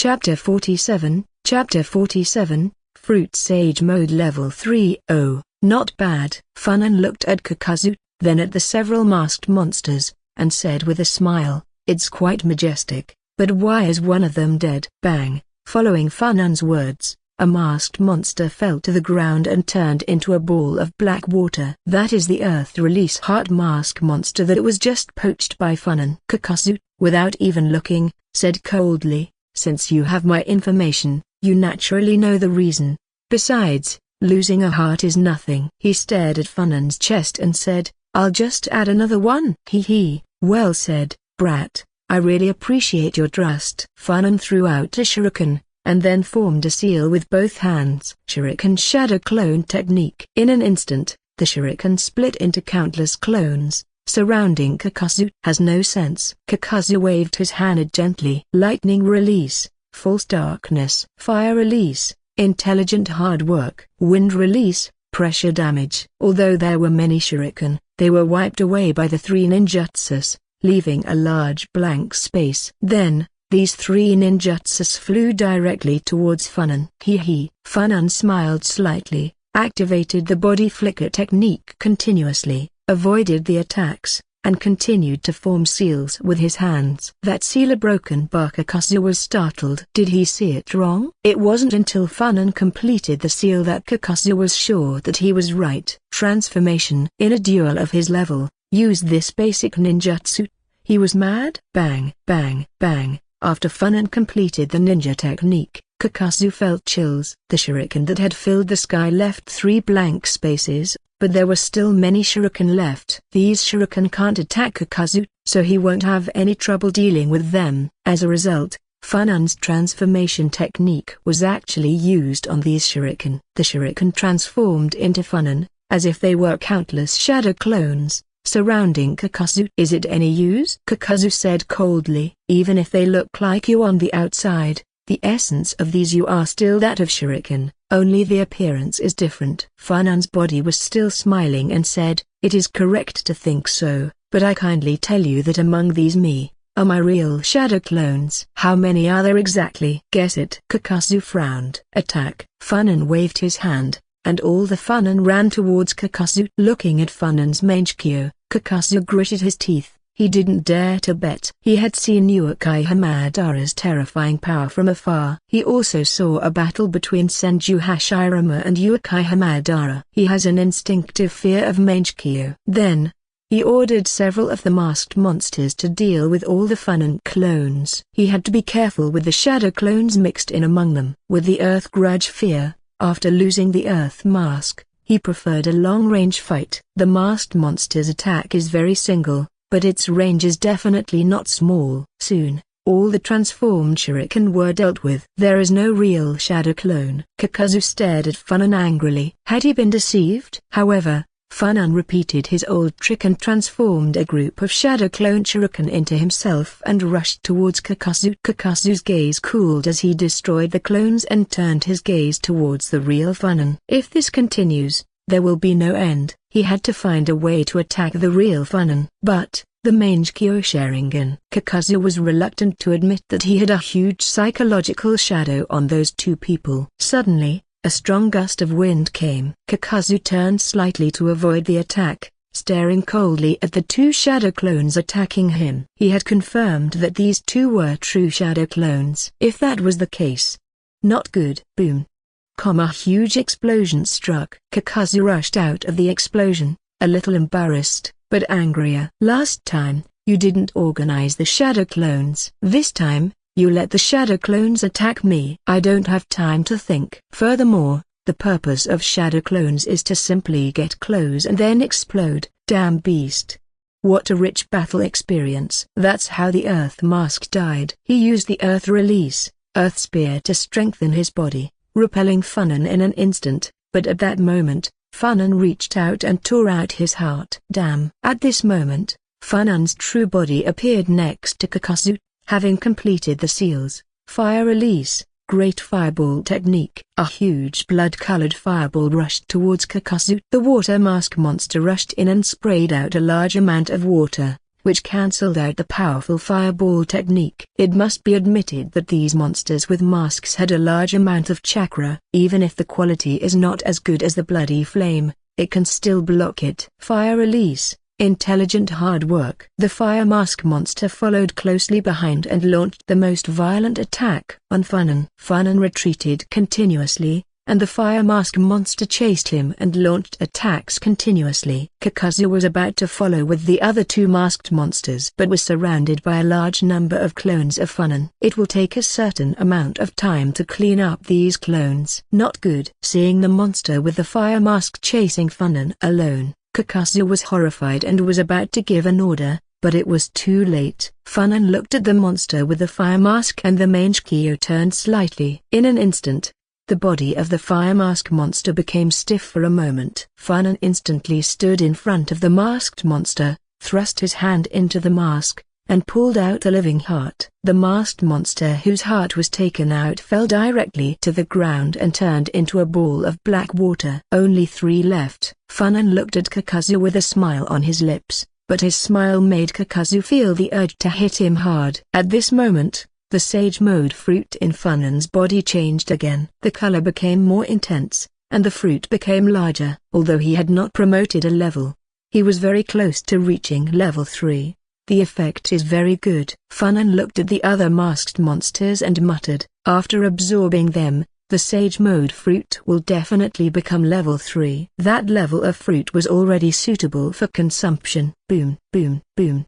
Chapter 47, Fruit Sage Mode Level 3. Oh, not bad. Funan looked at Kakazu, then at the several masked monsters, and said with a smile, "It's quite majestic, but why is one of them dead?" Bang! Following Funan's words, a masked monster fell to the ground and turned into a ball of black water. "That is the Earth Release Heart Mask monster that was just poached by Funan." Kakazu, without even looking, said coldly, "Since you have my information, you naturally know the reason. Besides, losing a heart is nothing." He stared at Funan's chest and said, "I'll just add another one." Hee, well said, brat. I really appreciate your trust." Funan threw out a shuriken, and then formed a seal with both hands. Shuriken Shadow Clone Technique. In an instant, the shuriken split into countless clones, surrounding Kakazu. "Has no sense." Kakazu waved his hand gently. Lightning Release, False Darkness. Fire Release, Intelligent Hard Work. Wind Release, Pressure Damage. Although there were many shuriken, they were wiped away by the three ninjutsus, leaving a large blank space. Then, these three ninjutsus flew directly towards Funan. Funan smiled slightly, activated the body flicker technique continuously, avoided the attacks, and continued to form seals with his hands. That seal a broken bark. Kakazu was startled. Did he see it wrong? It wasn't until Funan completed the seal that Kakazu was sure that he was right. Transformation. In a duel of his level, use this basic ninjutsu. He was mad. Bang, bang, bang. After Funan completed the ninja technique, Kakazu felt chills. The shuriken that had filled the sky left 3 blank spaces, but there were still many shuriken left. These shuriken can't attack Kakazu, so he won't have any trouble dealing with them. As a result, Funan's transformation technique was actually used on these shuriken. The shuriken transformed into Funan, as if they were countless shadow clones, surrounding Kakazu. "Is it any use?" Kakazu said coldly. "Even if they look like you on the outside, the essence of these you are still that of shuriken, only the appearance is different." Funan's body was still smiling and said, "It is correct to think so, but I kindly tell you that among these are my real shadow clones." "How many are there exactly?" "Guess it." Kakazu frowned. "Attack." Funan waved his hand, and all the Funan ran towards Kakazu. Looking at Funan's Mangekyo, Kakazu gritted his teeth. He didn't dare to bet. He had seen Uchiha Madara's terrifying power from afar. He also saw a battle between Senju Hashirama and Uchiha Madara. He has an instinctive fear of Mangekyo. Then, he ordered several of the masked monsters to deal with all the Funan clones. He had to be careful with the shadow clones mixed in among them. With the Earth Grudge fear, after losing the Earth Mask, he preferred a long-range fight. The masked monster's attack is very single, but its range is definitely not small. Soon, all the transformed shuriken were dealt with. "There is no real shadow clone." Kakazu stared at Funan angrily. Had he been deceived? However, Funan repeated his old trick and transformed a group of shadow clone shuriken into himself and rushed towards Kakazu. Kakazu's gaze cooled as he destroyed the clones and turned his gaze towards the real Funan. If this continues, there will be no end. He had to find a way to attack the real Funan. But, the Mangekyo Sharingan. Kakazu was reluctant to admit that he had a huge psychological shadow on those two people. Suddenly, a strong gust of wind came. Kakazu turned slightly to avoid the attack, staring coldly at the 2 shadow clones attacking him. He had confirmed that these 2 were true shadow clones. If that was the case, not good. Boom. A huge explosion struck. Kakazu rushed out of the explosion, a little embarrassed, but angrier. "Last time, you didn't organize the shadow clones. This time, you let the shadow clones attack me. I don't have time to think." Furthermore, the purpose of shadow clones is to simply get close and then explode. Damn beast. What a rich battle experience. That's how the Earth Mask died. He used the Earth Release, Earth Spear to strengthen his body, repelling Funan in an instant, but at that moment, Funan reached out and tore out his heart. Damn. At this moment, Funan's true body appeared next to Kakazu, having completed the seals. Fire Release, Great Fireball Technique. A huge blood-colored fireball rushed towards Kakazu. The water mask monster rushed in and sprayed out a large amount of water, which cancelled out the powerful fireball technique. It must be admitted that these monsters with masks had a large amount of chakra. Even if the quality is not as good as the bloody flame, it can still block it. Fire release. Intelligent hard work. The fire mask monster followed closely behind and launched the most violent attack on Funan. Funan retreated continuously, and the fire mask monster chased him and launched attacks continuously. Kakazu was about to follow with the other two masked monsters but was surrounded by a large number of clones of Funan. It will take a certain amount of time to clean up these clones. Not good. Seeing the monster with the fire mask chasing Funan alone, Kakazu was horrified and was about to give an order, but it was too late. Funan looked at the monster with the fire mask and the Mangekyo turned slightly. In an instant, the body of the fire mask monster became stiff for a moment. Funan instantly stood in front of the masked monster, thrust his hand into the mask, and pulled out a living heart. The masked monster whose heart was taken out fell directly to the ground and turned into a ball of black water. Only 3 left. Funan looked at Kakazu with a smile on his lips, but his smile made Kakazu feel the urge to hit him hard. At this moment, the Sage Mode fruit in Funan's body changed again. The color became more intense, and the fruit became larger. Although he had not promoted a level, he was very close to reaching level 3. The effect is very good. Funan looked at the other masked monsters and muttered, after absorbing them, the Sage Mode fruit will definitely become level 3. That level of fruit was already suitable for consumption. Boom, boom, boom.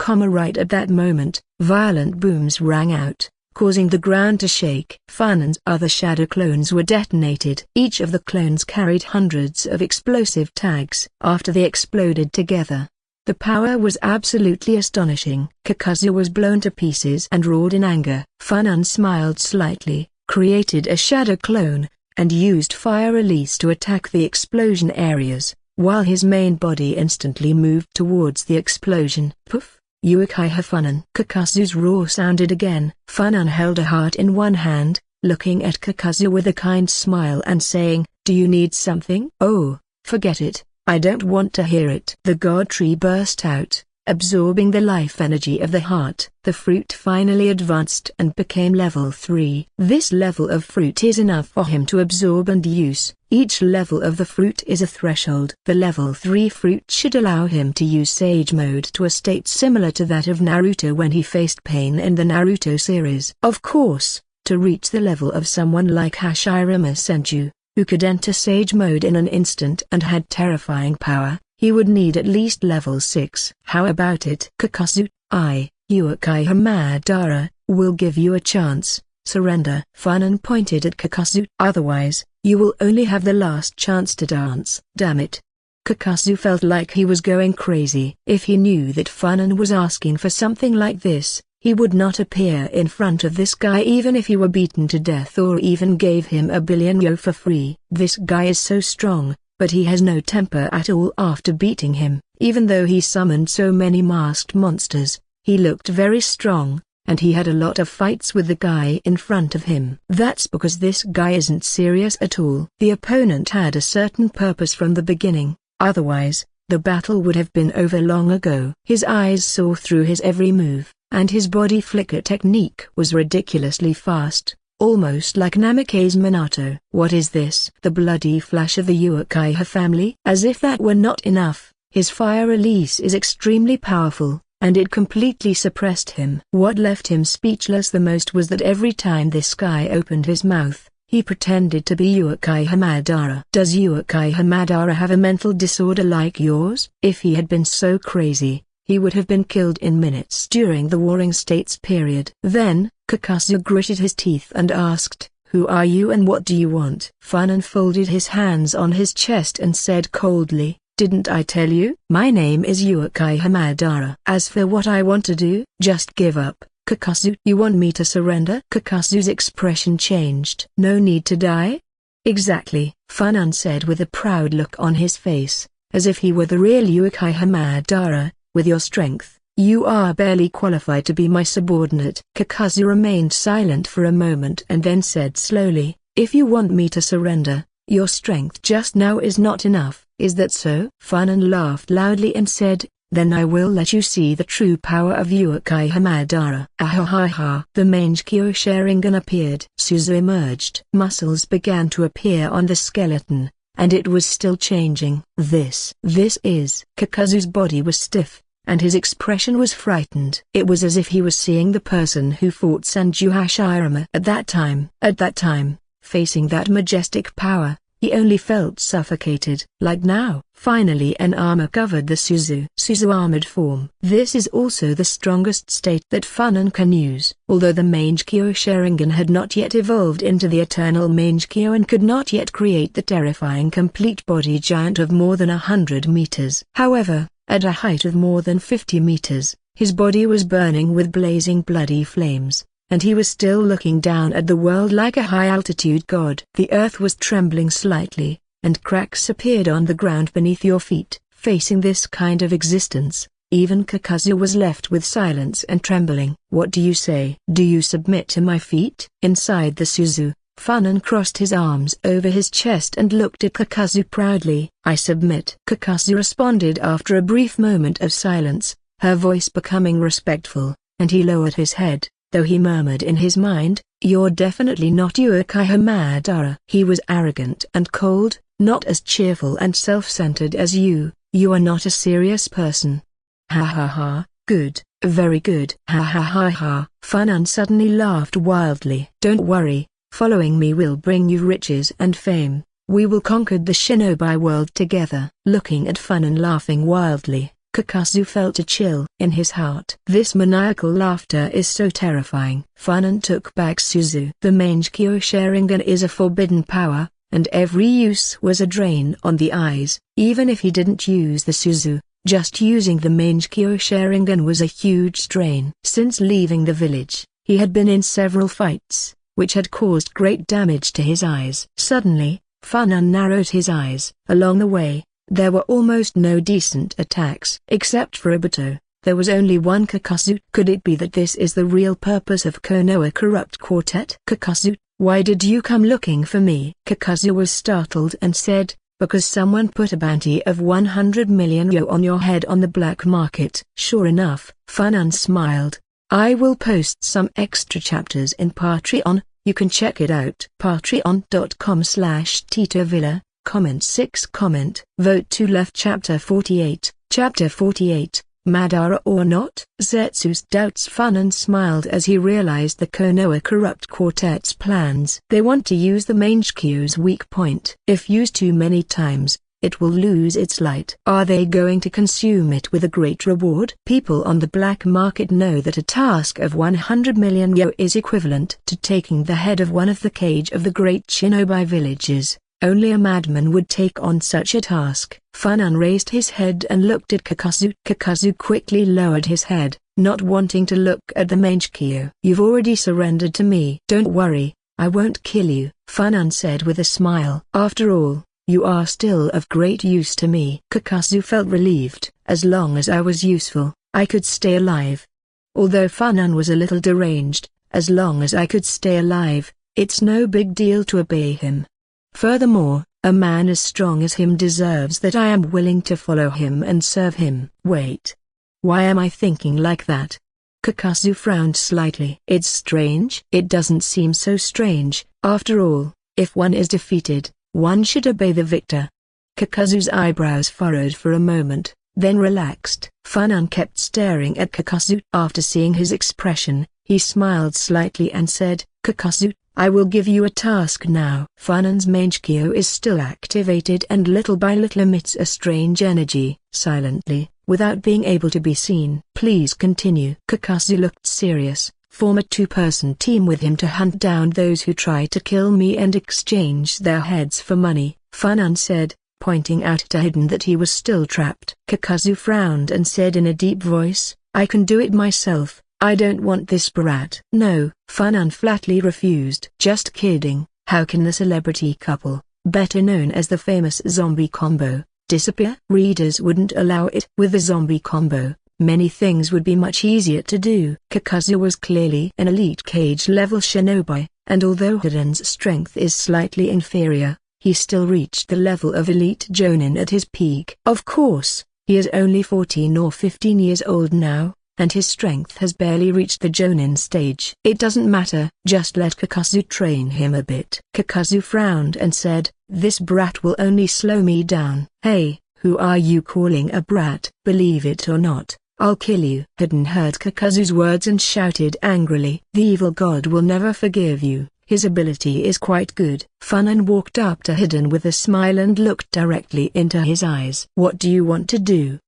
Right at that moment, violent booms rang out, causing the ground to shake. Funan's other shadow clones were detonated. Each of the clones carried hundreds of explosive tags. After they exploded together, the power was absolutely astonishing. Kakazu was blown to pieces and roared in anger. Funan smiled slightly, created a shadow clone, and used fire release to attack the explosion areas, while his main body instantly moved towards the explosion. Poof! Uchiha Funan. Kakazu's roar sounded again. Funan held a heart in one hand, looking at Kakazu with a kind smile and saying, "Do you need something?" "Oh, forget it. I don't want to hear it." The god tree burst out, absorbing the life energy of the heart. The fruit finally advanced and became level 3. This level of fruit is enough for him to absorb and use. Each level of the fruit is a threshold. The level 3 fruit should allow him to use Sage Mode to a state similar to that of Naruto when he faced pain in the Naruto series. Of course, to reach the level of someone like Hashirama Senju, who could enter Sage Mode in an instant and had terrifying power, he would need at least level 6. How about it? Kakazu, Uchiha Madara, will give you a chance. Surrender. Funan pointed at Kakazu. Otherwise, you will only have the last chance to dance. Damn it. Kakazu felt like he was going crazy. If he knew that Funan was asking for something like this, he would not appear in front of this guy even if he were beaten to death or even gave him a billion yen for free. This guy is so strong, but he has no temper at all after beating him. Even though he summoned so many masked monsters, he looked very strong, and he had a lot of fights with the guy in front of him. That's because this guy isn't serious at all. The opponent had a certain purpose from the beginning, otherwise, the battle would have been over long ago. His eyes saw through his every move, and his body flicker technique was ridiculously fast, almost like Namake's Minato. What is this? The bloody flash of the Uchiha family? As if that were not enough, his fire release is extremely powerful, and it completely suppressed him. What left him speechless the most was that every time this guy opened his mouth, he pretended to be Uchiha Madara. Does Uchiha Madara have a mental disorder like yours? If he had been so crazy, he would have been killed in minutes during the Warring States period. Then, Kakazu gritted his teeth and asked, "Who are you and what do you want?" Funan folded his hands on his chest and said coldly, "Didn't I tell you? My name is Uchiha Madara. As for what I want to do, just give up." "Kakazu, you want me to surrender?" Kakazu's expression changed. "No need to die?" "Exactly," Funan said with a proud look on his face, as if he were the real Uchiha Madara. "With your strength, you are barely qualified to be my subordinate." Kakazu remained silent for a moment and then said slowly, "If you want me to surrender, your strength just now is not enough. Is that so?" Funan laughed loudly and said, then I will let you see the true power of Uchiha Madara. Ahahaha. The Mangekyo Sharingan appeared. Suzu emerged. Muscles began to appear on the skeleton, and it was still changing. This is. Kakazu's body was stiff, and his expression was frightened. It was as if he was seeing the person who fought Sanju Hashirama at that time. At that time, facing that majestic power, he only felt suffocated. Like now, finally an armor covered the Suzu armored form. This is also the strongest state that Funan can use. Although the Mangekyo Sharingan had not yet evolved into the eternal Mangekyo and could not yet create the terrifying complete body giant of more than 100 meters. However, at a height of more than 50 meters, his body was burning with blazing bloody flames, and he was still looking down at the world like a high-altitude god. The earth was trembling slightly, and cracks appeared on the ground beneath your feet. Facing this kind of existence, even Kakazu was left with silence and trembling. What do you say? Do you submit to my feet? Inside the Suzu, Funan crossed his arms over his chest and looked at Kakazu proudly. I submit. Kakazu responded after a brief moment of silence, her voice becoming respectful, and he lowered his head, though he murmured in his mind, "You're definitely not Uchiha Madara." He was arrogant and cold, not as cheerful and self-centered as you. You are not a serious person. Ha ha ha, good, very good. Ha ha ha ha. Funan suddenly laughed wildly. Don't worry, following me will bring you riches and fame. We will conquer the shinobi world together. Looking at Funan laughing wildly, Kakazu felt a chill in his heart. This maniacal laughter is so terrifying. Funan took back Suzu. The Mangekyo Sharingan is a forbidden power, and every use was a drain on the eyes. Even if he didn't use the Suzu, just using the Mangekyo Sharingan was a huge strain. Since leaving the village, he had been in several fights, which had caused great damage to his eyes. Suddenly, Funan narrowed his eyes. Along the way, there were almost no decent attacks. Except for Obito, there was only one Kakazu. Could it be that this is the real purpose of Konoha Corrupt Quartet? Kakazu, why did you come looking for me? Kakazu was startled and said, because someone put a bounty of 100 million yo on your head on the black market. Sure enough, Funan smiled. I will post some extra chapters in Patreon, you can check it out. Patreon.com/TitoVilla. Comment 6 Comment. Vote to left. Chapter 48. Chapter 48, Madara or not? Zetsu's doubts. Funan smiled as he realized the Konoha Corrupt Quartet's plans. They want to use the Mangekyo's weak point. If used too many times, it will lose its light. Are they going to consume it with a great reward? People on the black market know that a task of 100 million yo is equivalent to taking the head of one of the cage of the great shinobi villages. Only a madman would take on such a task. Funan raised his head and looked at Kakazu. Kakazu quickly lowered his head, not wanting to look at the Mangekyo. You've already surrendered to me. Don't worry, I won't kill you, Funan said with a smile. After all, you are still of great use to me. Kakazu felt relieved. As long as I was useful, I could stay alive. Although Funan was a little deranged, as long as I could stay alive, it's no big deal to obey him. Furthermore, a man as strong as him deserves that I am willing to follow him and serve him. Wait. Why am I thinking like that? Kakazu frowned slightly. It's strange. It doesn't seem so strange. After all, if one is defeated, one should obey the victor. Kakazu's eyebrows furrowed for a moment, then relaxed. Funan kept staring at Kakazu. After seeing his expression, he smiled slightly and said, Kakazu, I will give you a task now. Funan's Mangekyo is still activated and little by little emits a strange energy. Silently, without being able to be seen. Please continue. Kakazu looked serious. Form a two-person team with him to hunt down those who try to kill me and exchange their heads for money, Funan said, pointing out to Hidden that he was still trapped. Kakazu frowned and said in a deep voice, I can do it myself. I don't want this brat. No, Funan flatly refused. Just kidding. How can the celebrity couple, better known as the famous zombie combo, disappear? Readers wouldn't allow it. With the zombie combo, many things would be much easier to do. Kakazu was clearly an elite cage-level shinobi, and although Hidden's strength is slightly inferior, he still reached the level of elite jonin at his peak. Of course, He is only 14 or 15 years old now, and his strength has barely reached the Jonin stage. It doesn't matter, just let Kakazu train him a bit. Kakazu frowned and said, this brat will only slow me down. Hey, who are you calling a brat? Believe it or not, I'll kill you. Hiden heard Kakazu's words and shouted angrily. The evil god will never forgive you. His ability is quite good. Funan walked up to Hiden with a smile and looked directly into his eyes. What do you want to do?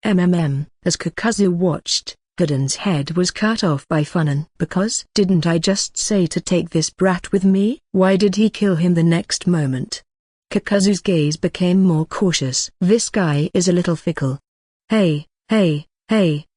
As Kakazu watched, Hiden's head was cut off by Funan. Because didn't I just say to take this brat with me? Why did he kill him the next moment? Kakazu's gaze became more cautious. This guy is a little fickle. Hey,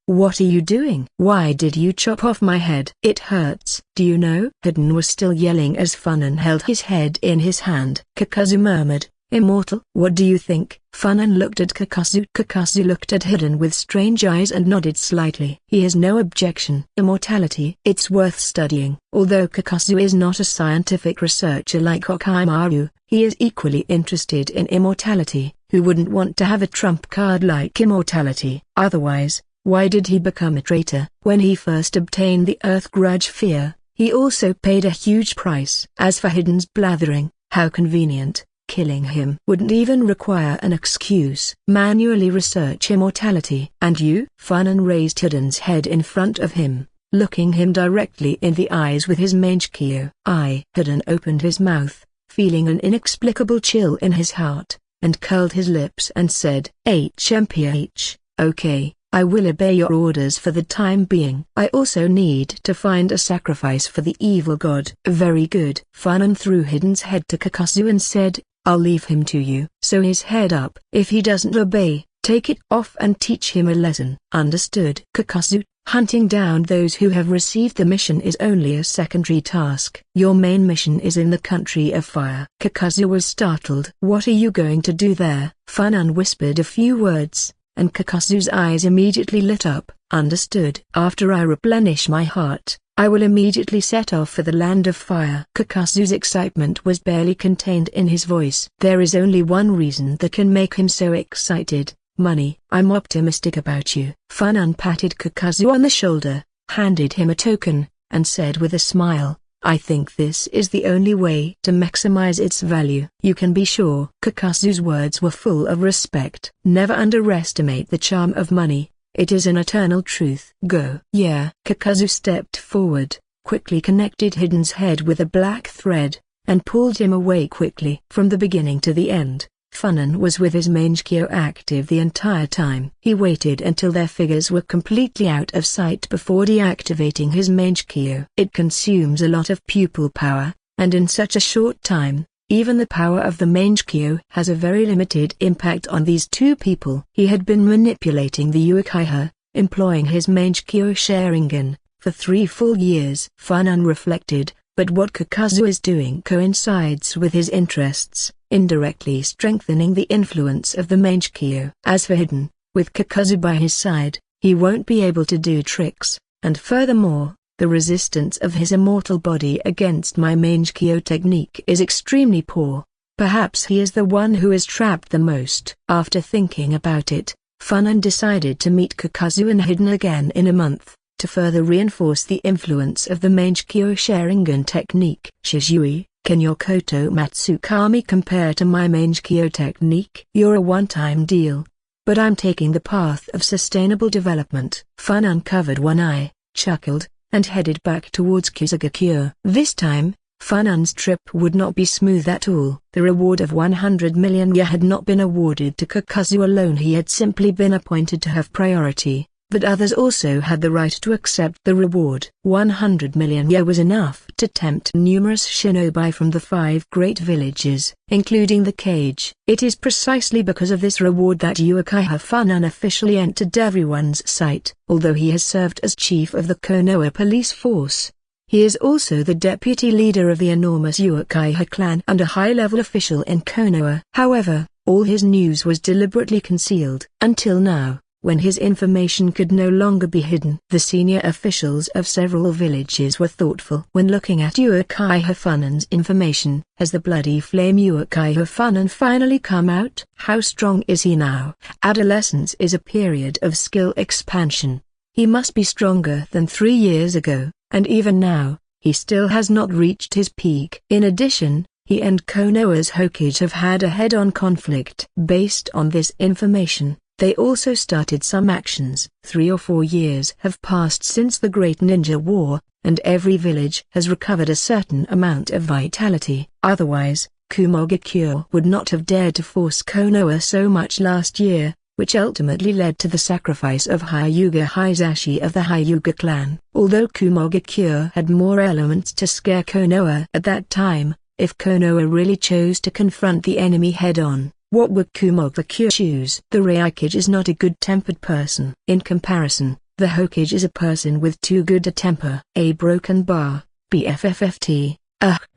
what are you doing? Why did you chop off my head? It hurts. Do you know? Hiden was still yelling as Funan held his head in his hand. Kakazu murmured, immortal? What do you think? Funan looked at Kakazu. Kakazu looked at Hiden with strange eyes and nodded slightly. He has no objection. Immortality. It's worth studying. Although Kakazu is not a scientific researcher like Orochimaru, he is equally interested in immortality. Who wouldn't want to have a trump card like immortality? Otherwise, why did he become a traitor? When he first obtained the Earth Grudge Fear, he also paid a huge price. As for Hiden's blathering, how convenient. Killing him wouldn't even require an excuse. Manually research immortality. And you? Funan raised Hiden's head in front of him, looking him directly in the eyes with his Mangekyo. Hiden opened his mouth, feeling an inexplicable chill in his heart, and curled his lips and said, HMPH, okay, I will obey your orders for the time being. I also need to find a sacrifice for the evil god. Very good. Funan threw Hiden's head to Kakazu and said, I'll leave him to you. Sew his head up. If he doesn't obey, take it off and teach him a lesson. Understood. Kakazu, hunting down those who have received the mission is only a secondary task. Your main mission is in the country of fire. Kakazu was startled. What are you going to do there? Funan whispered a few words, and Kakazu's eyes immediately lit up. Understood. After I replenish my heart, I will immediately set off for the land of fire. Kakazu's excitement was barely contained in his voice. There is only one reason that can make him so excited. Money. I'm optimistic about you. Funan patted Kakazu on the shoulder, handed him a token, and said with a smile, I think this is the only way to maximize its value. You can be sure. Kakazu's words were full of respect. Never underestimate the charm of money. It is an eternal truth. Go. Yeah. Kakazu stepped forward, quickly connected Hiden's head with a black thread, and pulled him away quickly. From the beginning to the end, Funan was with his Mangekyo active the entire time. He waited until their figures were completely out of sight before deactivating his Mangekyo. It consumes a lot of pupil power, and in such a short time, even the power of the Mangekyo has a very limited impact on these two people. He had been manipulating the Uchiha, employing his Mangekyo Sharingan, for 3 full years. Funan reflected, but what Kakazu is doing coincides with his interests, indirectly strengthening the influence of the Mangekyo. As for Hiden, with Kakazu by his side, he won't be able to do tricks, and furthermore, the resistance of his immortal body against my Mangekyo technique is extremely poor. Perhaps he is the one who is trapped the most. After thinking about it, Funan decided to meet Kakazu and Hiden again in a month, to further reinforce the influence of the Mangekyo Sharingan technique. Shizui, can your Koto Matsukami compare to my Mangekyo technique? You're a one-time deal. But I'm taking the path of sustainable development. Funan covered one eye, chuckled, and headed back towards Kusagakure. This time, Funan's trip would not be smooth at all. The reward of 100 million yen had not been awarded to Kakazu alone. He had simply been appointed to have priority, but others also had the right to accept the reward. 100 million yen was enough to tempt numerous shinobi from the 5 great villages, including the cage. It is precisely because of this reward that Uchiha Funan officially entered everyone's sight. Although he has served as chief of the Konoha police force, he is also the deputy leader of the enormous Uchiha clan and a high-level official in Konoha. However, all his news was deliberately concealed. Until now, when his information could no longer be hidden. The senior officials of several villages were thoughtful when looking at Uchiha Funan's information. Has the bloody flame Uchiha Funan finally come out? How strong is he now? Adolescence is a period of skill expansion. He must be stronger than 3 years ago, and even now, he still has not reached his peak. In addition, he and Konoha's Hokage have had a head-on conflict. Based on this information, they also started some actions. 3 or 4 years have passed since the Great Ninja War, and every village has recovered a certain amount of vitality. Otherwise, Kumogakure would not have dared to force Konoha so much last year, which ultimately led to the sacrifice of Hyuga Hisashi of the Hyuga clan. Although Kumogakure had more elements to scare Konoha at that time, if Konoha really chose to confront the enemy head-on, what would Kumogakure choose? The Raikage is not a good-tempered person. In comparison, the Hokage is a person with too good a temper. A broken bar, BFFFT.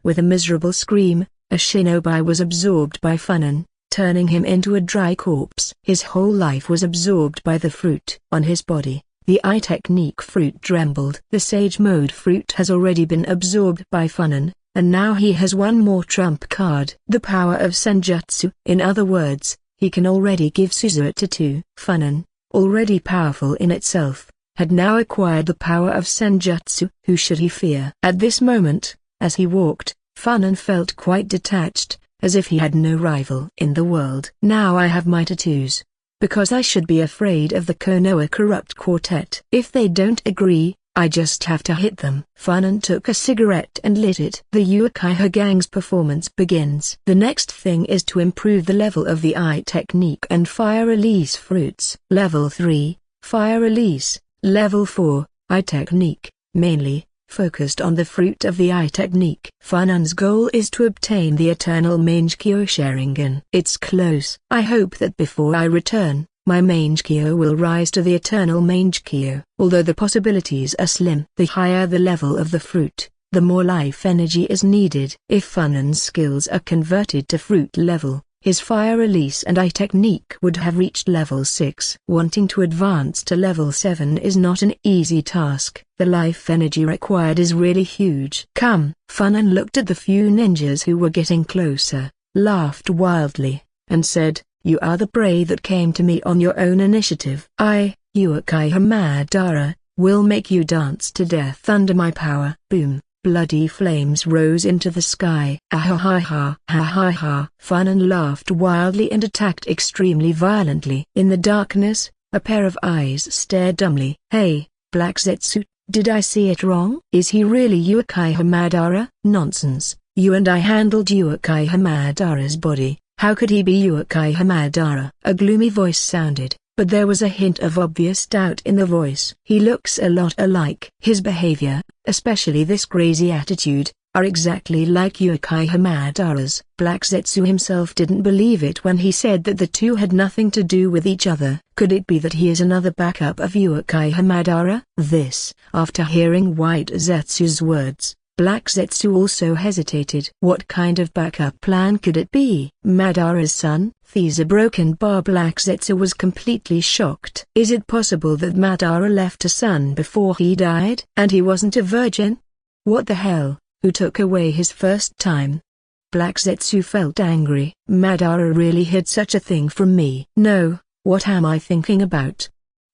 With a miserable scream, a shinobi was absorbed by Funan, turning him into a dry corpse. His whole life was absorbed by the fruit. On his body, the eye technique fruit trembled. The Sage Mode fruit has already been absorbed by Funan, and now he has one more trump card. The power of Senjutsu. In other words, he can already give Suzuta to Funan, already powerful in itself, had now acquired the power of Senjutsu. Who should he fear? At this moment, as he walked, Funan felt quite detached, as if he had no rival in the world. Now I have my tattoos. Because I should be afraid of the Konoha corrupt quartet. If they don't agree, I just have to hit them. Funan took a cigarette and lit it. The Uchiha gang's performance begins. The next thing is to improve the level of the eye technique and fire release fruits. Level 3, fire release. Level 4, eye technique, mainly focused on the fruit of the eye technique. Funan's goal is to obtain the eternal Mangekyo Sharingan. It's close. I hope that before I return, my Mangekyo will rise to the eternal Mangekyo. Although the possibilities are slim. The higher the level of the fruit, the more life energy is needed. If Funan's skills are converted to fruit level, his fire release and eye technique would have reached level 6. Wanting to advance to level 7 is not an easy task. The life energy required is really huge. Come. Funan looked at the few ninjas who were getting closer, laughed wildly, and said, "You are the prey that came to me on your own initiative. I, Uchiha Madara, will make you dance to death under my power." Boom. Bloody flames rose into the sky. Ha. Funan laughed wildly and attacked extremely violently. In the darkness, a pair of eyes stared dumbly. Hey, Black Zetsu, did I see it wrong? Is he really Uchiha Madara? Nonsense, you and I handled Uchiha Madara's body. How could he be Uchiha Madara? A gloomy voice sounded, but there was a hint of obvious doubt in the voice. He looks a lot alike. His behavior, especially this crazy attitude, are exactly like Uchiha Madara's. Black Zetsu himself didn't believe it when he said that the two had nothing to do with each other. Could it be that he is another backup of Uchiha Madara? This, after hearing White Zetsu's words, Black Zetsu also hesitated. What kind of backup plan could it be? Madara's son? These a broken bar. Black Zetsu was completely shocked. Is it possible that Madara left a son before he died? And he wasn't a virgin? What the hell? Who took away his first time? Black Zetsu felt angry. Madara really hid such a thing from me. No, what am I thinking about?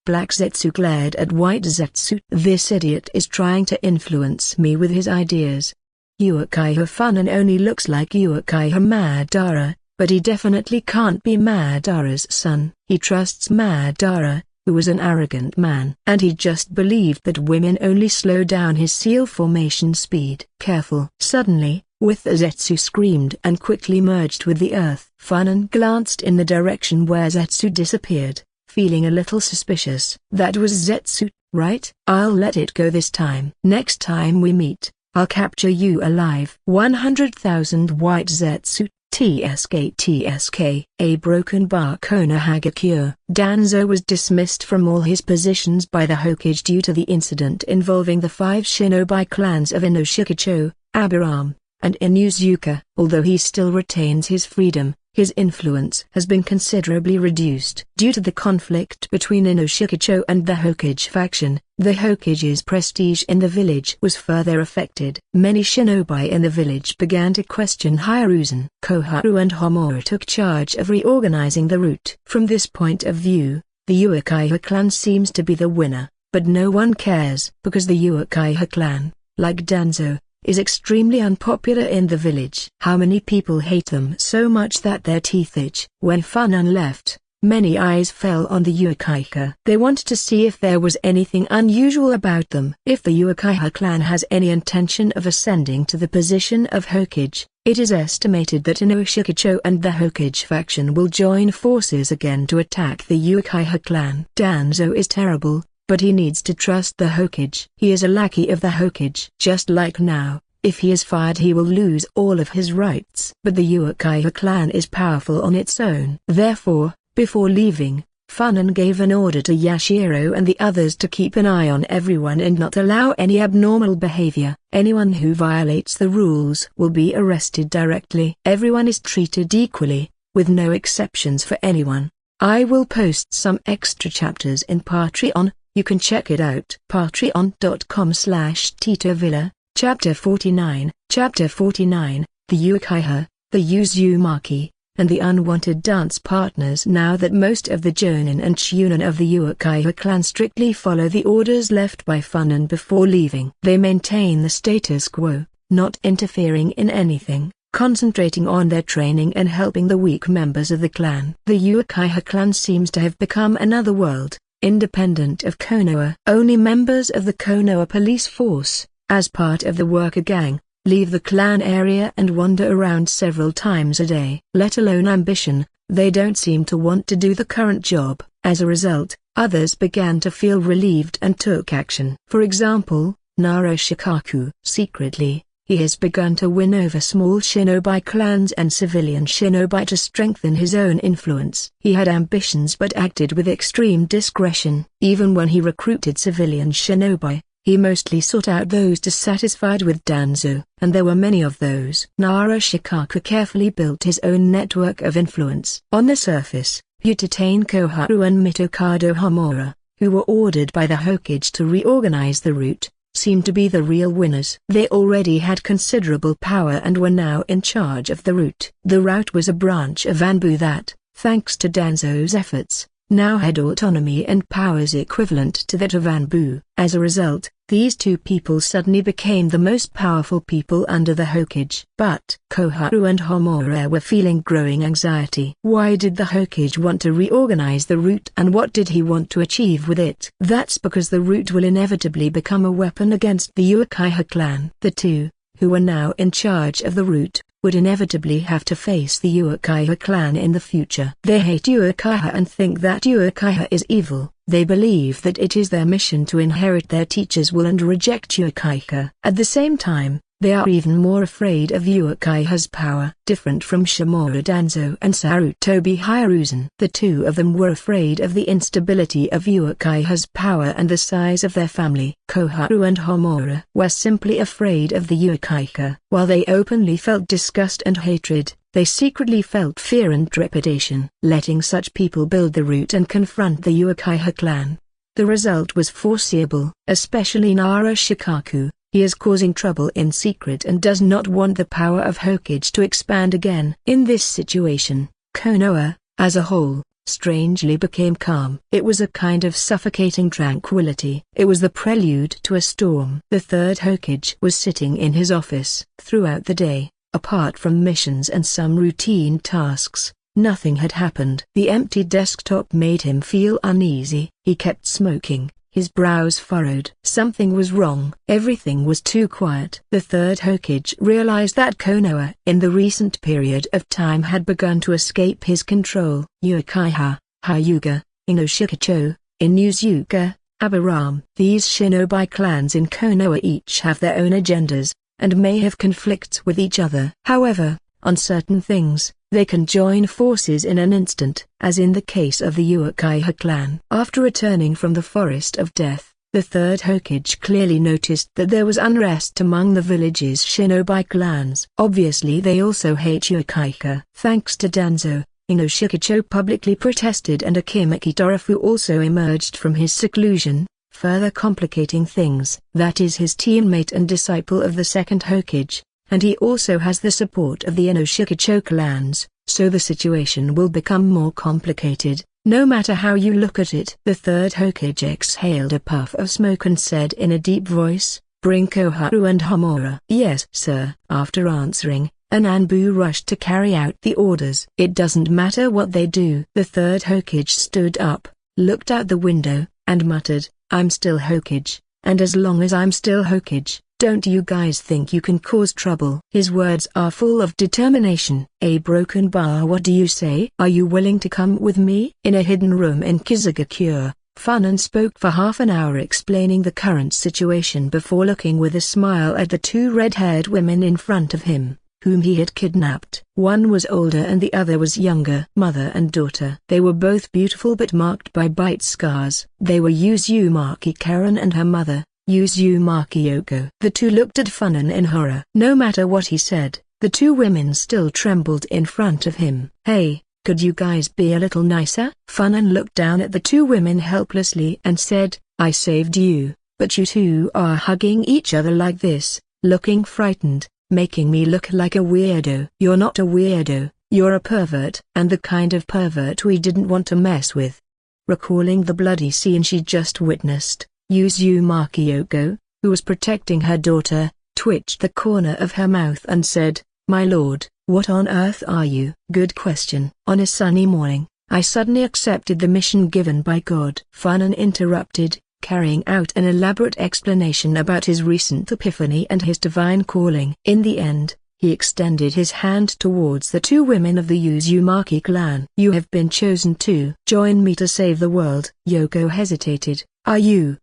Black Zetsu glared at White Zetsu. This idiot is trying to influence me with his ideas. Uchiha Funan only looks like Uchiha Madara, but he definitely can't be Madara's son. He trusts Madara, who was an arrogant man. And he just believed that women only slow down his seal formation speed. Careful. Suddenly, With Zetsu screamed and quickly merged with the earth. Funan glanced in the direction where Zetsu disappeared, feeling a little suspicious. That was Zetsu, right? I'll let it go this time. Next time we meet, I'll capture you alive. 100,000 White Zetsu, TSK. A broken bar Konohagakure. Danzo was dismissed from all his positions by the Hokage due to the incident involving the 5 shinobi clans of Inoshikacho, Abiram, and Inuzuka. Although he still retains his freedom, his influence has been considerably reduced. Due to the conflict between Inoshikacho and the Hokage faction, the Hokage's prestige in the village was further affected. Many shinobi in the village began to question Hiruzen. Koharu and Homura took charge of reorganizing the route. From this point of view, the Uchiha clan seems to be the winner, but no one cares because the Uchiha clan, like Danzo, is extremely unpopular in the village. How many people hate them so much that their teeth itch? When Funan left, many eyes fell on the Uchiha. They wanted to see if there was anything unusual about them. If the Uchiha clan has any intention of ascending to the position of Hokage, it is estimated that Inoshikacho and the Hokage faction will join forces again to attack the Uchiha clan. Danzo is terrible, but he needs to trust the Hokage. He is a lackey of the Hokage. Just like now, if he is fired he will lose all of his rights. But the Uchiha clan is powerful on its own. Therefore, before leaving, Funan gave an order to Yashiro and the others to keep an eye on everyone and not allow any abnormal behavior. Anyone who violates the rules will be arrested directly. Everyone is treated equally, with no exceptions for anyone. I will post some extra chapters in Patreon. You can check it out. Patreon.com/TitoVilla, Chapter 49. Chapter 49, The Uchiha, the Uzumaki, and the Unwanted Dance Partners. Now that most of the Jonin and Chunin of the Uchiha clan strictly follow the orders left by Funan before leaving, they maintain the status quo, not interfering in anything, concentrating on their training and helping the weak members of the clan. The Uchiha clan seems to have become another world, independent of Konoha. Only members of the Konoha police force, as part of the worker gang, leave the clan area and wander around several times a day. Let alone ambition, they don't seem to want to do the current job. As a result, others began to feel relieved and took action. For example, Naruto. Secretly, he has begun to win over small shinobi clans and civilian shinobi to strengthen his own influence. He had ambitions but acted with extreme discretion. Even when he recruited civilian shinobi, he mostly sought out those dissatisfied with Danzo, and there were many of those. Naruto carefully built his own network of influence. On the surface, Uchiha Koharu and Mitokado Homura, who were ordered by the Hokage to reorganize the route, seemed to be the real winners. They already had considerable power and were now in charge of the route. The route was a branch of Anbu that, thanks to Danzo's efforts, now had autonomy and powers equivalent to that of Anbu. As a result, these two people suddenly became the most powerful people under the Hokage. But Koharu and Homura were feeling growing anxiety. Why did the Hokage want to reorganize the route and what did he want to achieve with it? That's because the route will inevitably become a weapon against the Uchiha clan. The two, who were now in charge of the route, would inevitably have to face the Uchiha clan in the future. They hate Uchiha and think that Uchiha is evil. They believe that it is their mission to inherit their teacher's will and reject Uchiha. At the same time, they are even more afraid of Uchiha's power. Different from Shimura Danzo and Sarutobi Hiruzen, the two of them were afraid of the instability of Uchiha's power and the size of their family. Koharu and Homura were simply afraid of the Uchiha. While they openly felt disgust and hatred, they secretly felt fear and trepidation. Letting such people build the route and confront the Uchiha clan. The result was foreseeable, especially Naruto. He is causing trouble in secret and does not want the power of Hokage to expand again. In this situation, Konoha, as a whole, strangely became calm. It was a kind of suffocating tranquility. It was the prelude to a storm. The third Hokage was sitting in his office. Throughout the day, apart from missions and some routine tasks, nothing had happened. The empty desktop made him feel uneasy. He kept smoking. His brows furrowed. Something was wrong. Everything was too quiet. The third Hokage realized that Konoha in the recent period of time had begun to escape his control. Uchiha, Hyuga, Inoshikacho, Inuzuka, Abiram. These shinobi clans in Konoha each have their own agendas, and may have conflicts with each other. However, on certain things, they can join forces in an instant, as in the case of the Uchiha clan. After returning from the Forest of Death, The third Hokage clearly noticed that there was unrest among the village's shinobi clans. Obviously they also hate Uchiha. Thanks to Danzo, Ino Shikicho publicly protested and Akimaki Torafu also emerged from his seclusion, further complicating things. That is his teammate and disciple of the second Hokage, and he also has the support of the Ino Shikicho clans, so the situation will become more complicated, no matter how you look at it. The third Hokage exhaled a puff of smoke and said in a deep voice, "Bring Koharu and Homura." "Yes, sir." After answering, Ananbu rushed to carry out the orders. "It doesn't matter what they do." The third Hokage stood up, looked out the window, and muttered, "I'm still Hokage, and as long as I'm still Hokage, don't you guys think you can cause trouble?" His words are full of determination. A broken bar. "What do you say? Are you willing to come with me?" In a hidden room in Kizugakure, Funan spoke for half an hour explaining the current situation before looking with a smile at the two red-haired women in front of him, whom he had kidnapped. One was older and the other was younger. Mother and daughter. They were both beautiful but marked by bite scars. They were Uzumaki Karen and her mother, Uzumaki Yoko. The two looked at Funan in horror. No matter what he said, the two women still trembled in front of him. "Hey, could you guys be a little nicer?" Funan looked down at the two women helplessly and said, "I saved you, but you two are hugging each other like this, looking frightened, making me look like a weirdo." "You're not a weirdo, you're a pervert, and the kind of pervert we didn't want to mess with." Recalling the bloody scene she just witnessed, Uzumaki Yoko, who was protecting her daughter, twitched the corner of her mouth and said, "My lord, what on earth are you?" "Good question." "On a sunny morning, I suddenly accepted the mission given by God." Funan interrupted, carrying out an elaborate explanation about his recent epiphany and his divine calling. In the end, he extended his hand towards the two women of the Uzumaki clan. "You have been chosen to join me to save the world." Yoko hesitated. "Are you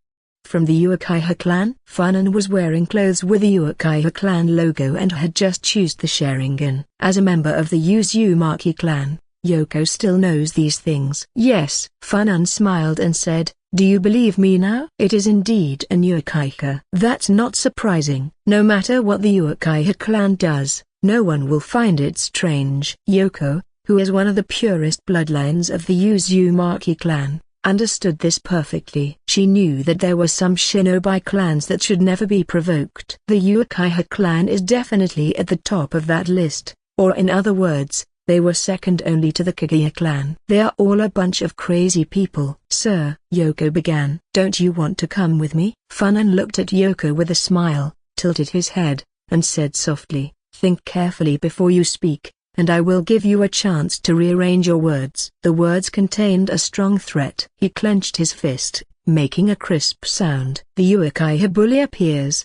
from the Uchiha clan?" Funan was wearing clothes with the Uchiha clan logo and had just used the Sharingan. As a member of the Uzumaki clan, Yoko still knows these things. "Yes." Funan smiled and said, "Do you believe me now?" "It is indeed a Uchiha." "That's not surprising. No matter what the Uchiha clan does, no one will find it strange." Yoko, who is one of the purest bloodlines of the Uzumaki clan, understood this perfectly. She knew that there were some shinobi clans that should never be provoked. The Uchiha clan is definitely at the top of that list, or in other words, they were second only to the Kaguya clan. "They are all a bunch of crazy people." "Sir," Yoko began. "Don't you want to come with me?" Funan looked at Yoko with a smile, tilted his head, and said softly, "Think carefully before you speak, and I will give you a chance to rearrange your words." The words contained a strong threat. He clenched his fist, making a crisp sound. "The Uchiha bully appears."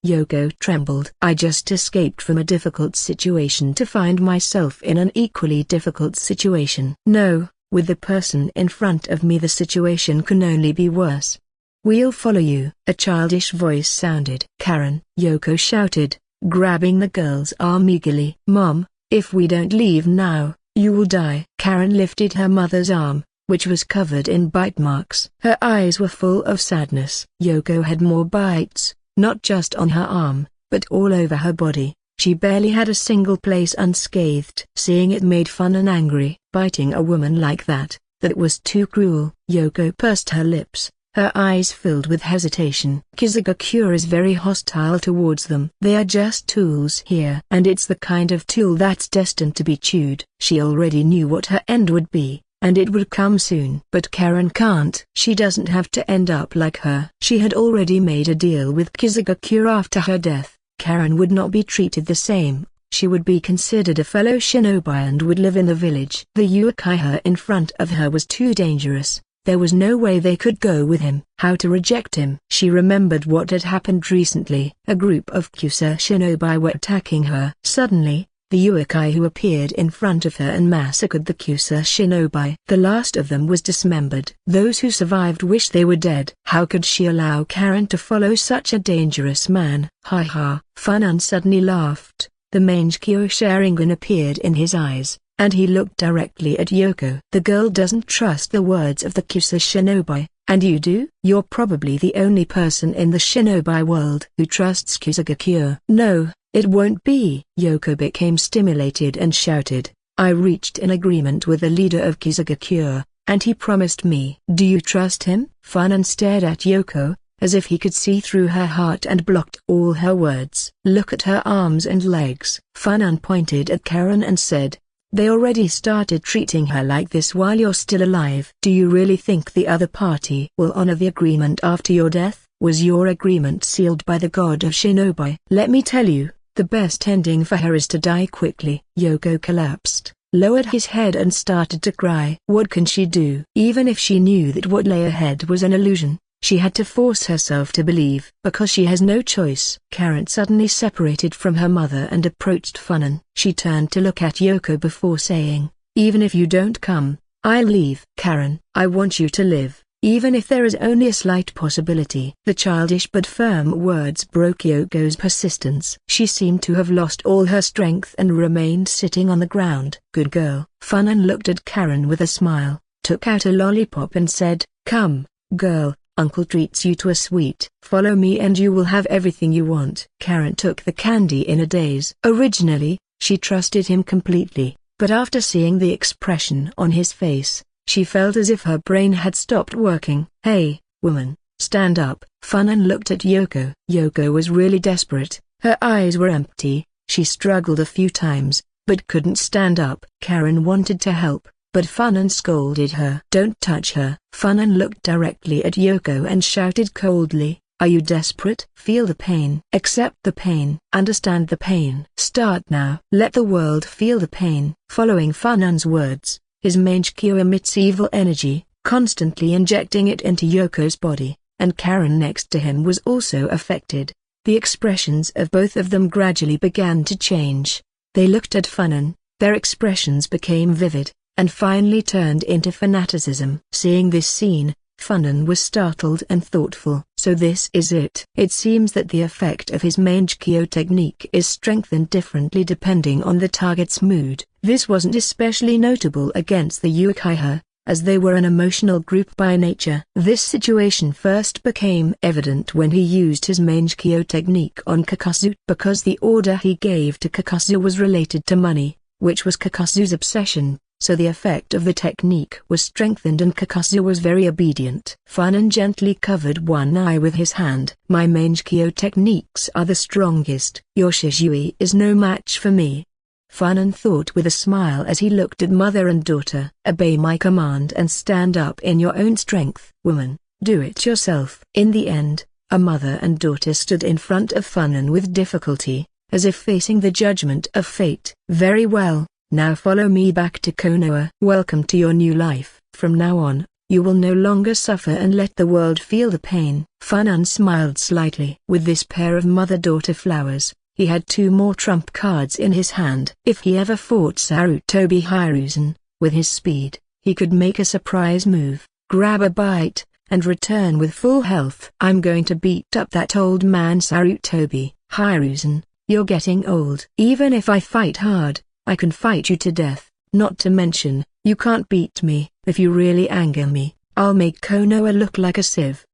Yoko trembled. "I just escaped from a difficult situation to find myself in an equally difficult situation." "No, with the person in front of me the situation can only be worse." "We'll follow you." A childish voice sounded. "Karen!" Yoko shouted, grabbing the girl's arm eagerly. "Mom, if we don't leave now, you will die." Karen lifted her mother's arm, which was covered in bite marks. Her eyes were full of sadness. Yoko had more bites, not just on her arm, but all over her body. She barely had a single place unscathed. Seeing it made Funan angry. Biting a woman like that was too cruel. Yoko pursed her lips, her eyes filled with hesitation. Kizugakure is very hostile towards them. They are just tools here. And it's the kind of tool that's destined to be chewed. She already knew what her end would be, and it would come soon. But Karen can't. She doesn't have to end up like her. She had already made a deal with Kizugakure after her death. Karen would not be treated the same. She would be considered a fellow shinobi and would live in the village. The Uchiha in front of her was too dangerous. There was no way they could go with him. How to reject him? She remembered what had happened recently. A group of Kusa shinobi were attacking her. Suddenly, the Uchiha appeared in front of her and massacred the Kusa shinobi. The last of them was dismembered. Those who survived wished they were dead. How could she allow Karen to follow such a dangerous man? Ha ha! Funan suddenly laughed. The Mangekyo Sharingan appeared in his eyes, and he looked directly at Yoko. The girl doesn't trust the words of the Kusa shinobi, And you do? You're probably the only person in the shinobi world who trusts Kusagakure. No, it won't be. Yoko became stimulated and shouted, I reached an agreement with the leader of Kusagakure, and he promised me. Do you trust him? Funan stared at Yoko, as if he could see through her heart and blocked all her words. Look at her arms and legs. Funan pointed at Karen and said, they already started treating her like this while you're still alive. Do you really think the other party will honor the agreement after your death? Was your agreement sealed by the god of shinobi? Let me tell you, the best ending for her is to die quickly. Yoko collapsed, lowered his head and started to cry. What can she do? Even if she knew that what lay ahead was an illusion, she had to force herself to believe. Because she has no choice. Karen suddenly separated from her mother and approached Funan. She turned to look at Yoko before saying, even if you don't come, I'll leave. Karen, I want you to live, even if there is only a slight possibility. The childish but firm words broke Yoko's persistence. She seemed to have lost all her strength and remained sitting on the ground. Good girl. Funan looked at Karen with a smile, took out a lollipop and said, come, girl. Uncle treats you to a sweet. Follow me and you will have everything you want. Karen took the candy in a daze. Originally, she trusted him completely, but after seeing the expression on his face, she felt as if her brain had stopped working. Hey, woman, stand up. Funan looked at Yoko. Yoko was really desperate. Her eyes were empty. She struggled a few times, but couldn't stand up. Karen wanted to help, but Funan scolded her. Don't touch her. Funan looked directly at Yoko and shouted coldly, are you desperate? Feel the pain. Accept the pain. Understand the pain. Start now. Let the world feel the pain. Following Funan's words, his Mangekyo emits evil energy, constantly injecting it into Yoko's body, and Karen next to him was also affected. The expressions of both of them gradually began to change. They looked at Funan, their expressions became vivid, and finally turned into fanaticism. Seeing this scene, Funan was startled and thoughtful. So this is it. It seems that the effect of his Mangekyo technique is strengthened differently depending on the target's mood. This wasn't especially notable against the Uchiha, as they were an emotional group by nature. This situation first became evident when he used his Mangekyo technique on Kakazu, because the order he gave to Kakazu was related to money, which was Kakazu's obsession. So the effect of the technique was strengthened and Kakazu was very obedient. Funan gently covered one eye with his hand. My Mangekyo techniques are the strongest. Your Shizui is no match for me. Funan thought with a smile as he looked at mother and daughter. Obey my command and stand up in your own strength. Woman, do it yourself. In the end, a mother and daughter stood in front of Funan with difficulty, as if facing the judgment of fate. Very well. Now follow me back to Konoha. Welcome to your new life. From now on, you will no longer suffer and let the world feel the pain. Funan smiled slightly. With this pair of mother-daughter flowers, he had two more trump cards in his hand. If he ever fought Sarutobi Hiruzen, with his speed, he could make a surprise move, grab a bite, and return with full health. I'm going to beat up that old man Sarutobi Hiruzen. You're getting old. Even if I fight hard, I can fight you to death. Not to mention, you can't beat me. If you really anger me, I'll make Konoha look like a sieve.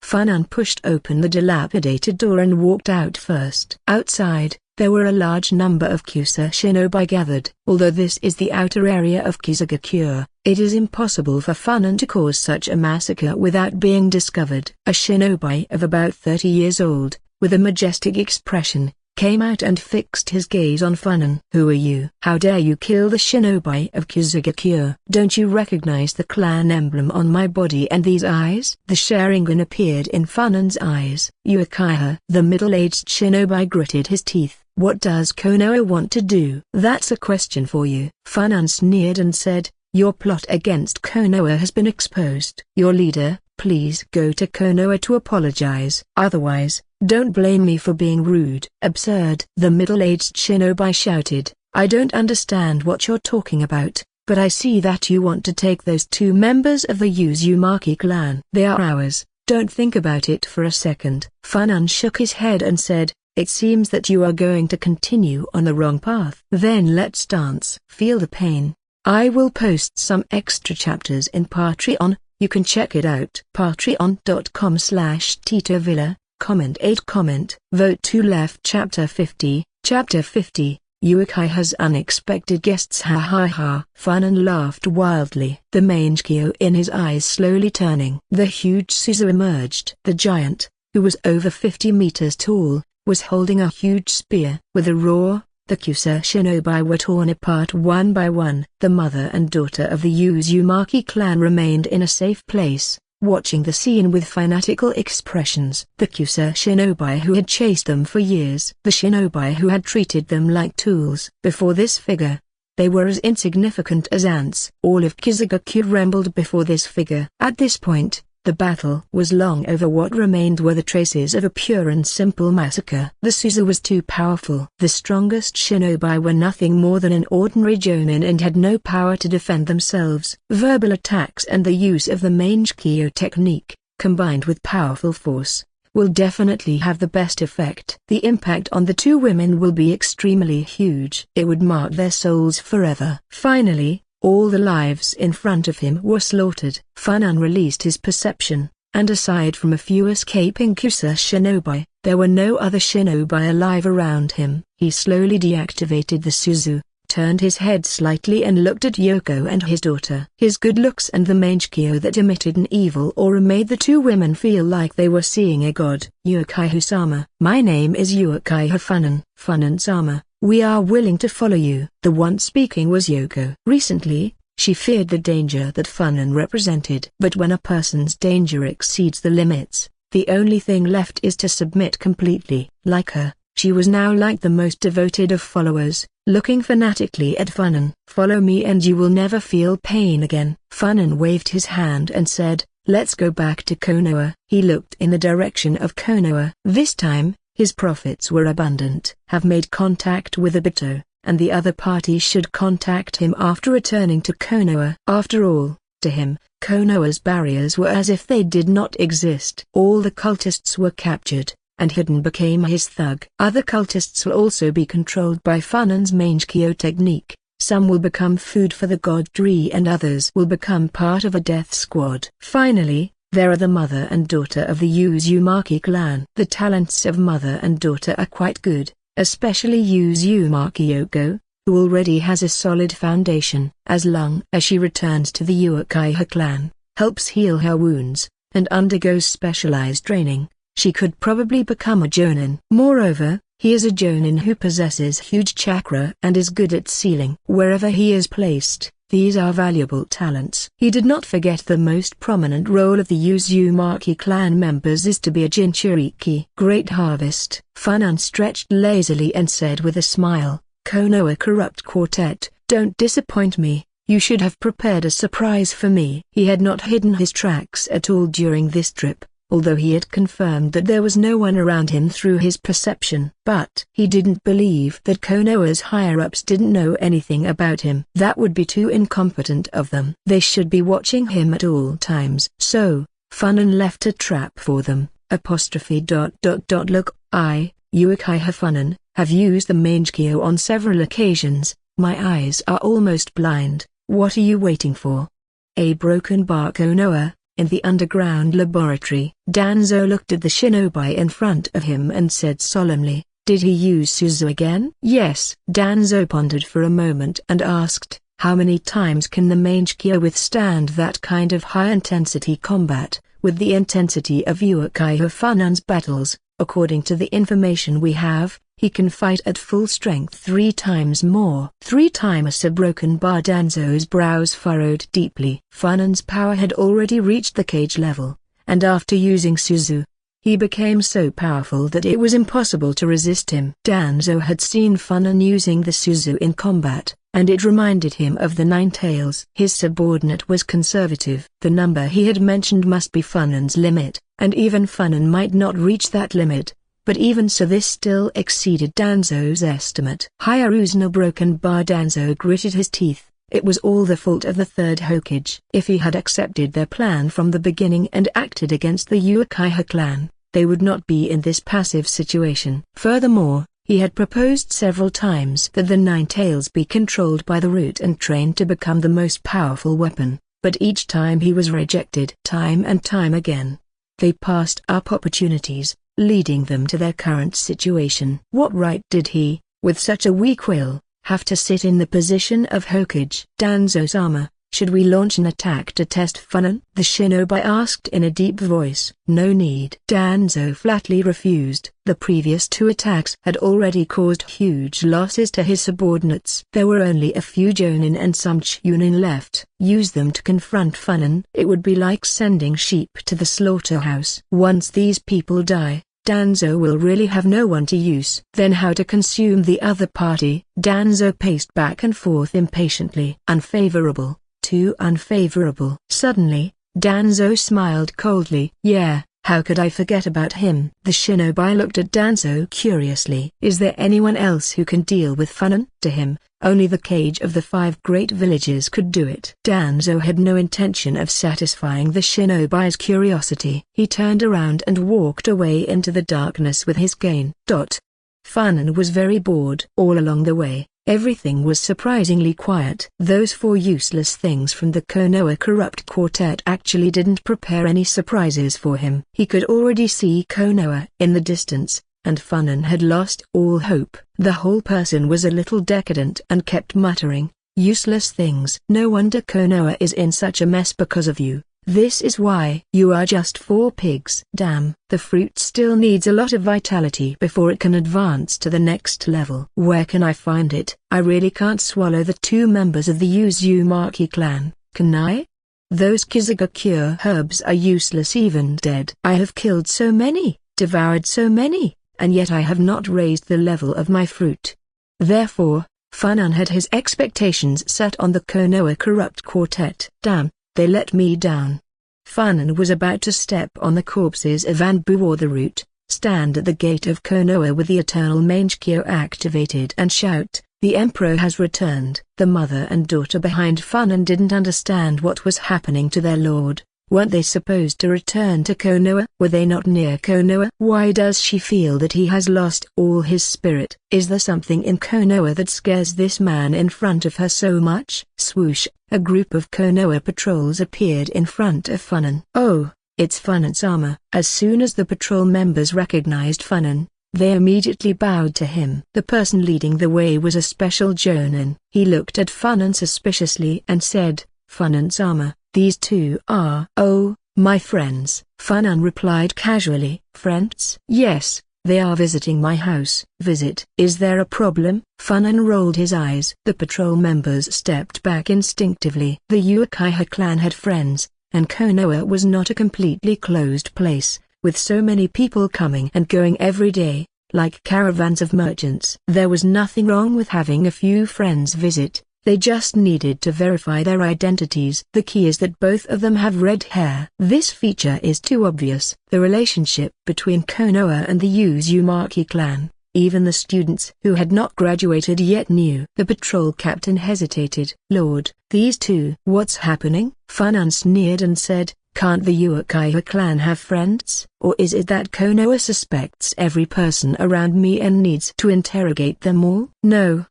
Funan pushed open the dilapidated door and walked out first. Outside, there were a large number of Kusa shinobi gathered. Although this is the outer area of Kusagakure, it is impossible for Funan to cause such a massacre without being discovered. A shinobi of about 30 years old, with a majestic expression, came out and fixed his gaze on Funan. Who are you? How dare you kill the shinobi of Kusagakure? Don't you recognize the clan emblem on my body and these eyes? The Sharingan appeared in Funan's eyes. Uchiha. The middle-aged shinobi gritted his teeth. What does Konoha want to do? That's a question for you. Funan sneered and said, your plot against Konoha has been exposed. Your leader, please go to Konoha to apologize. Otherwise, don't blame me for being rude. Absurd. The middle-aged shinobi shouted, I don't understand what you're talking about, but I see that you want to take those two members of the Uzumaki clan. They are ours. Don't think about it for a second. Funan shook his head and said, it seems that you are going to continue on the wrong path. Then let's dance. Feel the pain. I will post some extra chapters in Patreon. You can check it out. Patreon.com/TitoVilla, comment 8 comment, vote 2 left. Chapter 50, Chapter 50, Uchiha's unexpected guests. Ha ha ha. Funan laughed wildly, the mangekyo in his eyes slowly turning. The huge Suzu emerged. The giant, who was over 50 meters tall, was holding a huge spear. With a roar, the Kyusa shinobi were torn apart one by one. The mother and daughter of the Uzumaki clan remained in a safe place, watching the scene with fanatical expressions. The Kyusa shinobi who had chased them for years. The shinobi who had treated them like tools. Before this figure, they were as insignificant as ants. All of Kizugakyo trembled before this figure. At this point, the battle was long over. What remained were the traces of a pure and simple massacre. The Suzu was too powerful. The strongest shinobi were nothing more than an ordinary jonin and had no power to defend themselves. Verbal attacks and the use of the mangekyo technique, combined with powerful force, will definitely have the best effect. The impact on the two women will be extremely huge. It would mark their souls forever. Finally, all the lives in front of him were slaughtered. Funan released his perception, and aside from a few escaping Kyusa shinobi, there were no other shinobi alive around him. He slowly deactivated the Suzu, turned his head slightly and looked at Yoko and his daughter. His good looks and the mangekyo that emitted an evil aura made the two women feel like they were seeing a god. Uchiha-sama, my name is Uchiha Funan. Funan-sama, we are willing to follow you. The one speaking was Yoko. Recently, she feared the danger that Funan represented. But when a person's danger exceeds the limits, the only thing left is to submit completely. Like her, she was now like the most devoted of followers, looking fanatically at Funan. Follow me and you will never feel pain again. Funan waved his hand and said, let's go back to Konoha. He looked in the direction of Konoha. This time, his profits were abundant. Have made contact with Obito, and the other party should contact him after returning to Konoha. After all, to him, Konoha's barriers were as if they did not exist. All the cultists were captured, and Hidden became his thug. Other cultists will also be controlled by Funan's mangekyo technique. Some will become food for the god tree and others will become part of a death squad. Finally, there are the mother and daughter of the Uzumaki clan. The talents of mother and daughter are quite good, especially Uzumaki Yoko, who already has a solid foundation. As long as she returns to the Uchiha clan, helps heal her wounds, and undergoes specialized training, she could probably become a jonin. Moreover, he is a jonin who possesses huge chakra and is good at sealing. Wherever he is placed, these are valuable talents. He did not forget the most prominent role of the Uzumaki clan members is to be a Jinchuriki. Great harvest. Funan stretched lazily and said with a smile, Konoha Corrupt Quartet, don't disappoint me, you should have prepared a surprise for me. He had not hidden his tracks at all during this trip, although he had confirmed that there was no one around him through his perception. But he didn't believe that Konoha's higher-ups didn't know anything about him. That would be too incompetent of them. They should be watching him at all times. So, Funan left a trap for them. Look, I, Uchiha Funan, have used the mangekyo on several occasions. My eyes are almost blind. What are you waiting for? A broken bar. Konoha, in the underground laboratory. Danzo looked at the shinobi in front of him and said solemnly, did he use Suzu again? Yes. Danzo pondered for a moment and asked, how many times can the mangekyo withstand that kind of high-intensity combat? With the intensity of Uchiha Funan's battles, according to the information we have, he can fight at full strength 3 times more. 3 times a broken bar. Danzo's brows furrowed deeply. Funan's power had already reached the cage level, and after using Suzu, he became so powerful that it was impossible to resist him. Danzo had seen Funan using the Suzu in combat, and it reminded him of the 9 tails. His subordinate was conservative. The number he had mentioned must be Funan's limit, and even Funan might not reach that limit. But even so this still exceeded Danzo's estimate. Hiruzuna broken bar. Danzo gritted his teeth. It was all the fault of the third Hokage. If he had accepted their plan from the beginning and acted against the Uchiha clan, they would not be in this passive situation. Furthermore, he had proposed several times that the 9 tails be controlled by the root and trained to become the most powerful weapon. but each time he was rejected time and time again. They passed up opportunities, leading them to their current situation. What right did he, with such a weak will, have to sit in the position of Hokage? Danzo-sama, should we launch an attack to test Funan? The shinobi asked in a deep voice. No need. Danzo flatly refused. The previous 2 attacks had already caused huge losses to his subordinates. There were only a few Jonin and some Chunin left. Use them to confront Funan. It would be like sending sheep to the slaughterhouse. Once these people die, Danzo will really have no one to use. Then how to consume the other party? Danzo paced back and forth impatiently. Unfavorable. Too unfavorable. Suddenly, Danzo smiled coldly. Yeah, how could I forget about him? The shinobi looked at Danzo curiously. Is there anyone else who can deal with Funan? To him, only the Cage of the 5 Great Villages could do it. Danzo had no intention of satisfying the shinobi's curiosity. He turned around and walked away into the darkness with his cane. Funan was very bored. All along the way, everything was surprisingly quiet. Those 4 useless things from the Konoha corrupt quartet actually didn't prepare any surprises for him. He could already see Konoha in the distance, and Funan had lost all hope. The whole person was a little decadent and kept muttering, useless things. No wonder Konoha is in such a mess because of you. This is why you are just 4 pigs. Damn, the fruit still needs a lot of vitality before it can advance to the next level. Where can I find it? I really can't swallow the 2 members of the Uzumaki clan, can I? Those Kizagakure herbs are useless even dead. I have killed so many, devoured so many, and yet I have not raised the level of my fruit. Therefore, Funan had his expectations set on the Konoha corrupt quartet. Damn. They let me down. Funan was about to step on the corpses of Anbu or the Root, stand at the gate of Konoha with the Eternal Mangekyo activated and shout, the Emperor has returned. The mother and daughter behind Funan didn't understand what was happening to their lord. Weren't they supposed to return to Konoha? Were they not near Konoha? Why does she feel that he has lost all his spirit? Is there something in Konoha that scares this man in front of her so much? Swoosh, a group of Konoha patrols appeared in front of Funan. Oh, it's Funan-sama. As soon as the patrol members recognized Funan, they immediately bowed to him. The person leading the way was a special Jonin. He looked at Funan suspiciously and said, Funan-sama, these 2 are... Oh, my friends. Funan replied casually. Friends? Yes, they are visiting my house. Visit. Is there a problem? Funan rolled his eyes. The patrol members stepped back instinctively. The Uchiha clan had friends, and Konoha was not a completely closed place, with so many people coming and going every day, like caravans of merchants. There was nothing wrong with having a few friends visit. They just needed to verify their identities. The key is that both of them have red hair. This feature is too obvious. The relationship between Konoha and the Uzumaki clan, even the students who had not graduated yet knew. The patrol captain hesitated. Lord, these 2. What's happening? Funan sneered and said, can't the Uchiha clan have friends? Or is it that Konoha suspects every person around me and needs to interrogate them all? No,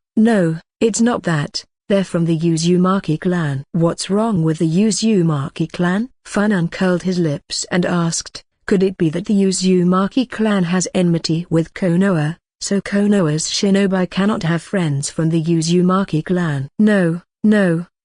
it's not that. They're from the Uzumaki clan. What's wrong with the Uzumaki clan? Funan curled his lips and asked, could it be that the Uzumaki clan has enmity with Konoha, so Konoha's shinobi cannot have friends from the Uzumaki clan? No.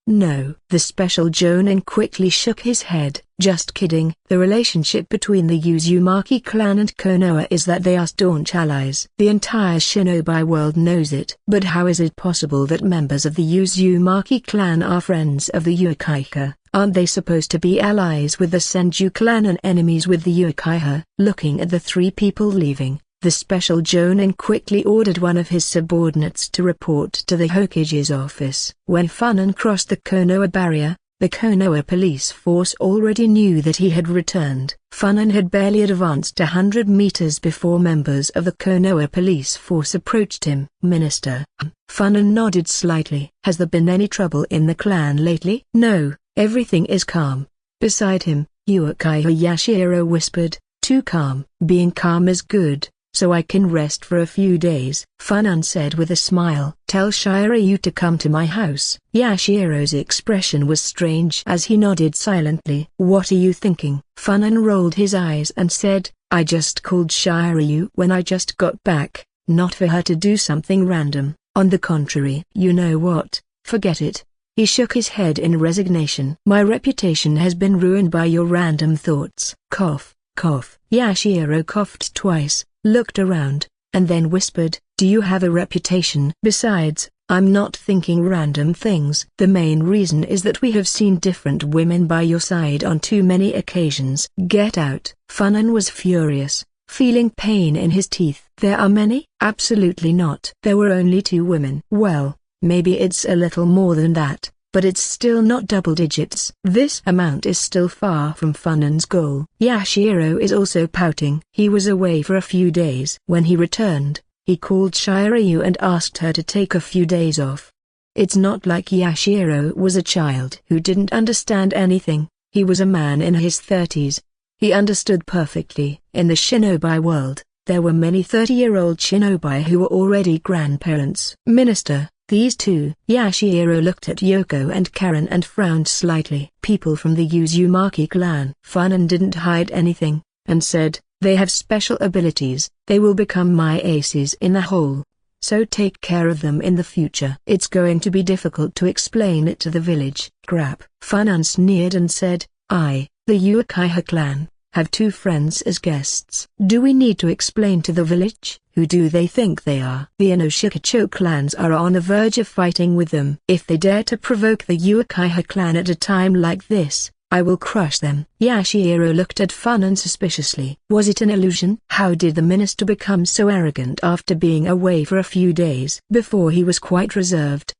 The special Jonin quickly shook his head. Just kidding. The relationship between the Uzumaki clan and Konoha is that they are staunch allies. The entire shinobi world knows it. But how is it possible that members of the Uzumaki clan are friends of the Uchiha? Aren't they supposed to be allies with the Senju clan and enemies with the Uchiha? Looking at the 3 people leaving, the special Jonin quickly ordered one of his subordinates to report to the Hokage's office. When Funan crossed the Konoha barrier, the Konoha police force already knew that he had returned. Funan had barely advanced 100 meters before members of the Konoha police force approached him. Minister. Funan nodded slightly. Has there been any trouble in the clan lately? No, everything is calm. Beside him, Uchiha Yashiro whispered, too calm. Being calm is good. so I can rest for a few days. Funan said with a smile. Tell Shiryu to come to my house. Yashiro's expression was strange as he nodded silently. What are you thinking? Funan rolled his eyes and said, I just called Shiryu when I just got back, not for her to do something random. On the contrary. You know what? Forget it. He shook his head in resignation. My reputation has been ruined by your random thoughts. Cough, cough. Yashiro coughed twice, looked around, and then whispered, do you have a reputation? Besides, I'm not thinking random things. The main reason is that we have seen different women by your side on too many occasions. Get out. Funan was furious, feeling pain in his teeth. There are many? Absolutely not. There were only 2 women. Well, maybe it's a little more than that, but it's still not double digits. This amount is still far from Funan's goal. Yashiro is also pouting. He was away for a few days. When he returned, he called Shiryu and asked her to take a few days off. It's not like Yashiro was a child who didn't understand anything. He was a man in his 30s. He understood perfectly. In the shinobi world, there were many 30-year-old shinobi who were already grandparents. Minister, these 2. Yashiro looked at Yoko and Karen and frowned slightly. People from the Uzumaki clan. Funan didn't hide anything, and said, they have special abilities. They will become my aces in the hole. So take care of them in the future. It's going to be difficult to explain it to the village. Crap. Funan sneered and said, I, the Uchiha clan, have 2 friends as guests. Do we need to explain to the village? Who do they think they are? The Inoshikacho clans are on the verge of fighting with them. If they dare to provoke the Uchiha clan at a time like this, I will crush them. Yashiro looked at Funan suspiciously. Was it an illusion? How did the minister become so arrogant after being away for a few days? Before he was quite reserved.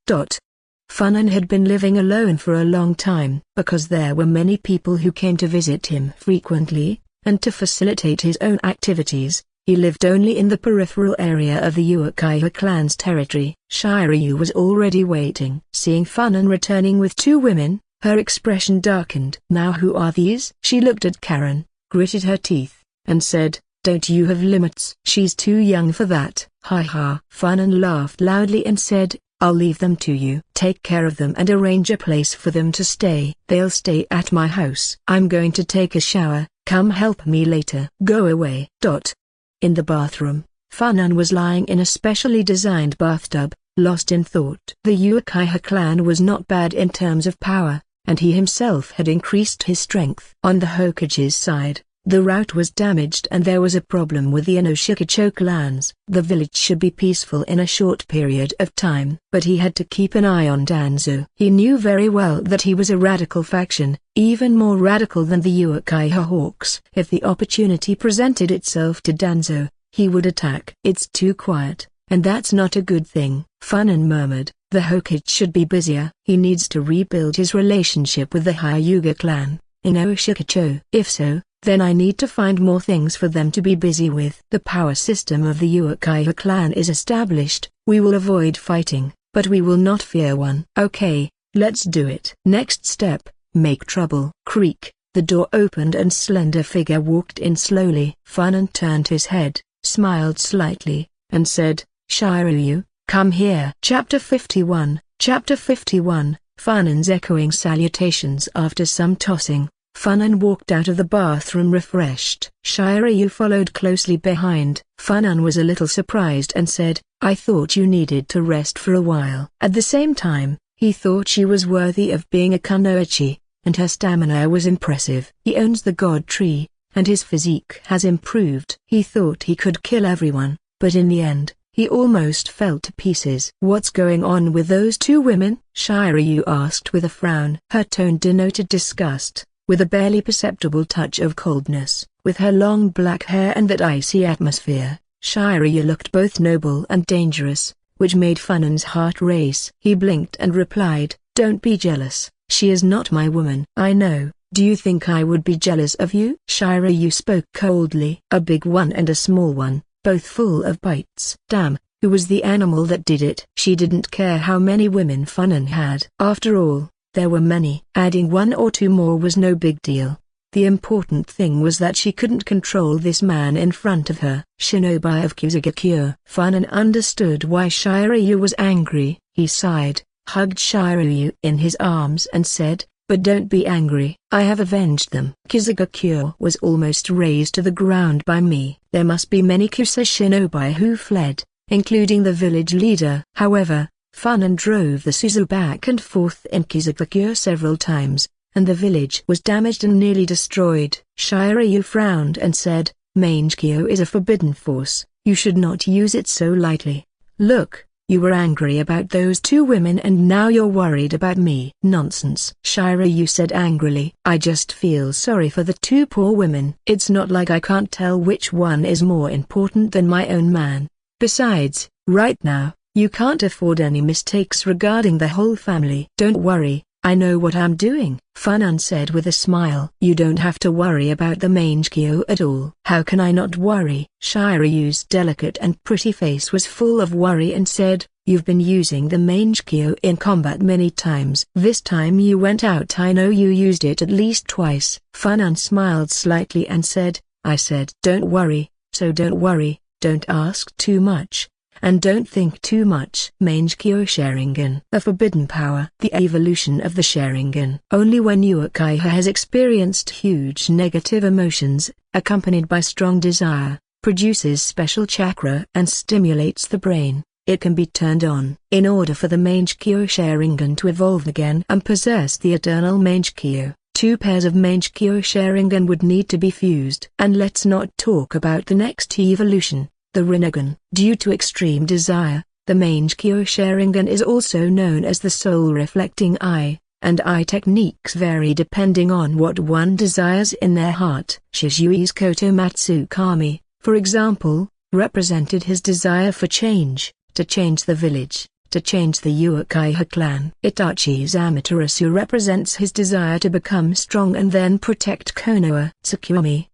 Funan had been living alone for a long time, because there were many people who came to visit him frequently, and to facilitate his own activities, he lived only in the peripheral area of the Uchiha clan's territory. Shiryu was already waiting. Seeing Funan returning with 2 women, her expression darkened. Now who are these? She looked at Karen, gritted her teeth, and said, don't you have limits? She's too young for that. Ha ha. Funan laughed loudly and said, I'll leave them to you. Take care of them and arrange a place for them to stay. They'll stay at my house. I'm going to take a shower. Come help me later. Go away. In the bathroom, Funan was lying in a specially designed bathtub, lost in thought. The Uchiha clan was not bad in terms of power, and he himself had increased his strength. On the Hokage's side, the route was damaged and there was a problem with the Inoshikacho clans. The village should be peaceful in a short period of time. But he had to keep an eye on Danzo. He knew very well that he was a radical faction, even more radical than the Uchiha Hawks. If the opportunity presented itself to Danzo, he would attack. It's too quiet, and that's not a good thing. Funan murmured, the Hokage should be busier. He needs to rebuild his relationship with the Hyuga clan, Inoshikacho. If so, then I need to find more things for them to be busy with. The power system of the Uchiha clan is established. We will avoid fighting, but we will not fear one. Okay, let's do it. Next step, make trouble. Creak, the door opened and slender figure walked in slowly. Funan turned his head, smiled slightly, and said, Shiryu, come here. Chapter 51. Chapter 51. Funan's echoing salutations. After some tossing, Funan walked out of the bathroom refreshed. Shiryu followed closely behind. Funan was a little surprised and said, I thought you needed to rest for a while. At the same time, he thought she was worthy of being a kunoichi, and her stamina was impressive. He owns the god tree, and his physique has improved. He thought he could kill everyone, but in the end, he almost fell to pieces. What's going on with those 2 women? Shiryu asked with a frown. Her tone denoted disgust, with a barely perceptible touch of coldness. With her long black hair and that icy atmosphere, Shiryu looked both noble and dangerous, which made Funan's heart race. He blinked and replied, don't be jealous, she is not my woman. I know, do you think I would be jealous of you? Shiryu spoke coldly. A big one and a small one, both full of bites. Damn, who was the animal that did it? She didn't care how many women Funan had. After all, there were many. Adding 1 or 2 more was no big deal. The important thing was that she couldn't control this man in front of her. Shinobi of Kizugakure. Funan understood why Shiryu was angry. He sighed, hugged Shiryu in his arms and said, "But don't be angry. I have avenged them." Kizugakure was almost razed to the ground by me. There must be many Kusa shinobi who fled, including the village leader. However, Funan drove the Suzu back and forth in Kizugakure several times, and the village was damaged and nearly destroyed. Shiryu frowned and said, "Mangekyo is a forbidden force. You should not use it so lightly. Look, you were angry about those two women and now you're worried about me." "Nonsense," Shiryu said angrily. "I just feel sorry for the two poor women. It's not like I can't tell which one is more important than my own man. Besides, right now, you can't afford any mistakes regarding the whole family." "Don't worry, I know what I'm doing," Funan said with a smile. "You don't have to worry about the Mangekyo at all." "How can I not worry?" Shiryu's delicate and pretty face was full of worry and said, "You've been using the Mangekyo in combat many times. This time you went out, I know you used it at least twice." Funan smiled slightly and said, "I said don't worry, so don't worry, don't ask too much. And don't think too much." Mangekyo Sharingan. A forbidden power. The evolution of the Sharingan. Only when Uchiha has experienced huge negative emotions, accompanied by strong desire, produces special chakra and stimulates the brain, it can be turned on. In order for the Mangekyo Sharingan to evolve again and possess the eternal Mangekyo, two pairs of Mangekyo Sharingan would need to be fused. And let's not talk about the next evolution, the Rinnegan. Due to extreme desire, the Mangekyo Sharingan is also known as the soul-reflecting eye, and eye techniques vary depending on what one desires in their heart. Shishui's Kotomatsu Kami, for example, represented his desire for change, to change the village, to change the Uchiha clan. Itachi's Amaterasu represents his desire to become strong and then protect Konoha. Tsukuyomi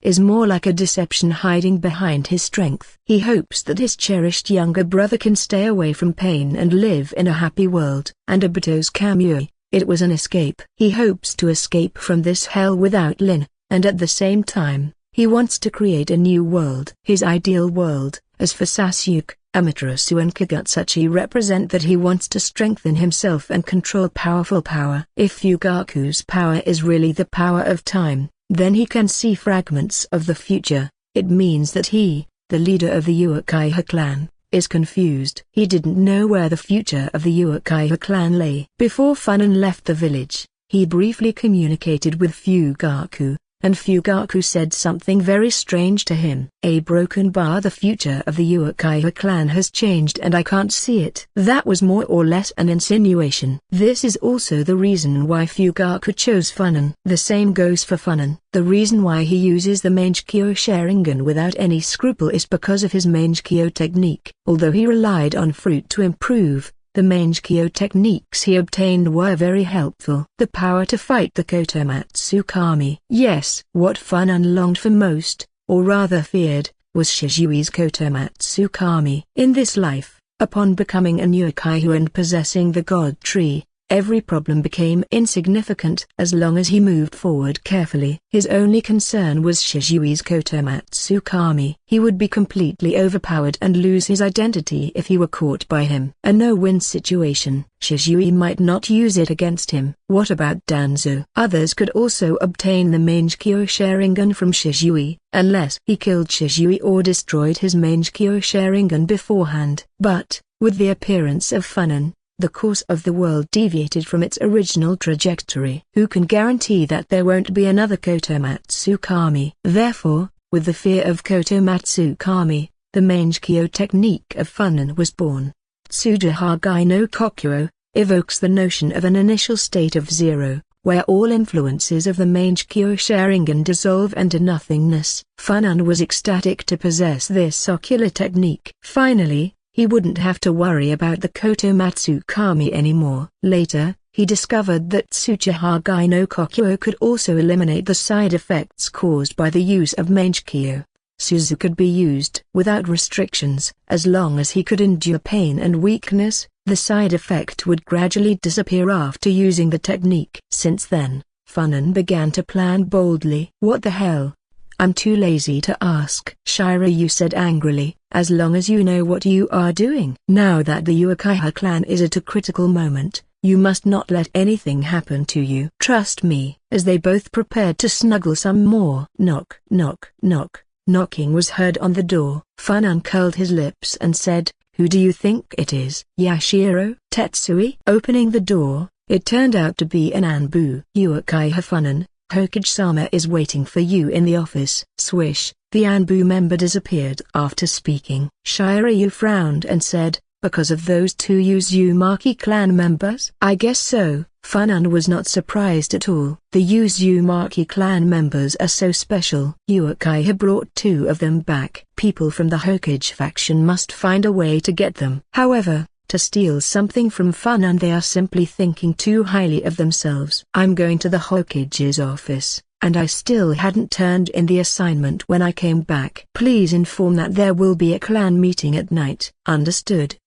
is more like a deception hiding behind his strength. He hopes that his cherished younger brother can stay away from pain and live in a happy world. And Obito's Kamui, it was an escape. He hopes to escape from this hell without Lin, and at the same time, he wants to create a new world. His ideal world, as for Sasuke, Amaterasu and Kagutsuchi represent that he wants to strengthen himself and control powerful power. If Fugaku's power is really the power of time, then he can see fragments of the future. It means that he, the leader of the Uchiha clan, is confused. He didn't know where the future of the Uchiha clan lay. Before Funan left the village, he briefly communicated with Fugaku, and Fugaku said something very strange to him. "A broken bar. The future of the Uchiha clan has changed and I can't see it." That was more or less an insinuation. This is also the reason why Fugaku chose Funan. The same goes for Funan. The reason why he uses the Mangekyo Sharingan without any scruple is because of his Mangekyo technique. Although he relied on fruit to improve, the Mangekyo techniques he obtained were very helpful. The power to fight the Kotomatsu Kami. Yes, what Funan longed for most, or rather feared, was Shishui's Kotomatsu Kami. In this life, upon becoming an Uchiha and possessing the God Tree, every problem became insignificant as long as he moved forward carefully. His only concern was Shishui's Kotomatsu Kami. He would be completely overpowered and lose his identity if he were caught by him. A no-win situation. Shishui might not use it against him. What about Danzo? Others could also obtain the Mangekyo Sharingan from Shishui, unless he killed Shishui or destroyed his Mangekyo Sharingan beforehand. But, with the appearance of Funan, the course of the world deviated from its original trajectory. Who can guarantee that there won't be another Kotomatsu Kami? Therefore, with the fear of Kotomatsu Kami, the Mangekyo technique of Funan was born. Tsujihagai no Kokuo evokes the notion of an initial state of zero, where all influences of the Mangekyo Sharingan dissolve into nothingness. Funan was ecstatic to possess this ocular technique. Finally, he wouldn't have to worry about the Kotomatsu Kami anymore. Later, he discovered that Tsuchihagai no Kokuo could also eliminate the side effects caused by the use of Mangekyo. Suzu could be used without restrictions. As long as he could endure pain and weakness, the side effect would gradually disappear after using the technique. Since then, Funan began to plan boldly. What the hell? I'm too lazy to ask. Shiryu said angrily, as long as you know what you are doing. Now that the Uchiha clan is at a critical moment, you must not let anything happen to you. Trust me. As they both prepared to snuggle some more. Knock, knock, knock. Knocking was heard on the door. Funan curled his lips and said, "Who do you think it is?" "Yashiro." "Tetsui?" Opening the door, it turned out to be an Anbu. "Uchiha Funan, Hokage-sama is waiting for you in the office." Swish, the Anbu member disappeared after speaking. Shiryu frowned and said, "Because of those two Uzumaki clan members?" "I guess so." Funan was not surprised at all. The Uzumaki clan members are so special. Uchiha brought two of them back. People from the Hokage faction must find a way to get them. However, to steal something from Funan, they are simply thinking too highly of themselves. "I'm going to the Hokage's office, and I still hadn't turned in the assignment when I came back. Please inform that there will be a clan meeting at night." "Understood."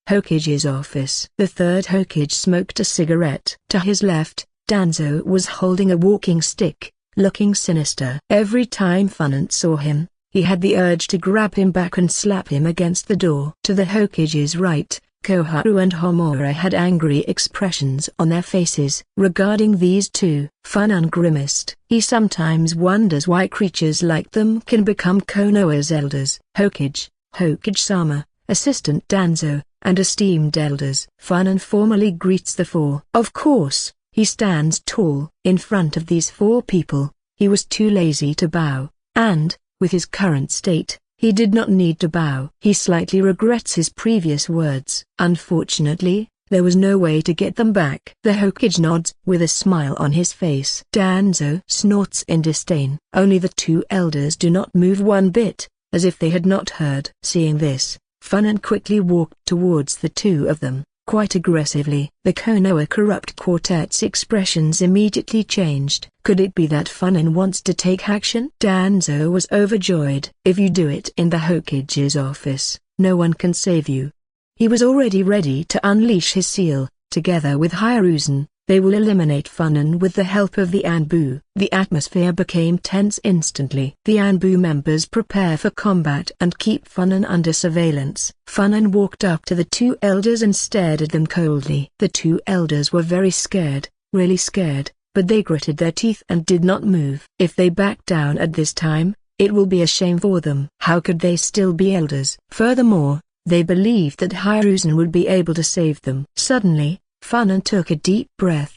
Hokage's office. The third Hokage smoked a cigarette. To his left, Danzo was holding a walking stick, looking sinister. Every time Funan saw him, he had the urge to grab him back and slap him against the door. To the Hokage's right, Koharu and Homura had angry expressions on their faces. Regarding these two, Funan grimaced. He sometimes wonders why creatures like them can become Konoha's elders. Hokage-sama, Assistant Danzo, and esteemed elders. Funan formally greets the four. Of course, he stands tall. In front of these four people, he was too lazy to bow, and, with his current state, he did not need to bow. He slightly regrets his previous words. Unfortunately, there was no way to get them back. The Hokage nods, with a smile on his face. Danzo snorts in disdain. Only the two elders do not move one bit, as if they had not heard. Seeing this, Funan quickly walked towards the two of them, quite aggressively. The Konoha Corrupt Quartet's expressions immediately changed. Could it be that Funan wants to take action? Danzo was overjoyed. "If you do it in the Hokage's office, no one can save you." He was already ready to unleash his seal. Together with Hiruzen, they will eliminate Funan with the help of the Anbu. The atmosphere became tense instantly. The Anbu members prepare for combat and keep Funan under surveillance. Funan walked up to the two elders and stared at them coldly. The two elders were very scared, really scared, but they gritted their teeth and did not move. If they back down at this time, it will be a shame for them. How could they still be elders? Furthermore, they believed that Hiruzen would be able to save them. Suddenly, Funan took a deep breath.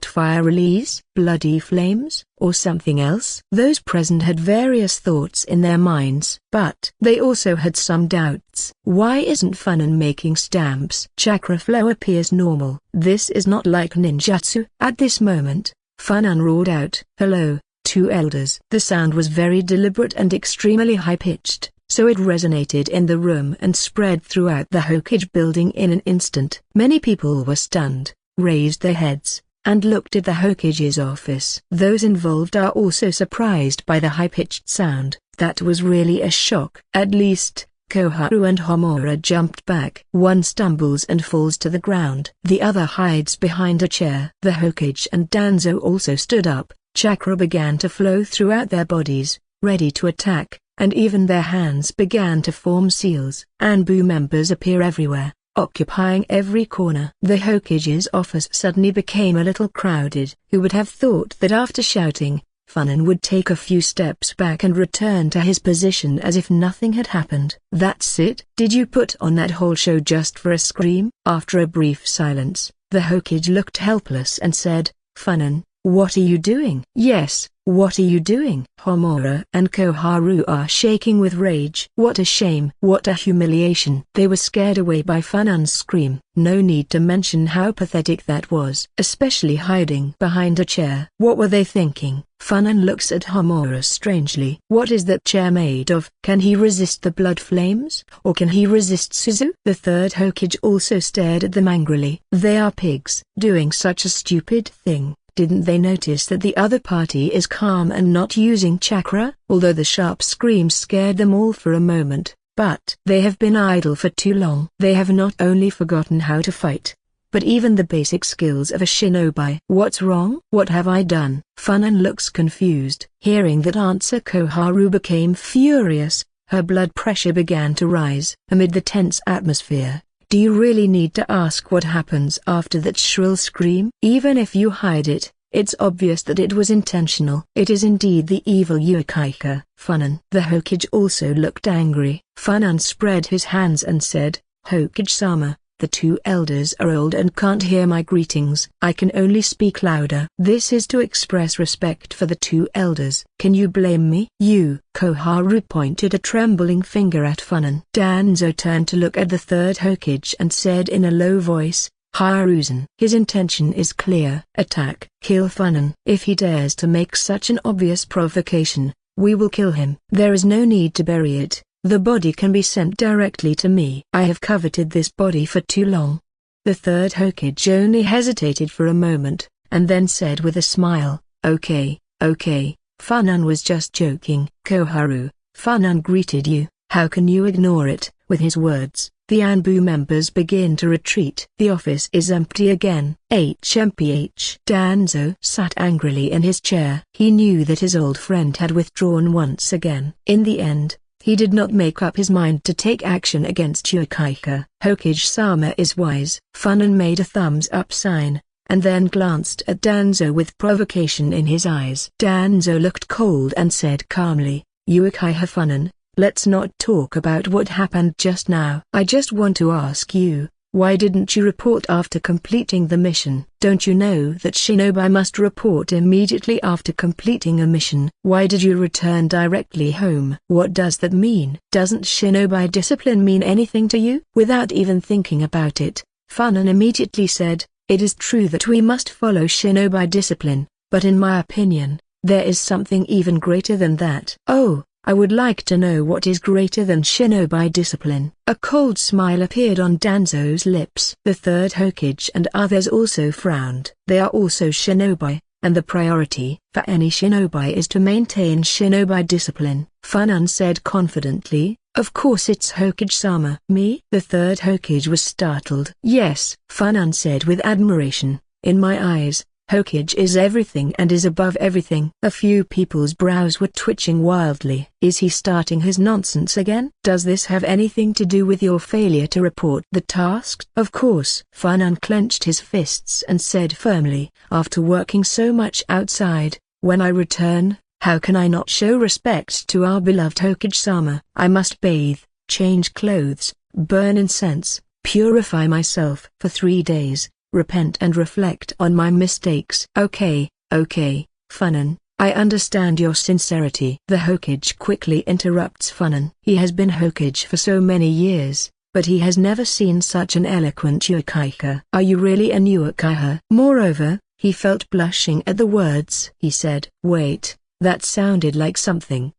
Fire release, bloody flames, or something else? Those present had various thoughts in their minds, but they also had some doubts. Why isn't Funan making stamps? Chakra flow appears normal. This is not like ninjutsu. At this moment, Funan roared out, "Hello, two elders." The sound was very deliberate and extremely high-pitched, so it resonated in the room and spread throughout the Hokage building in an instant. Many people were stunned, raised their heads, and looked at the Hokage's office. Those involved are also surprised by the high-pitched sound. That was really a shock. At least, Koharu and Homura jumped back. One stumbles and falls to the ground. The other hides behind a chair. The Hokage and Danzo also stood up. Chakra began to flow throughout their bodies, ready to attack, and even their hands began to form seals. Anbu members appear everywhere, occupying every corner. The Hokage's office suddenly became a little crowded. Who would have thought that after shouting, Funan would take a few steps back and return to his position as if nothing had happened? "That's it? Did you put on that whole show just for a scream?" After a brief silence, the Hokage looked helpless and said, "Funan, what are you doing?" "Yes, what are you doing?" Homura and Koharu are shaking with rage. What a shame. What a humiliation. They were scared away by Funan's scream. No need to mention how pathetic that was, especially hiding behind a chair. What were they thinking? Funan looks at Homura strangely. What is that chair made of? Can he resist the blood flames? Or can he resist Suzu? The third Hokage also stared at them angrily. They are pigs, doing such a stupid thing. Didn't they notice that the other party is calm and not using chakra? Although the sharp scream scared them all for a moment, but they have been idle for too long. They have not only forgotten how to fight, but even the basic skills of a shinobi. What's wrong? What have I done? Funan looks confused. Hearing that answer, Koharu became furious. Her blood pressure began to rise. Amid the tense atmosphere, do you really need to ask what happens after that shrill scream? Even if you hide it, it's obvious that it was intentional. It is indeed the evil Uchiha. Funan. The Hokage also looked angry. Funan spread his hands and said, Hokage-sama, the two elders are old and can't hear my greetings. I can only speak louder. This is to express respect for the two elders. Can you blame me? You. Koharu pointed a trembling finger at Funan. Danzo turned to look at the third Hokage and said in a low voice, Hiruzen. His intention is clear. Attack. Kill Funan. If he dares to make such an obvious provocation, we will kill him. There is no need to bury it. The body can be sent directly to me. I have coveted this body for too long. The third Hokage only hesitated for a moment, and then said with a smile, Okay, Funan was just joking. Koharu, Funan greeted you, how can you ignore it? With his words, the Anbu members begin to retreat. The office is empty again. HMPH. Danzo sat angrily in his chair. He knew that his old friend had withdrawn once again. In the end, he did not make up his mind to take action against Uchiha. Hokage-sama is wise. Funan made a thumbs-up sign, and then glanced at Danzo with provocation in his eyes. Danzo looked cold and said calmly, Uchiha Funan, let's not talk about what happened just now. I just want to ask you, why didn't you report after completing the mission? Don't you know that shinobi must report immediately after completing a mission? Why did you return directly home? What does that mean? Doesn't shinobi discipline mean anything to you? Without even thinking about it, Funan immediately said, it is true that we must follow shinobi discipline, but in my opinion, there is something even greater than that. Oh, I would like to know what is greater than shinobi discipline. A cold smile appeared on Danzo's lips. The third Hokage and others also frowned. They are also shinobi, and the priority for any shinobi is to maintain shinobi discipline. Funan said confidently, of course it's Hokage-sama. Me? The third Hokage was startled. Yes, Funan said with admiration, in my eyes, Hokage is everything and is above everything. A few people's brows were twitching wildly. Is he starting his nonsense again? Does this have anything to do with your failure to report the task? Of course. Funan clenched his fists and said firmly, after working so much outside, when I return, how can I not show respect to our beloved Hokage-sama? I must bathe, change clothes, burn incense, purify myself for 3 days. Repent and reflect on my mistakes. Okay, Funan, I understand your sincerity. The Hokage quickly interrupts Funan. He has been Hokage for so many years, but he has never seen such an eloquent Uchiha. Are you really a Uchiha? Moreover, he felt blushing at the words. He said, wait, that sounded like something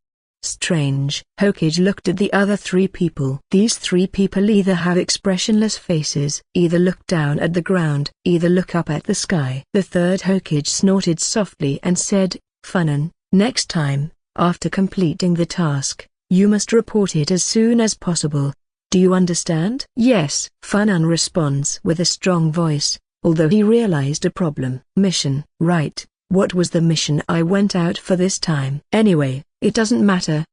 strange. Hokage looked at the other 3 people. These 3 people either have expressionless faces, either look down at the ground, either look up at the sky. The third Hokage snorted softly and said, Funan, next time, after completing the task, you must report it as soon as possible. Do you understand? Yes, Funan responds with a strong voice, although he realized a problem. Mission, right? What was the mission I went out for this time? Anyway, it doesn't matter.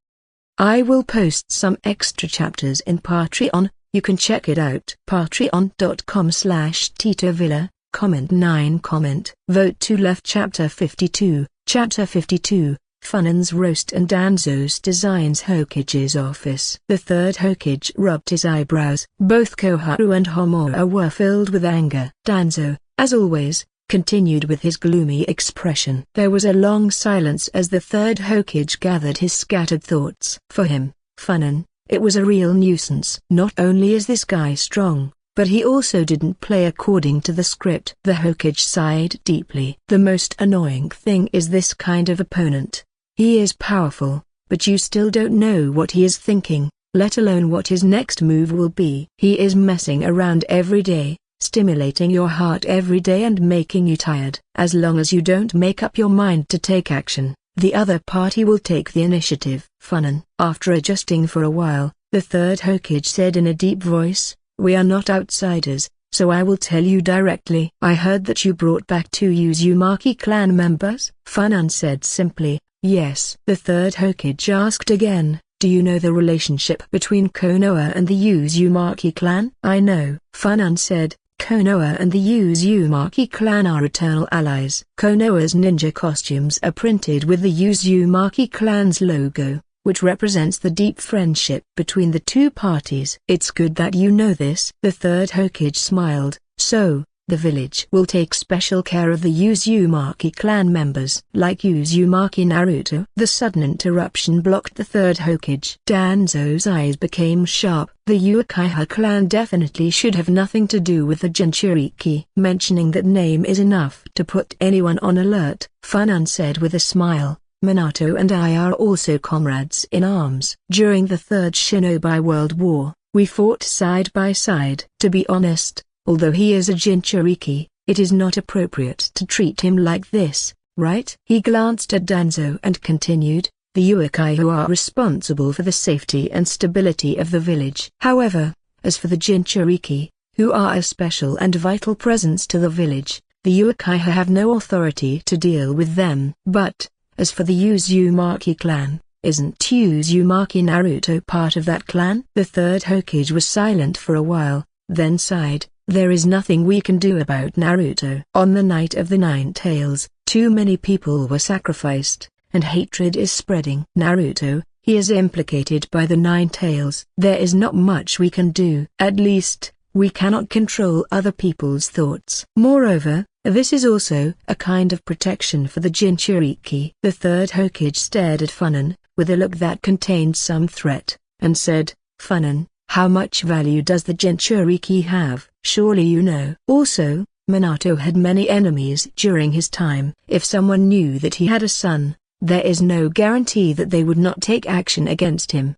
I will post some extra chapters in Patreon, you can check it out. Patreon.com/TitoVilla, comment 9 comment. Vote to left Chapter 52, Chapter 52, Funan's Roast and Danzo's Designs. Hokage's Office. The third Hokage rubbed his eyebrows. Both Koharu and Homura were filled with anger. Danzo, as always, continued with his gloomy expression. There was a long silence as the third Hokage gathered his scattered thoughts. For him, Funan, it was a real nuisance. Not only is this guy strong, but he also didn't play according to the script. The Hokage sighed deeply. The most annoying thing is this kind of opponent. He is powerful, but you still don't know what he is thinking, let alone what his next move will be. He is messing around every day, stimulating your heart every day and making you tired. As long as you don't make up your mind to take action, the other party will take the initiative. Funan. After adjusting for a while, the third Hokage said in a deep voice, we are not outsiders, so I will tell you directly. I heard that you brought back 2 Uzumaki clan members? Funan said simply. Yes. The third Hokage asked again, do you know the relationship between Konoha and the Uzumaki clan? I know. Funan said, Konoha and the Uzumaki clan are eternal allies. Konoha's ninja costumes are printed with the Uzumaki clan's logo, which represents the deep friendship between the two parties. It's good that you know this. The third Hokage smiled. So, the village will take special care of the Uzumaki clan members. Like Uzumaki Naruto? The sudden interruption blocked the third Hokage. Danzo's eyes became sharp. The Uchiha clan definitely should have nothing to do with the Jinchuriki. Mentioning that name is enough to put anyone on alert, Funan said with a smile. Minato and I are also comrades in arms. During the Third Shinobi World War, we fought side by side. To be honest, although he is a Jinchuriki, it is not appropriate to treat him like this, right? He glanced at Danzo and continued, the Uchiha are responsible for the safety and stability of the village. However, as for the Jinchuriki, who are a special and vital presence to the village, the Uchiha have no authority to deal with them. But, as for the Uzumaki clan, isn't Uzumaki Naruto part of that clan? The third Hokage was silent for a while, then sighed. There is nothing we can do about Naruto. On the night of the Nine Tails, too many people were sacrificed, and hatred is spreading. Naruto, he is implicated by the Nine Tails. There is not much we can do. At least, we cannot control other people's thoughts. Moreover, this is also a kind of protection for the Jinchuriki. The third Hokage stared at Funan, with a look that contained some threat, and said, Funan, how much value does the Jinchuriki have? Surely you know. Also, Minato had many enemies during his time. If someone knew that he had a son, there is no guarantee that they would not take action against him.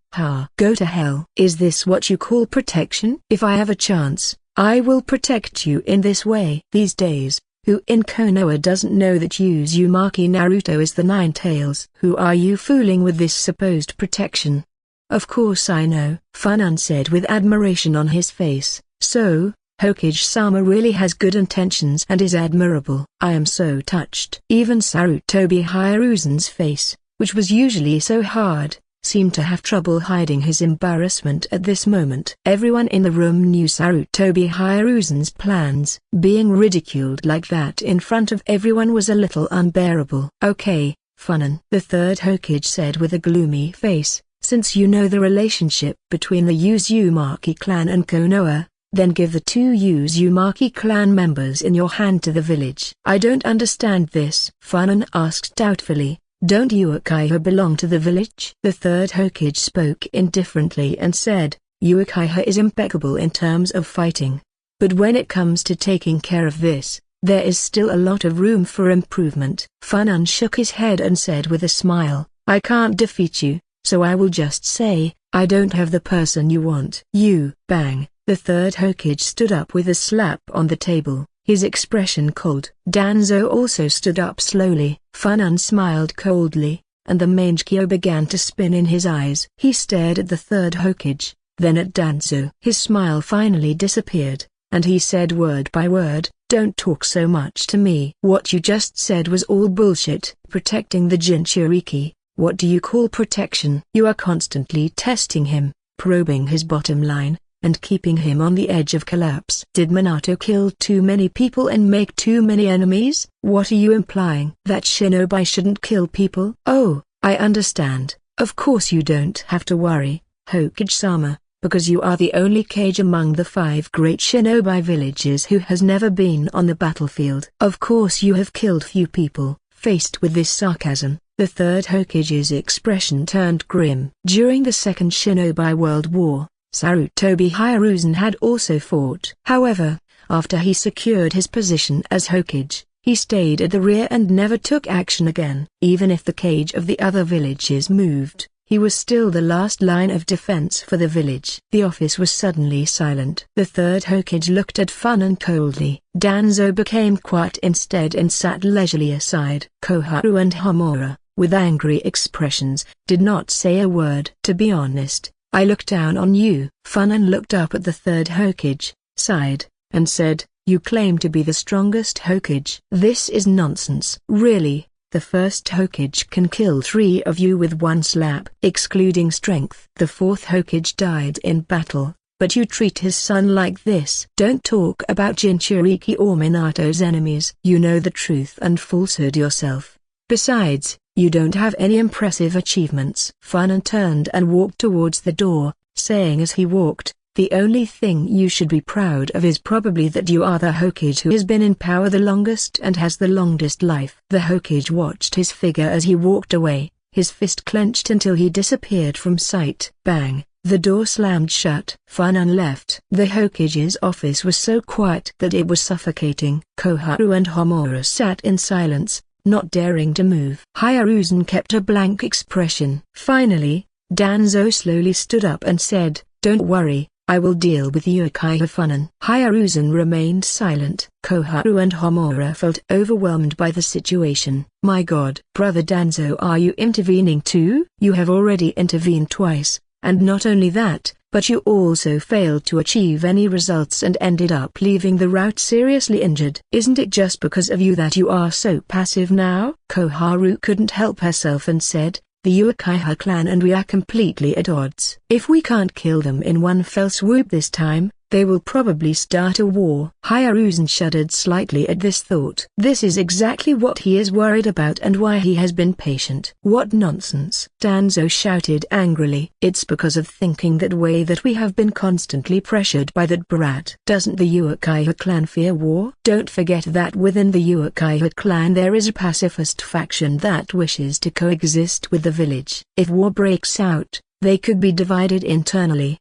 Go to hell. Is this what you call protection? If I have a chance, I will protect you in this way. These days, who in Konoha doesn't know that Uzumaki Naruto is the Nine Tails? Who are you fooling with this supposed protection? Of course I know, Funan said with admiration on his face. So, Hokage-sama really has good intentions and is admirable. I am so touched. Even Sarutobi Hiruzen's face, which was usually so hard, seemed to have trouble hiding his embarrassment at this moment. Everyone in the room knew Sarutobi Hiruzen's plans. Being ridiculed like that in front of everyone was a little unbearable. Okay, Funan, the third Hokage said with a gloomy face, since you know the relationship between the Uzumaki clan and Konoha, then give the 2 Uzumaki clan members in your hand to the village. I don't understand this, Funan asked doubtfully. Don't Uchiha belong to the village? The third Hokage spoke indifferently and said, Uchiha is impeccable in terms of fighting. But when it comes to taking care of this, there is still a lot of room for improvement. Funan shook his head and said with a smile, I can't defeat you, so I will just say, I don't have the person you want. You, bang. The third Hokage stood up with a slap on the table, his expression cold. Danzo also stood up slowly. Funan smiled coldly, and the Mangekyo began to spin in his eyes. He stared at the third Hokage, then at Danzo. His smile finally disappeared, and he said word by word, don't talk so much to me. What you just said was all bullshit. Protecting the Jinchuriki, what do you call protection? You are constantly testing him, probing his bottom line, and keeping him on the edge of collapse. Did Minato kill too many people and make too many enemies? What are you implying? That shinobi shouldn't kill people? Oh, I understand. Of course you don't have to worry, Hokage-sama, because you are the only Kage among the 5 great shinobi villages who has never been on the battlefield. Of course you have killed few people. Faced with this sarcasm, the third Hokage's expression turned grim. During the Second Shinobi World War, Sarutobi Hiruzen had also fought. However, after he secured his position as Hokage, he stayed at the rear and never took action again. Even if the Kage of the other villages moved, he was still the last line of defense for the village. The office was suddenly silent. The third Hokage looked at Funan coldly. Danzo became quiet instead and sat leisurely aside. Koharu and Homura, with angry expressions, did not say a word. To be honest, I look down on you. Funan looked up at the third Hokage, sighed, and said, "You claim to be the strongest Hokage. This is nonsense." "Really? The first Hokage can kill 3 of you with one slap, excluding strength. The 4th Hokage died in battle, but you treat his son like this." "Don't talk about Jinchuriki or Minato's enemies. You know the truth and falsehood yourself. Besides, you don't have any impressive achievements." Funan turned and walked towards the door, saying as he walked, "The only thing you should be proud of is probably that you are the Hokage who has been in power the longest and has the longest life." The Hokage watched his figure as he walked away, his fist clenched until he disappeared from sight. Bang! The door slammed shut. Funan left. The Hokage's office was so quiet that it was suffocating. Koharu and Homura sat in silence, not daring to move. Hiruzen kept a blank expression. Finally, Danzo slowly stood up and said, "Don't worry, I will deal with Uchiha Funan." Hiruzen remained silent. Koharu and Homura felt overwhelmed by the situation. "My God, Brother Danzo, are you intervening too?" "You have already intervened twice, and not only that, but you also failed to achieve any results and ended up leaving the route seriously injured. Isn't it just because of you that you are so passive now?" Koharu couldn't help herself and said, "The Uchiha clan and we are completely at odds. If we can't kill them in one fell swoop this time, they will probably start a war." Hiruzen shuddered slightly at this thought. This is exactly what he is worried about and why he has been patient. "What nonsense!" Danzo shouted angrily. "It's because of thinking that way that we have been constantly pressured by that brat." "Doesn't the Uchiha clan fear war?" "Don't forget that within the Uchiha clan there is a pacifist faction that wishes to coexist with the village. If war breaks out, they could be divided internally."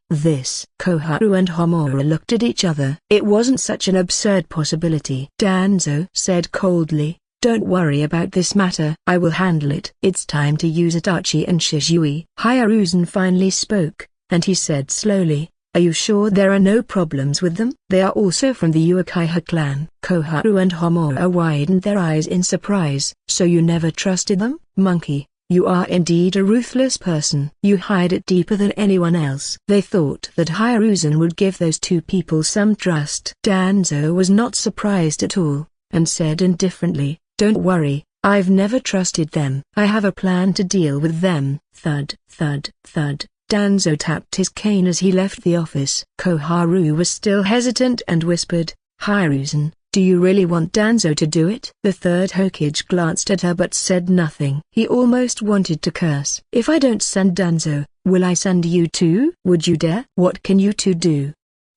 Koharu and Homura looked at each other. It wasn't such an absurd possibility. Danzo said coldly, "Don't worry about this matter. I will handle it." "It's time to use Itachi and Shizui." Hiruzen finally spoke, and he said slowly, "Are you sure there are no problems with them?" "They are also from the Uchiha clan." Koharu and Homura widened their eyes in surprise. "So you never trusted them?" "Monkey, you are indeed a ruthless person. You hide it deeper than anyone else." They thought that Hiruzen would give those two people some trust. Danzo was not surprised at all, and said indifferently, "Don't worry, I've never trusted them. I have a plan to deal with them." Thud, thud, thud. Danzo tapped his cane as he left the office. Koharu was still hesitant and whispered, "Hiruzen, do you really want Danzo to do it?" The 3rd Hokage glanced at her but said nothing. He almost wanted to curse. "If I don't send Danzo, will I send you too? Would you dare?" "What can you two do?"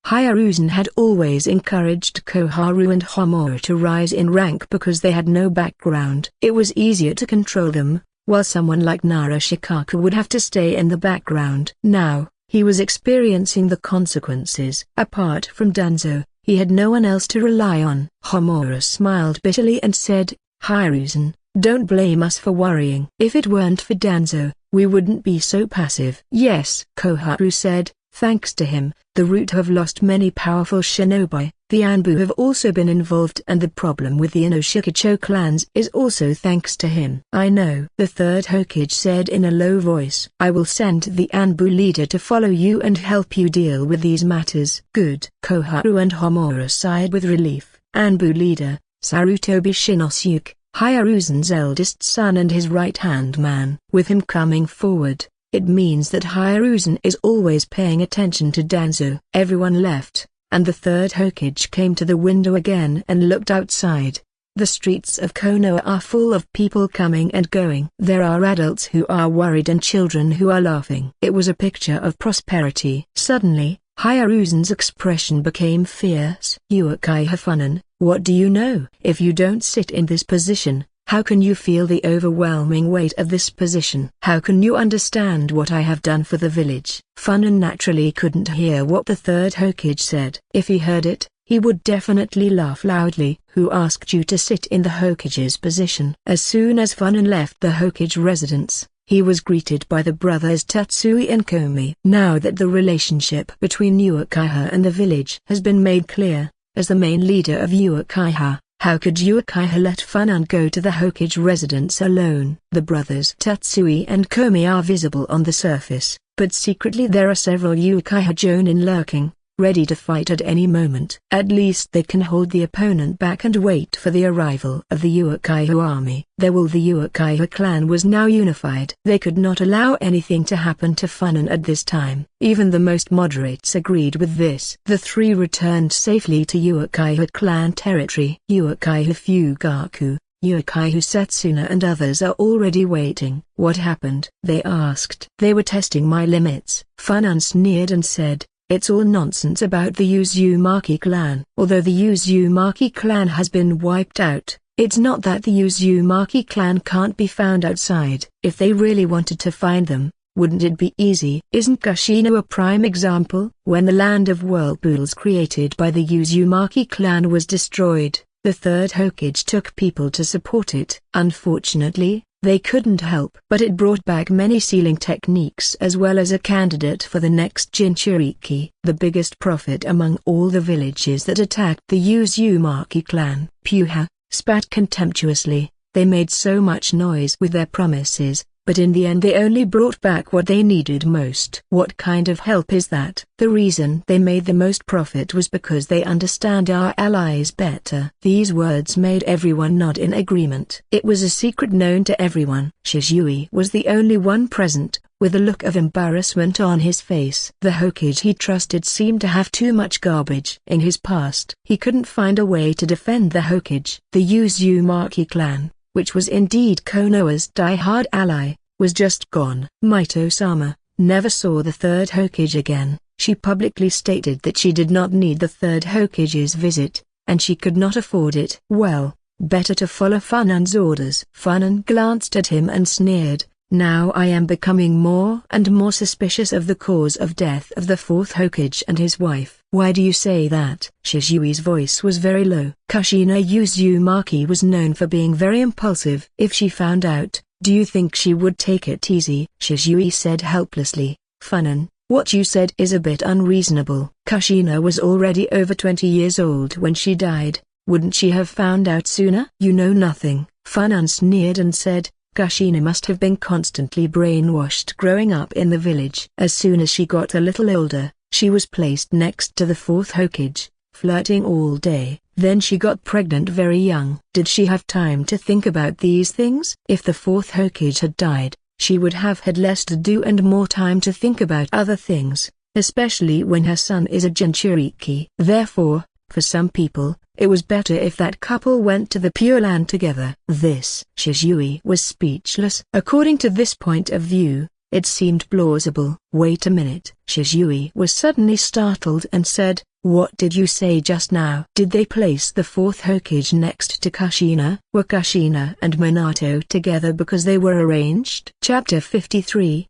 Hiruzen had always encouraged Koharu and Homura to rise in rank because they had no background. It was easier to control them, while someone like Narashikaku would have to stay in the background. Now, he was experiencing the consequences. Apart from Danzo, he had no one else to rely on. Homura smiled bitterly and said, "Hiruzen, don't blame us for worrying. If it weren't for Danzo, we wouldn't be so passive." "Yes," Koharu said, "thanks to him, the Root have lost many powerful shinobi. The Anbu have also been involved and the problem with the Inoshikacho clans is also thanks to him." "I know," the 3rd Hokage said in a low voice. "I will send the Anbu leader to follow you and help you deal with these matters." "Good." Koharu and Homura sighed with relief. Anbu leader, Sarutobi Shinosuke, Hiruzen's eldest son and his right-hand man. With him coming forward, it means that Hiruzen is always paying attention to Danzo. Everyone left, and the 3rd Hokage came to the window again and looked outside. The streets of Konoha are full of people coming and going. There are adults who are worried and children who are laughing. It was a picture of prosperity. Suddenly, Hiruzen's expression became fierce. "Uchiha Funan, what do you know? If you don't sit in this position, how can you feel the overwhelming weight of this position? How can you understand what I have done for the village?" Funan naturally couldn't hear what the 3rd Hokage said. If he heard it, he would definitely laugh loudly. "Who asked you to sit in the Hokage's position?" As soon as Funan left the Hokage residence, he was greeted by the brothers Tatsui and Komi. Now that the relationship between Uchiha and the village has been made clear, as the main leader of Uchiha, how could Uchiha let Funan go to the Hokage residence alone? The brothers Tatsui and Komi are visible on the surface, but secretly there are several Uchiha Jonin lurking, ready to fight at any moment. At least they can hold the opponent back and wait for the arrival of the Uchiha army. The Uchiha clan was now unified. They could not allow anything to happen to Funan at this time. Even the most moderates agreed with this. The three returned safely to Uchiha clan territory. Uchiha Fugaku, Uchiha Setsuna and others are already waiting. What happened? They asked. They were testing my limits. Funan sneered and said, it's all nonsense about the Uzumaki clan. Although the Uzumaki clan has been wiped out, it's not that the Uzumaki clan can't be found outside. If they really wanted to find them, wouldn't it be easy? Isn't Kushina a prime example? When the land of whirlpools created by the Uzumaki clan was destroyed, the third Hokage took people to support it. Unfortunately, they couldn't help. But it brought back many sealing techniques as well as a candidate for the next Jinchuriki. The biggest prophet among all the villages that attacked the Uzumaki clan, Puha, spat contemptuously. They made so much noise with their promises, but in the end they only brought back what they needed most. What kind of help is that? The reason they made the most profit was because they understand our allies better. These words made everyone nod in agreement. It was a secret known to everyone. Shizui was the only one present, with a look of embarrassment on his face. The Hokage he trusted seemed to have too much garbage. In his past, he couldn't find a way to defend the Hokage. The Uzumaki clan, which was indeed Konoha's die-hard ally, was just gone. Mito-sama never saw the third Hokage again. She publicly stated that she did not need the third Hokage's visit, and she could not afford it. Well, better to follow Funan's orders. Funan glanced at him and sneered, now I am becoming more and more suspicious of the cause of death of the fourth Hokage and his wife. Why do you say that? Shizui's voice was very low. Kushina Uzumaki was known for being very impulsive. If she found out, do you think she would take it easy? Shizui said helplessly. Funan, what you said is a bit unreasonable. Kushina was already over 20 years old when she died. Wouldn't she have found out sooner? You know nothing. Funan sneered and said, Kushina must have been constantly brainwashed growing up in the village. As soon as she got a little older, she was placed next to the fourth Hokage, flirting all day. Then she got pregnant very young. Did she have time to think about these things? If the fourth Hokage had died, she would have had less to do and more time to think about other things, especially when her son is a Jinchuriki. Therefore, for some people, it was better if that couple went to the Pure Land together. Shizui was speechless. According to this point of view, it seemed plausible. Wait a minute. Shizui was suddenly startled and said, what did you say just now? Did they place the fourth Hokage next to Kushina? Were Kushina and Minato together because they were arranged? Chapter 53,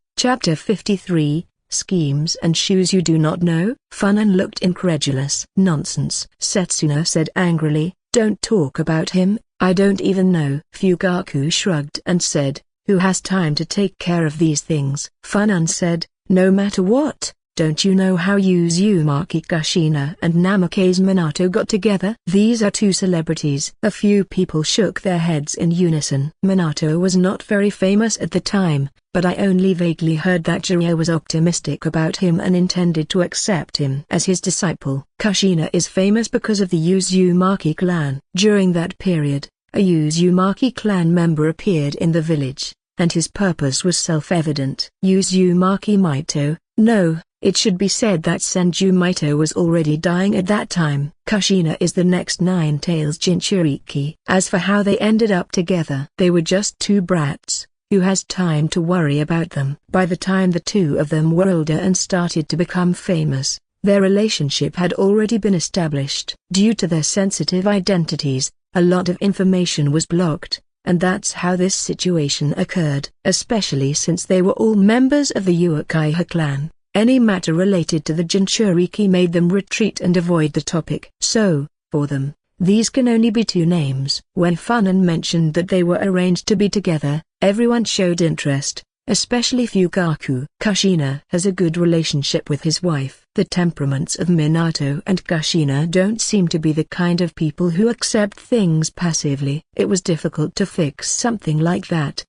Schemes and Shoes You Do Not Know? Funan looked incredulous. Nonsense. Setsuna said angrily, don't talk about him, I don't even know. Fugaku shrugged and said, who has time to take care of these things? Funan said, no matter what, don't you know how Uzumaki Kushina and Namake's Minato got together? These are two celebrities. A few people shook their heads in unison. Minato was not very famous at the time, but I only vaguely heard that Jiraiya was optimistic about him and intended to accept him as his disciple. Kushina is famous because of the Uzumaki clan. During that period, a Uzumaki clan member appeared in the village, and his purpose was self-evident. Uzumaki Mito, no. It should be said that Senju Mito was already dying at that time. Kushina is the next Nine-Tails Jinchuriki. As for how they ended up together, they were just two brats. Who has time to worry about them? By the time the two of them were older and started to become famous, their relationship had already been established. Due to their sensitive identities, a lot of information was blocked, and that's how this situation occurred. Especially since they were all members of the Uchiha clan. Any matter related to the Jinchuriki made them retreat and avoid the topic. So, for them, these can only be two names. When Funan mentioned that they were arranged to be together, everyone showed interest, especially Fugaku. Kushina has a good relationship with his wife. The temperaments of Minato and Kushina don't seem to be the kind of people who accept things passively. It was difficult to fix something like that.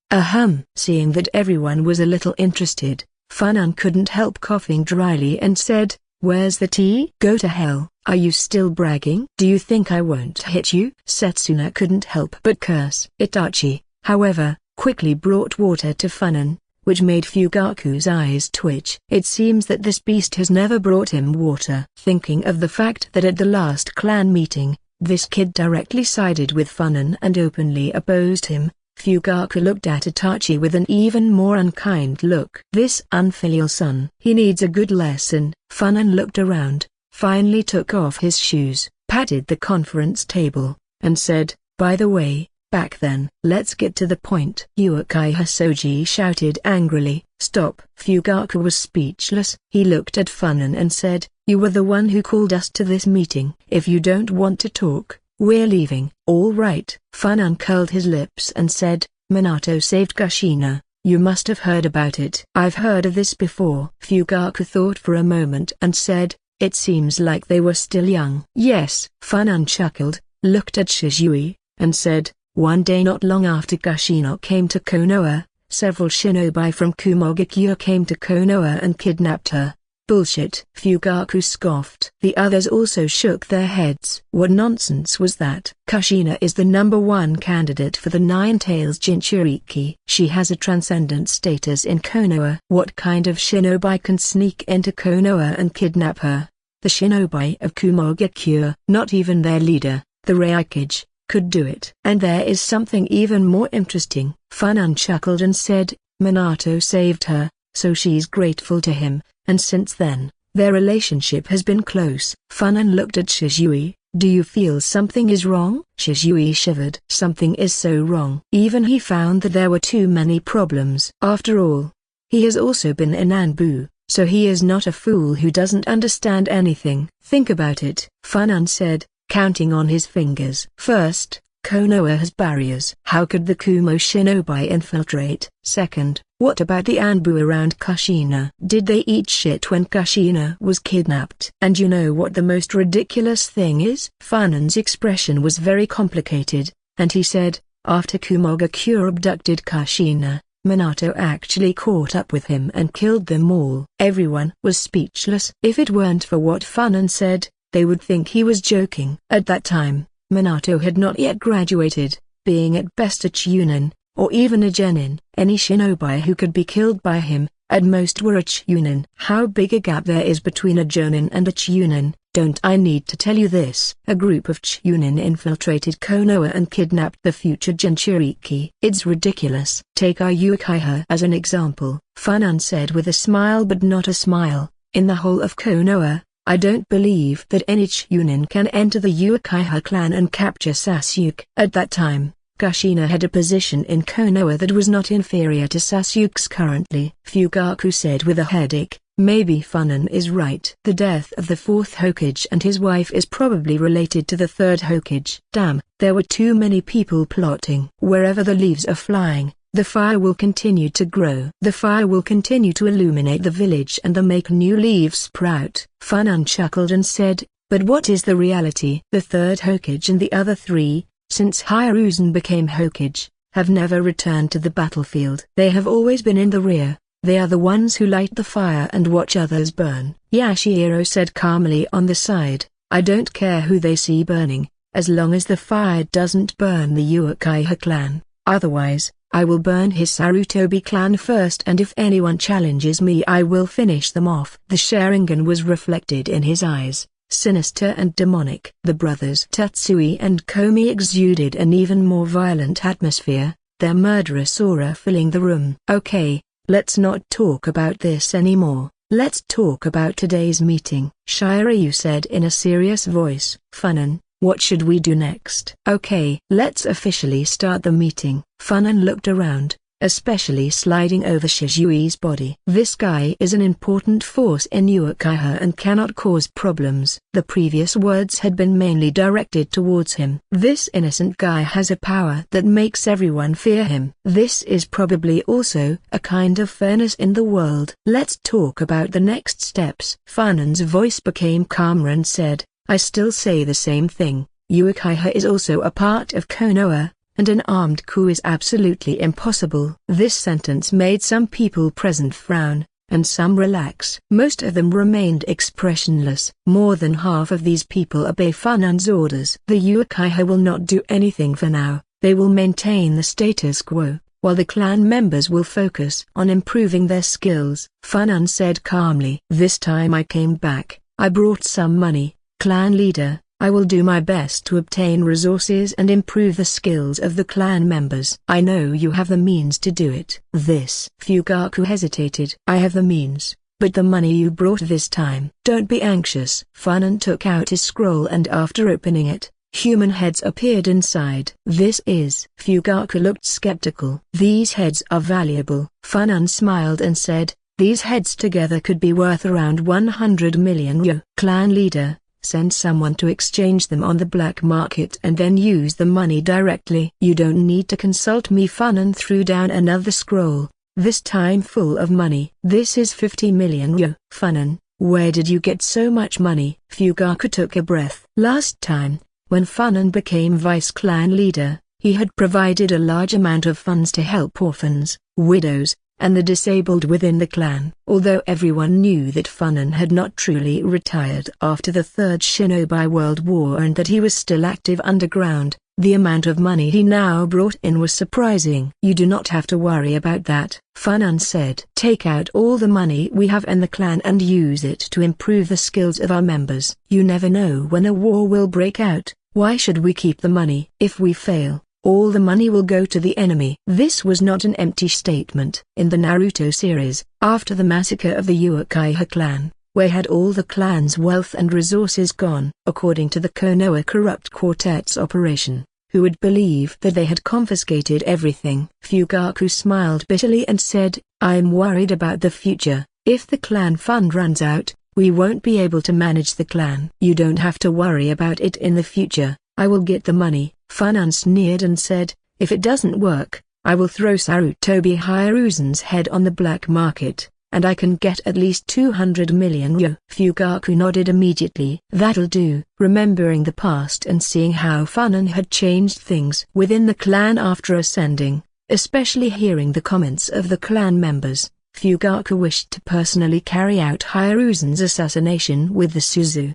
Seeing that everyone was a little interested, Funan couldn't help coughing dryly and said, Where's the tea? Go to hell. Are you still bragging? Do you think I won't hit you? Setsuna couldn't help but curse. Itachi, however, quickly brought water to Funan, which made Fugaku's eyes twitch. It seems that this beast has never brought him water. Thinking of the fact that at the last clan meeting, this kid directly sided with Funan and openly opposed him, Fugaku looked at Itachi with an even more unkind look. This unfilial son. He needs a good lesson. Funan looked around, finally took off his shoes, patted the conference table, and said, "By the way, back then." "Let's get to the point." Uchiha Soji shouted angrily. "Stop." Fugaku was speechless. He looked at Funan and said, "You were the one who called us to this meeting. If you don't want to talk, we're leaving." "All right." Funan curled his lips and said, "Minato saved Kushina. You must have heard about it." "I've heard of this before." Fugaku thought for a moment and said, "It seems like they were still young." "Yes." Funan chuckled, looked at Shizui, and said, "One day not long after Kushina came to Konoha, several shinobi from Kumogakure came to Konoha and kidnapped her." "Bullshit." Fugaku scoffed. The others also shook their heads. What nonsense was that? Kushina is the #1 candidate for the Nine-Tails Jinchuriki. She has a transcendent status in Konoha. What kind of shinobi can sneak into Konoha and kidnap her? The shinobi of Kumogakure. Not even their leader, the Raikage, could do it. And there is something even more interesting. Funan chuckled and said, "Minato saved her, so she's grateful to him, and since then, their relationship has been close." Funan looked at Shizui. "Do you feel something is wrong?" Shizui shivered. Something is so wrong. Even he found that there were too many problems. After all, he has also been in Anbu, so he is not a fool who doesn't understand anything. "Think about it," Funan said, counting on his fingers. "First, Konoha has barriers. How could the Kumo shinobi infiltrate? Second, what about the Anbu around Kushina? Did they eat shit when Kushina was kidnapped? And you know what the most ridiculous thing is?" Funan's expression was very complicated, and he said, "After Kumogakure abducted Kushina, Minato actually caught up with him and killed them all." Everyone was speechless. If it weren't for what Funan said, they would think he was joking. At that time, Minato had not yet graduated, being at best a chunin, or even a genin. Any shinobi who could be killed by him, at most were a chunin. How big a gap there is between a jonin and a chunin, don't I need to tell you this? A group of chunin infiltrated Konoha and kidnapped the future Jinchuriki. It's ridiculous. Take our Uchiha as an example, Funan said with a smile but not a smile. In the whole of Konoha, I don't believe that any chunin can enter the Uchiha clan and capture Sasuke. At that time, Kushina had a position in Konoha that was not inferior to Sasuke's currently. Fugaku said with a headache, "Maybe Funan is right. The death of the 4th Hokage and his wife is probably related to the 3rd Hokage. Damn, there were too many people plotting." Wherever the leaves are flying, the fire will continue to grow. The fire will continue to illuminate the village and make new leaves sprout. Funan chuckled and said, "But what is the reality?" The 3rd Hokage and the other 3, since Hiruzen became Hokage, have never returned to the battlefield. They have always been in the rear. They are the ones who light the fire and watch others burn. Yashiro said calmly on the side, "I don't care who they see burning, as long as the fire doesn't burn the Uchiha clan. Otherwise, I will burn his Sarutobi clan first, and if anyone challenges me I will finish them off." The Sharingan was reflected in his eyes, sinister and demonic. The brothers Tatsui and Komi exuded an even more violent atmosphere, their murderous aura filling the room. "Okay, let's not talk about this anymore. Let's talk about today's meeting," Shiryu said in a serious voice. "Funan, what should we do next?" "Okay, let's officially start the meeting." Funan looked around, especially sliding over Shizui's body. This guy is an important force in Uchiha and cannot cause problems. The previous words had been mainly directed towards him. This innocent guy has a power that makes everyone fear him. This is probably also a kind of fairness in the world. "Let's talk about the next steps." Funan's voice became calmer and said, "I still say the same thing. Uchiha is also a part of Konoha, and an armed coup is absolutely impossible." This sentence made some people present frown, and some relax. Most of them remained expressionless. More than half of these people obey Funan's orders. The Uchiha will not do anything for now. They will maintain the status quo, while the clan members will focus on improving their skills. Funan said calmly. This time I came back, I brought some money. Clan leader, I will do my best to obtain resources and improve the skills of the clan members. I know you have the means to do it. This Fugaku hesitated. I have the means, but the money you brought this time. Don't be anxious. Funan took out his scroll and after opening it, human heads appeared inside. This is. Fugaku looked skeptical. These heads are valuable. Funan smiled and said, these heads together could be worth around 100 million yo. Clan leader, send someone to exchange them on the black market and then use the money directly. You don't need to consult me. Funan threw down another scroll, this time full of money. This is 50 million yo. Funan, where did you get so much money? Fugaku took a breath. Last time, when Funan became vice clan leader, he had provided a large amount of funds to help orphans, widows, and the disabled within the clan. Although everyone knew that Funan had not truly retired after the Third Shinobi World War and that he was still active underground, the amount of money he now brought in was surprising. You do not have to worry about that, Funan said. Take out all the money we have in the clan and use it to improve the skills of our members. You never know when a war will break out. Why should we keep the money? If we fail, all the money will go to the enemy. This was not an empty statement. In the Naruto series, after the massacre of the Uchiha clan, where had all the clan's wealth and resources gone? According to the Konoha corrupt quartet's operation, who would believe that they had confiscated everything? Fugaku smiled bitterly and said, I'm worried about the future. If the clan fund runs out, we won't be able to manage the clan. You don't have to worry about it in the future. I will get the money. Funan sneered and said, if it doesn't work, I will throw Sarutobi Hiruzen's head on the black market, and I can get at least 200 million yo. Fugaku nodded immediately. That'll do. Remembering the past and seeing how Funan had changed things within the clan after ascending, especially hearing the comments of the clan members, Fugaku wished to personally carry out Hiruzen's assassination with the Suzu.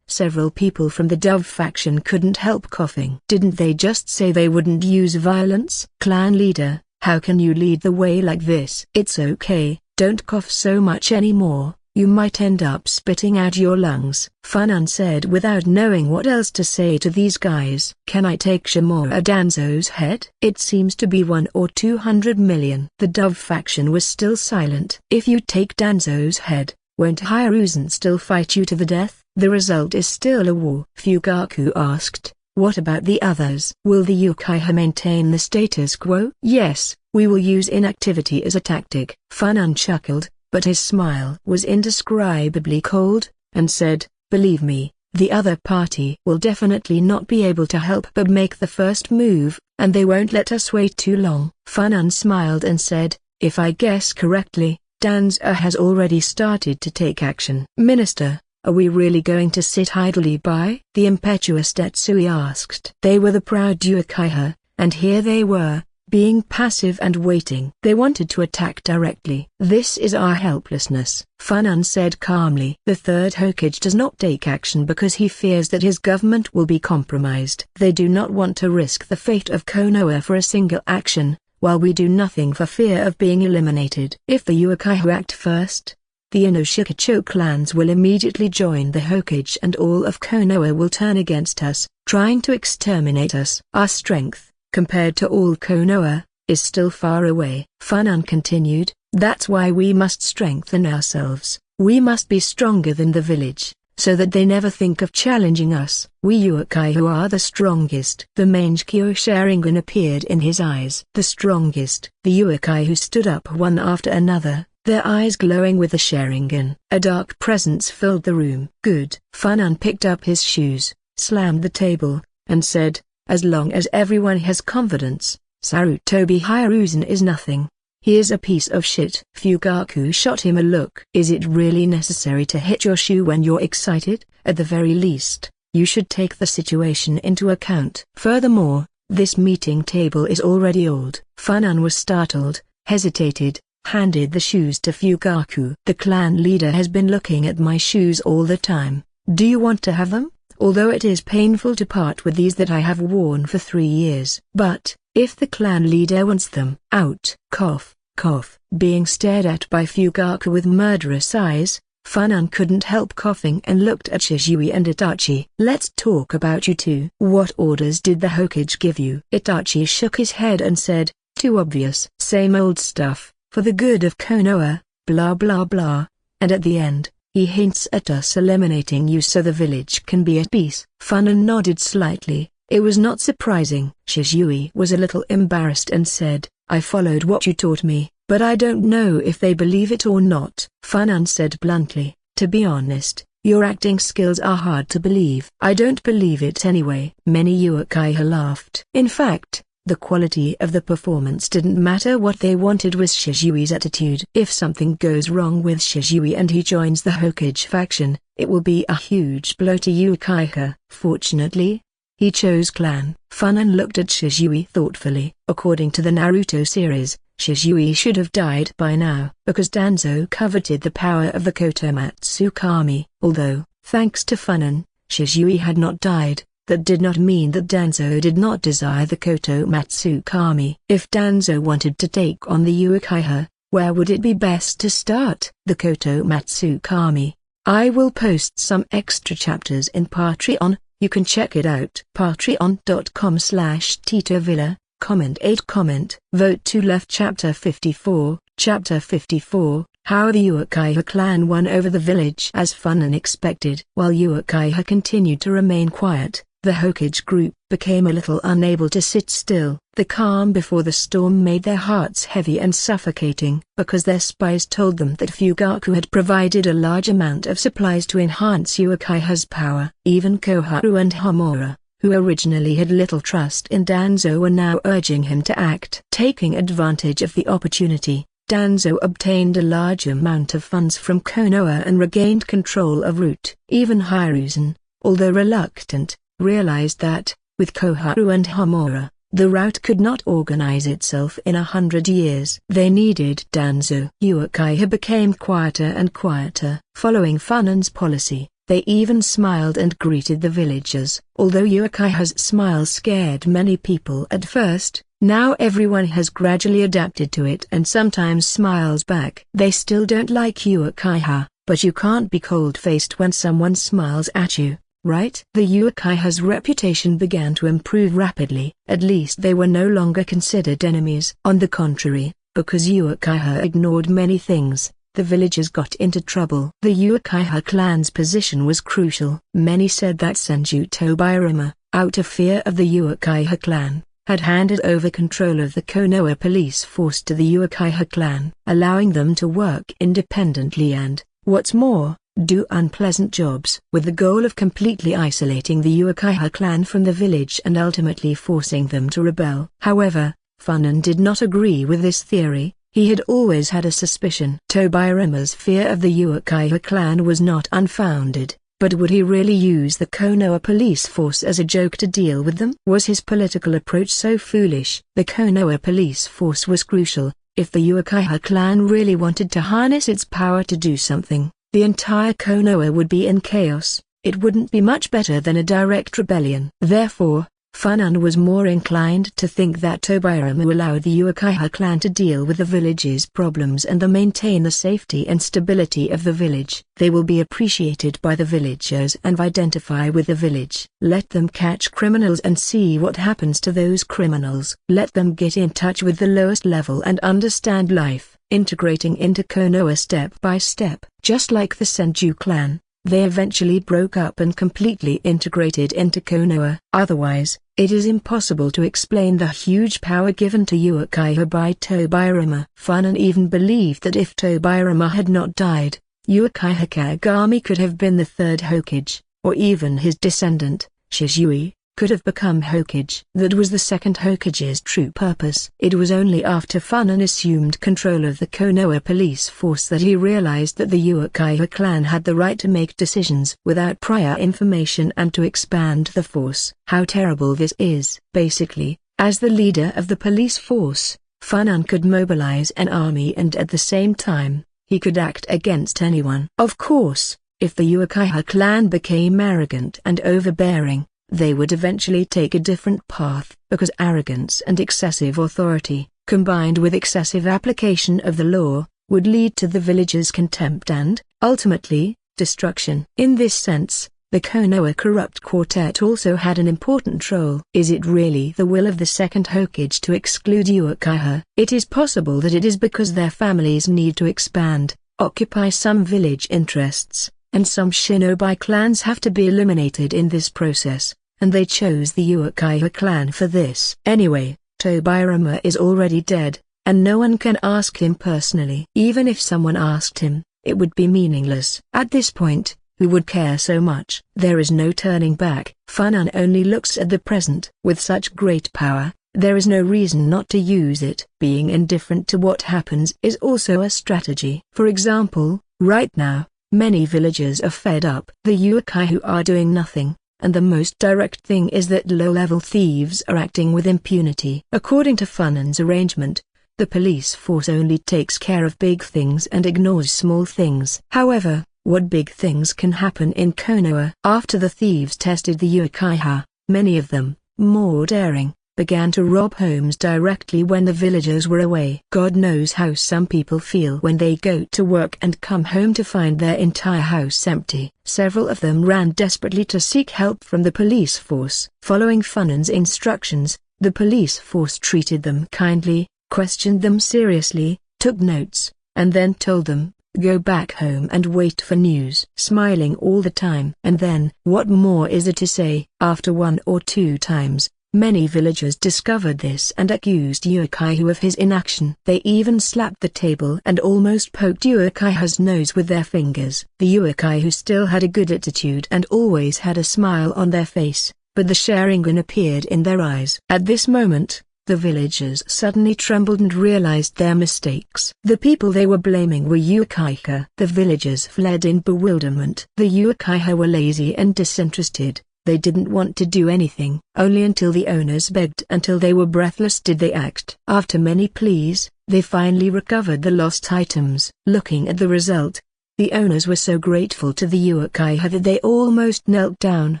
Several people from the Dove faction couldn't help coughing. Didn't they just say they wouldn't use violence? Clan leader, how can you lead the way like this? It's okay, don't cough so much anymore, you might end up spitting out your lungs, Funan said without knowing what else to say to these guys. Can I take Shimura Danzo's head? It seems to be 1 or 200 million. The Dove faction was still silent. If you take Danzo's head, won't Hiruzen still fight you to the death? The result is still a war. Fugaku asked, what about the others? Will the Uchiha maintain the status quo? Yes, we will use inactivity as a tactic. Funan chuckled, but his smile was indescribably cold, and said, believe me, the other party will definitely not be able to help but make the first move, and they won't let us wait too long. Funan smiled and said, if I guess correctly, Danzo has already started to take action. Minister, are we really going to sit idly by? The impetuous Tetsui asked. They were the proud Uchiha, and here they were, being passive and waiting. They wanted to attack directly. This is our helplessness, Funan said calmly. The third Hokage does not take action because he fears that his government will be compromised. They do not want to risk the fate of Konoha for a single action, while we do nothing for fear of being eliminated. If the Uchiha act first, the Inoshikacho clans will immediately join the Hokage and all of Konoha will turn against us, trying to exterminate us. Our strength, compared to all Konoha, is still far away. Funan continued, that's why we must strengthen ourselves. We must be stronger than the village, so that they never think of challenging us. We Uchiha are the strongest. The Mangekyo Sharingan appeared in his eyes. The strongest. The Uchiha stood up one after another, their eyes glowing with the Sharingan. A dark presence filled the room. Good. Funan picked up his shoes, slammed the table, and said, as long as everyone has confidence, Sarutobi Hiruzen is nothing. He is a piece of shit. Fugaku shot him a look. Is it really necessary to hit your shoe when you're excited? At the very least, you should take the situation into account. Furthermore, this meeting table is already old. Funan was startled, hesitated, handed the shoes to Fugaku. "The clan leader has been looking at my shoes all the time. Do you want to have them? Although it is painful to part with these that I have worn for 3 years. But, if the clan leader wants them." Out. Cough, cough. Being stared at by Fugaku with murderous eyes, Funan couldn't help coughing and looked at Shizui and Itachi. "Let's talk about you two. What orders did the Hokage give you?" Itachi shook his head and said, "Too obvious. Same old stuff, for the good of Konoha, blah blah blah, and at the end, he hints at us eliminating you so the village can be at peace." Funan nodded slightly. It was not surprising. Shizui was a little embarrassed and said, "I followed what you taught me, but I don't know if they believe it or not." Funan said bluntly, "To be honest, your acting skills are hard to believe." "I don't believe it anyway." Many Uchiha laughed. In fact, the quality of the performance didn't matter. What they wanted was Shizui's attitude. If something goes wrong with Shizui and he joins the Hokage faction, it will be a huge blow to Uchiha. Fortunately, he chose clan. Funan looked at Shizui thoughtfully. According to the Naruto series, Shizui should have died by now, because Danzo coveted the power of the Kotomatsu Kami. Although, thanks to Funan, Shizui had not died, that did not mean that Danzo did not desire the Kotomatsu Kami. If Danzo wanted to take on the Uchiha, where would it be best to start? The Kotomatsu Kami. I will post some extra chapters in Patreon. You can check it out. Patreon.com/TitoVilla. Comment 8. Comment. Vote to left. Chapter 54. Chapter 54. How the Uchiha clan won over the village. As Funan expected. While Uchiha continued to remain quiet, the Hokage group became a little unable to sit still. The calm before the storm made their hearts heavy and suffocating, because their spies told them that Fugaku had provided a large amount of supplies to enhance Uchiha's power. Even Koharu and Homura, who originally had little trust in Danzo, were now urging him to act. Taking advantage of the opportunity, Danzo obtained a large amount of funds from Konoha and regained control of Route. Even Hiruzen, although reluctant, realized that, with Koharu and Homura, the route could not organize itself in 100 years. They needed Danzo. Uchiha became quieter and quieter. Following Funan's policy, they even smiled and greeted the villagers. Although Uchiha's smile scared many people at first, now everyone has gradually adapted to it and sometimes smiles back. They still don't like Uchiha, but you can't be cold-faced when someone smiles at you, right? The Uchiha's reputation began to improve rapidly. At least they were no longer considered enemies. On the contrary, because Uchiha ignored many things, the villagers got into trouble. The Uchiha clan's position was crucial. Many said that Senju Tobirama, out of fear of the Uchiha clan, had handed over control of the Konoha police force to the Uchiha clan, allowing them to work independently and, what's more, do unpleasant jobs, with the goal of completely isolating the Uchiha clan from the village and ultimately forcing them to rebel. However, Funan did not agree with this theory. He had always had a suspicion. Tobirama's fear of the Uchiha clan was not unfounded, but would he really use the Konoha police force as a joke to deal with them? Was his political approach so foolish? The Konoha police force was crucial. If the Uchiha clan really wanted to harness its power to do something, the entire Konoha would be in chaos. It wouldn't be much better than a direct rebellion. Therefore, Funan was more inclined to think that Tobirama allowed the Uchiha clan to deal with the village's problems and maintain the safety and stability of the village. They will be appreciated by the villagers and identify with the village. Let them catch criminals and see what happens to those criminals. Let them get in touch with the lowest level and understand life, integrating into Konoha step by step. Just like the Senju clan, they eventually broke up and completely integrated into Konoha. Otherwise, it is impossible to explain the huge power given to Uchiha by Tobirama. Funan even believed that if Tobirama had not died, Uchiha Kagami could have been the third Hokage, or even his descendant, Shizui, could have become Hokage. That was the second Hokage's true purpose. It was only after Funan assumed control of the Konoha police force that he realized that the Uchiha clan had the right to make decisions without prior information and to expand the force. How terrible this is. Basically, as the leader of the police force, Funan could mobilize an army, and at the same time, he could act against anyone. Of course, if the Uchiha clan became arrogant and overbearing, they would eventually take a different path, because arrogance and excessive authority, combined with excessive application of the law, would lead to the villagers' contempt and, ultimately, destruction. In this sense, the Konoha corrupt quartet also had an important role. Is it really the will of the second Hokage to exclude Uchiha? It is possible that it is because their families need to expand, occupy some village interests, and some shinobi clans have to be eliminated in this process, and they chose the Uchiha clan for this. Anyway, Tobirama is already dead, and no one can ask him personally. Even if someone asked him, it would be meaningless. At this point, who would care so much? There is no turning back. Funan only looks at the present. With such great power, there is no reason not to use it. Being indifferent to what happens is also a strategy. For example, right now, many villagers are fed up. The Uchiha are doing nothing, and the most direct thing is that low-level thieves are acting with impunity. According to Funan's arrangement, the police force only takes care of big things and ignores small things. However, what big things can happen in Konoha? After the thieves tested the Uchiha, many of them, more daring, began to rob homes directly when the villagers were away. God knows how some people feel when they go to work and come home to find their entire house empty. Several of them ran desperately to seek help from the police force. Following Funan's instructions, the police force treated them kindly, questioned them seriously, took notes, and then told them, "Go back home and wait for news." Smiling all the time. And then, what more is there to say? After 1 or 2 times, many villagers discovered this and accused Uchiha of his inaction. They even slapped the table and almost poked Uchiha's nose with their fingers. The Uchiha still had a good attitude and always had a smile on their face, but the Sharingan appeared in their eyes. At this moment, the villagers suddenly trembled and realized their mistakes. The people they were blaming were Uchiha. The villagers fled in bewilderment. The Uchiha were lazy and disinterested. They didn't want to do anything. Only until the owners begged until they were breathless did they act. After many pleas, they finally recovered the lost items. Looking at the result, the owners were so grateful to the Uchiha that they almost knelt down.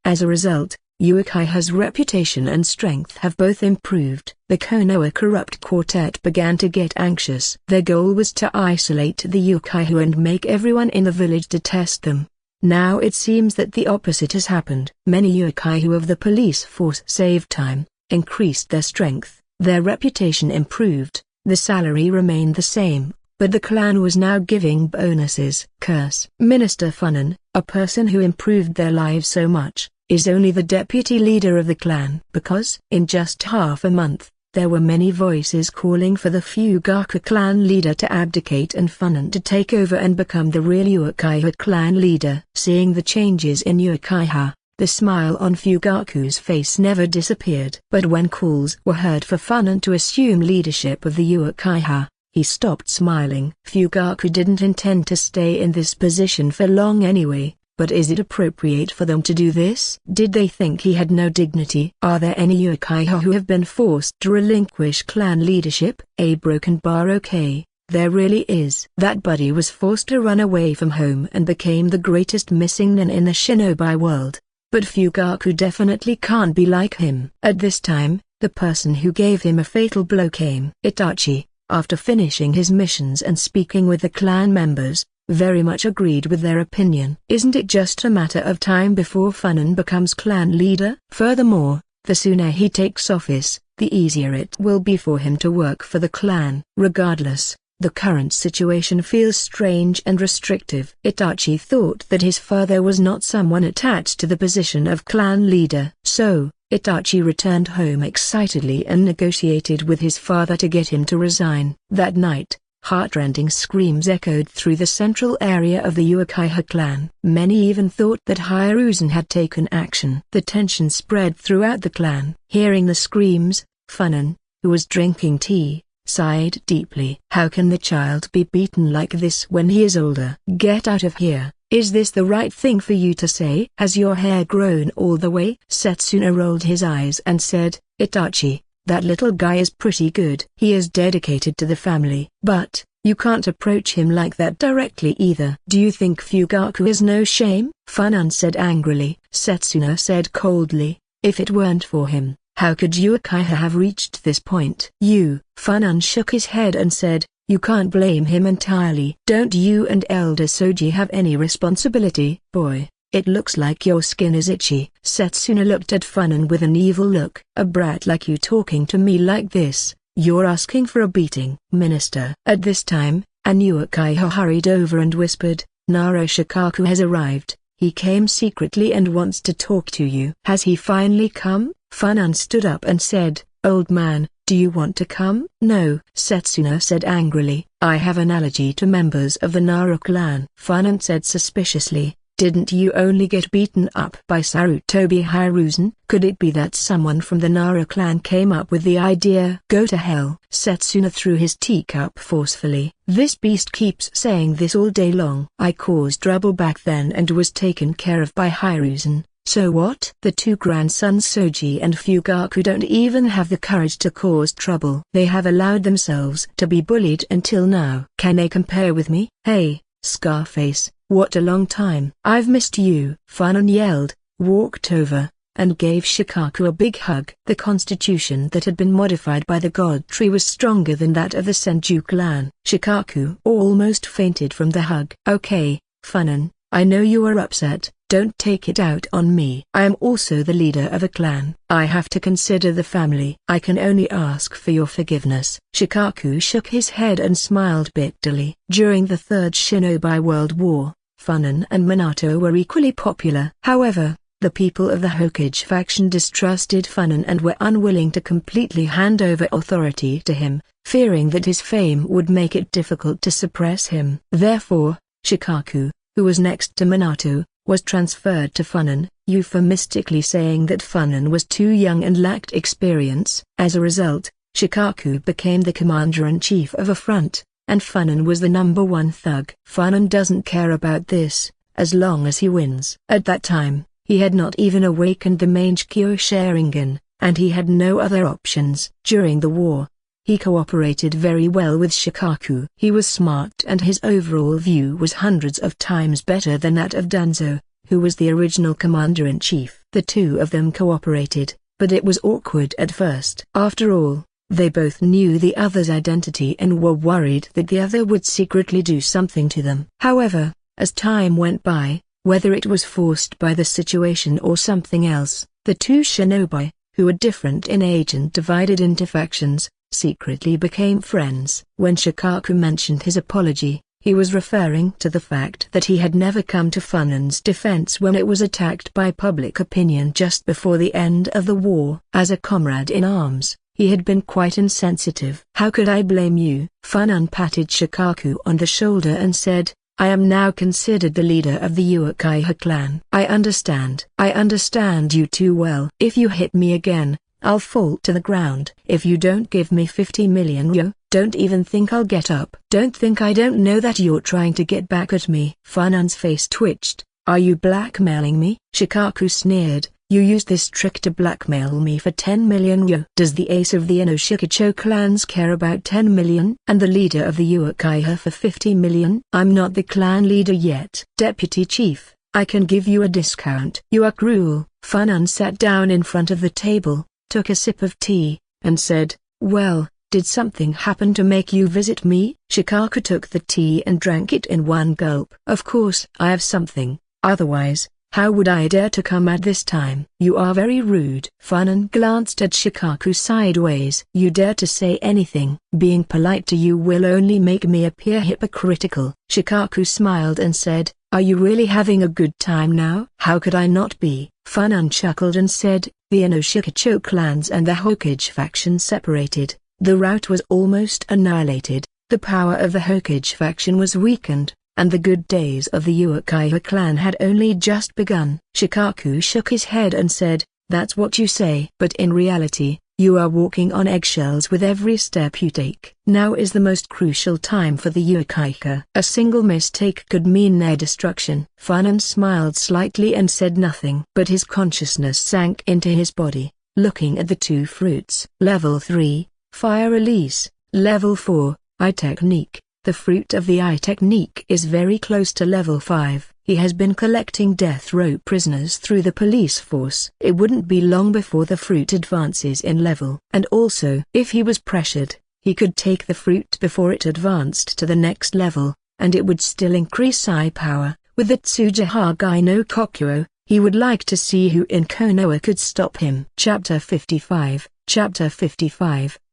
As a result, Uchiha's reputation and strength have both improved. The Konoha corrupt quartet began to get anxious. Their goal was to isolate the Uchiha and make everyone in the village detest them. Now it seems that the opposite has happened. Many Uchiha of the police force saved time, increased their strength, their reputation improved, the salary remained the same, but the clan was now giving bonuses. Curse. Minister Funan, a person who improved their lives so much, is only the deputy leader of the clan. Because, in just half a month, there were many voices calling for the Fugaku clan leader to abdicate and Funan to take over and become the real Uchiha clan leader. Seeing the changes in Uchiha, the smile on Fugaku's face never disappeared. But when calls were heard for Funan to assume leadership of the Uchiha, he stopped smiling. Fugaku didn't intend to stay in this position for long anyway. But is it appropriate for them to do this? Did they think he had no dignity? Are there any Uchiha who have been forced to relinquish clan leadership? A broken bar. Okay, there really is. That buddy was forced to run away from home and became the greatest missing nin in the shinobi world. But Fugaku definitely can't be like him. At this time, the person who gave him a fatal blow came. Itachi, after finishing his missions and speaking with the clan members, very much agreed with their opinion. Isn't it just a matter of time before Funan becomes clan leader? Furthermore, the sooner he takes office, the easier it will be for him to work for the clan. Regardless, the current situation feels strange and restrictive. Itachi thought that his father was not someone attached to the position of clan leader. So, Itachi returned home excitedly and negotiated with his father to get him to resign. That night, heartrending screams echoed through the central area of the Uchiha clan. Many even thought that Hiruzen had taken action. The tension spread throughout the clan. Hearing the screams, Funan, who was drinking tea, sighed deeply. How can the child be beaten like this when he is older? Get out of here. Is this the right thing for you to say? Has your hair grown all the way? Setsuna rolled his eyes and said, Itachi, That little guy is pretty good. He is dedicated to the family. But, you can't approach him like that directly either. Do you think Fugaku has no shame? Funan said angrily. Setsuna said coldly, if it weren't for him, how could Uchiha have reached this point? Funan shook his head and said, you can't blame him entirely. Don't you and Elder Soji have any responsibility? Boy, it looks like your skin is itchy. Setsuna looked at Funan with an evil look. A brat like you talking to me like this, you're asking for a beating. Minister. At this time, a new Uchiha hurried over and whispered, Naro Shikaku has arrived. He came secretly and wants to talk to you. Has he finally come? Funan stood up and said, old man, do you want to come? No, Setsuna said angrily. I have an allergy to members of the Naro clan. Funan said suspiciously, didn't you only get beaten up by Sarutobi Hiruzen? Could it be that someone from the Naro clan came up with the idea? Go to hell. Setsuna threw his teacup forcefully. This beast keeps saying this all day long. I caused trouble back then and was taken care of by Hiruzen. So what? The two grandsons Soji and Fugaku don't even have the courage to cause trouble. They have allowed themselves to be bullied until now. Can they compare with me? Hey, Scarface, what a long time. I've missed you. Funan yelled, walked over, and gave Shikaku a big hug. The constitution that had been modified by the god tree was stronger than that of the Senju clan. Shikaku almost fainted from the hug. Okay, Funan, I know you are upset. Don't take it out on me. I am also the leader of a clan. I have to consider the family. I can only ask for your forgiveness. Shikaku shook his head and smiled bitterly. During the Third Shinobi World War, Funan and Minato were equally popular. However, the people of the Hokage faction distrusted Funan and were unwilling to completely hand over authority to him, fearing that his fame would make it difficult to suppress him. Therefore, Shikaku, who was next to Minato, was transferred to Funan, euphemistically saying that Funan was too young and lacked experience. As a result, Shikaku became the commander-in-chief of a front, and Funan was the #1 thug. Funan doesn't care about this, as long as he wins. At that time, he had not even awakened the Mangekyo Sharingan, and he had no other options. During the war, he cooperated very well with Shikaku. He was smart and his overall view was hundreds of times better than that of Danzo, who was the original commander-in-chief. The two of them cooperated, but it was awkward at first. After all, they both knew the other's identity and were worried that the other would secretly do something to them. However, as time went by, whether it was forced by the situation or something else, the two shinobi, who were different in age and divided into factions, secretly became friends. When Shikaku mentioned his apology, he was referring to the fact that he had never come to Funan's defense when it was attacked by public opinion just before the end of the war. As a comrade in arms, he had been quite insensitive. How could I blame you? Funan patted Shikaku on the shoulder and said, I am now considered the leader of the Uchiha clan. I understand you too well. If you hit me again, I'll fall to the ground. If you don't give me 50 million yo, don't even think I'll get up. Don't think I don't know that you're trying to get back at me. Funan's face twitched. Are you blackmailing me? Shikaku sneered. You used this trick to blackmail me for 10 million yo. Does the ace of the Inoshikacho clans care about 10 million? And the leader of the Uchiha for 50 million? I'm not the clan leader yet. Deputy Chief, I can give you a discount. You are cruel. Funan sat down in front of the table, took a sip of tea, and said, well, did something happen to make you visit me? Shikaku took the tea and drank it in one gulp. Of course I have something, otherwise, how would I dare to come at this time? You are very rude. Funan glanced at Shikaku sideways. You dare to say anything. Being polite to you will only make me appear hypocritical. Shikaku smiled and said, are you really having a good time now? How could I not be? Funan chuckled and said, the Inoshikacho clans and the Hokage faction separated. The rout was almost annihilated, the power of the Hokage faction was weakened, and the good days of the Uchiha clan had only just begun. Shikaku shook his head and said, that's what you say. But in reality, you are walking on eggshells with every step you take. Now is the most crucial time for the Uchiha. A single mistake could mean their destruction. Funan smiled slightly and said nothing. But his consciousness sank into his body, looking at the two fruits. Level 3, Fire Release. Level 4, Eye Technique. The fruit of the eye technique is very close to level 5. He has been collecting death row prisoners through the police force. It wouldn't be long before the fruit advances in level. And also, if he was pressured, he could take the fruit before it advanced to the next level, and it would still increase eye power. With the Tsujihagai no Kokuo, he would like to see who in Konoha could stop him. Chapter 55,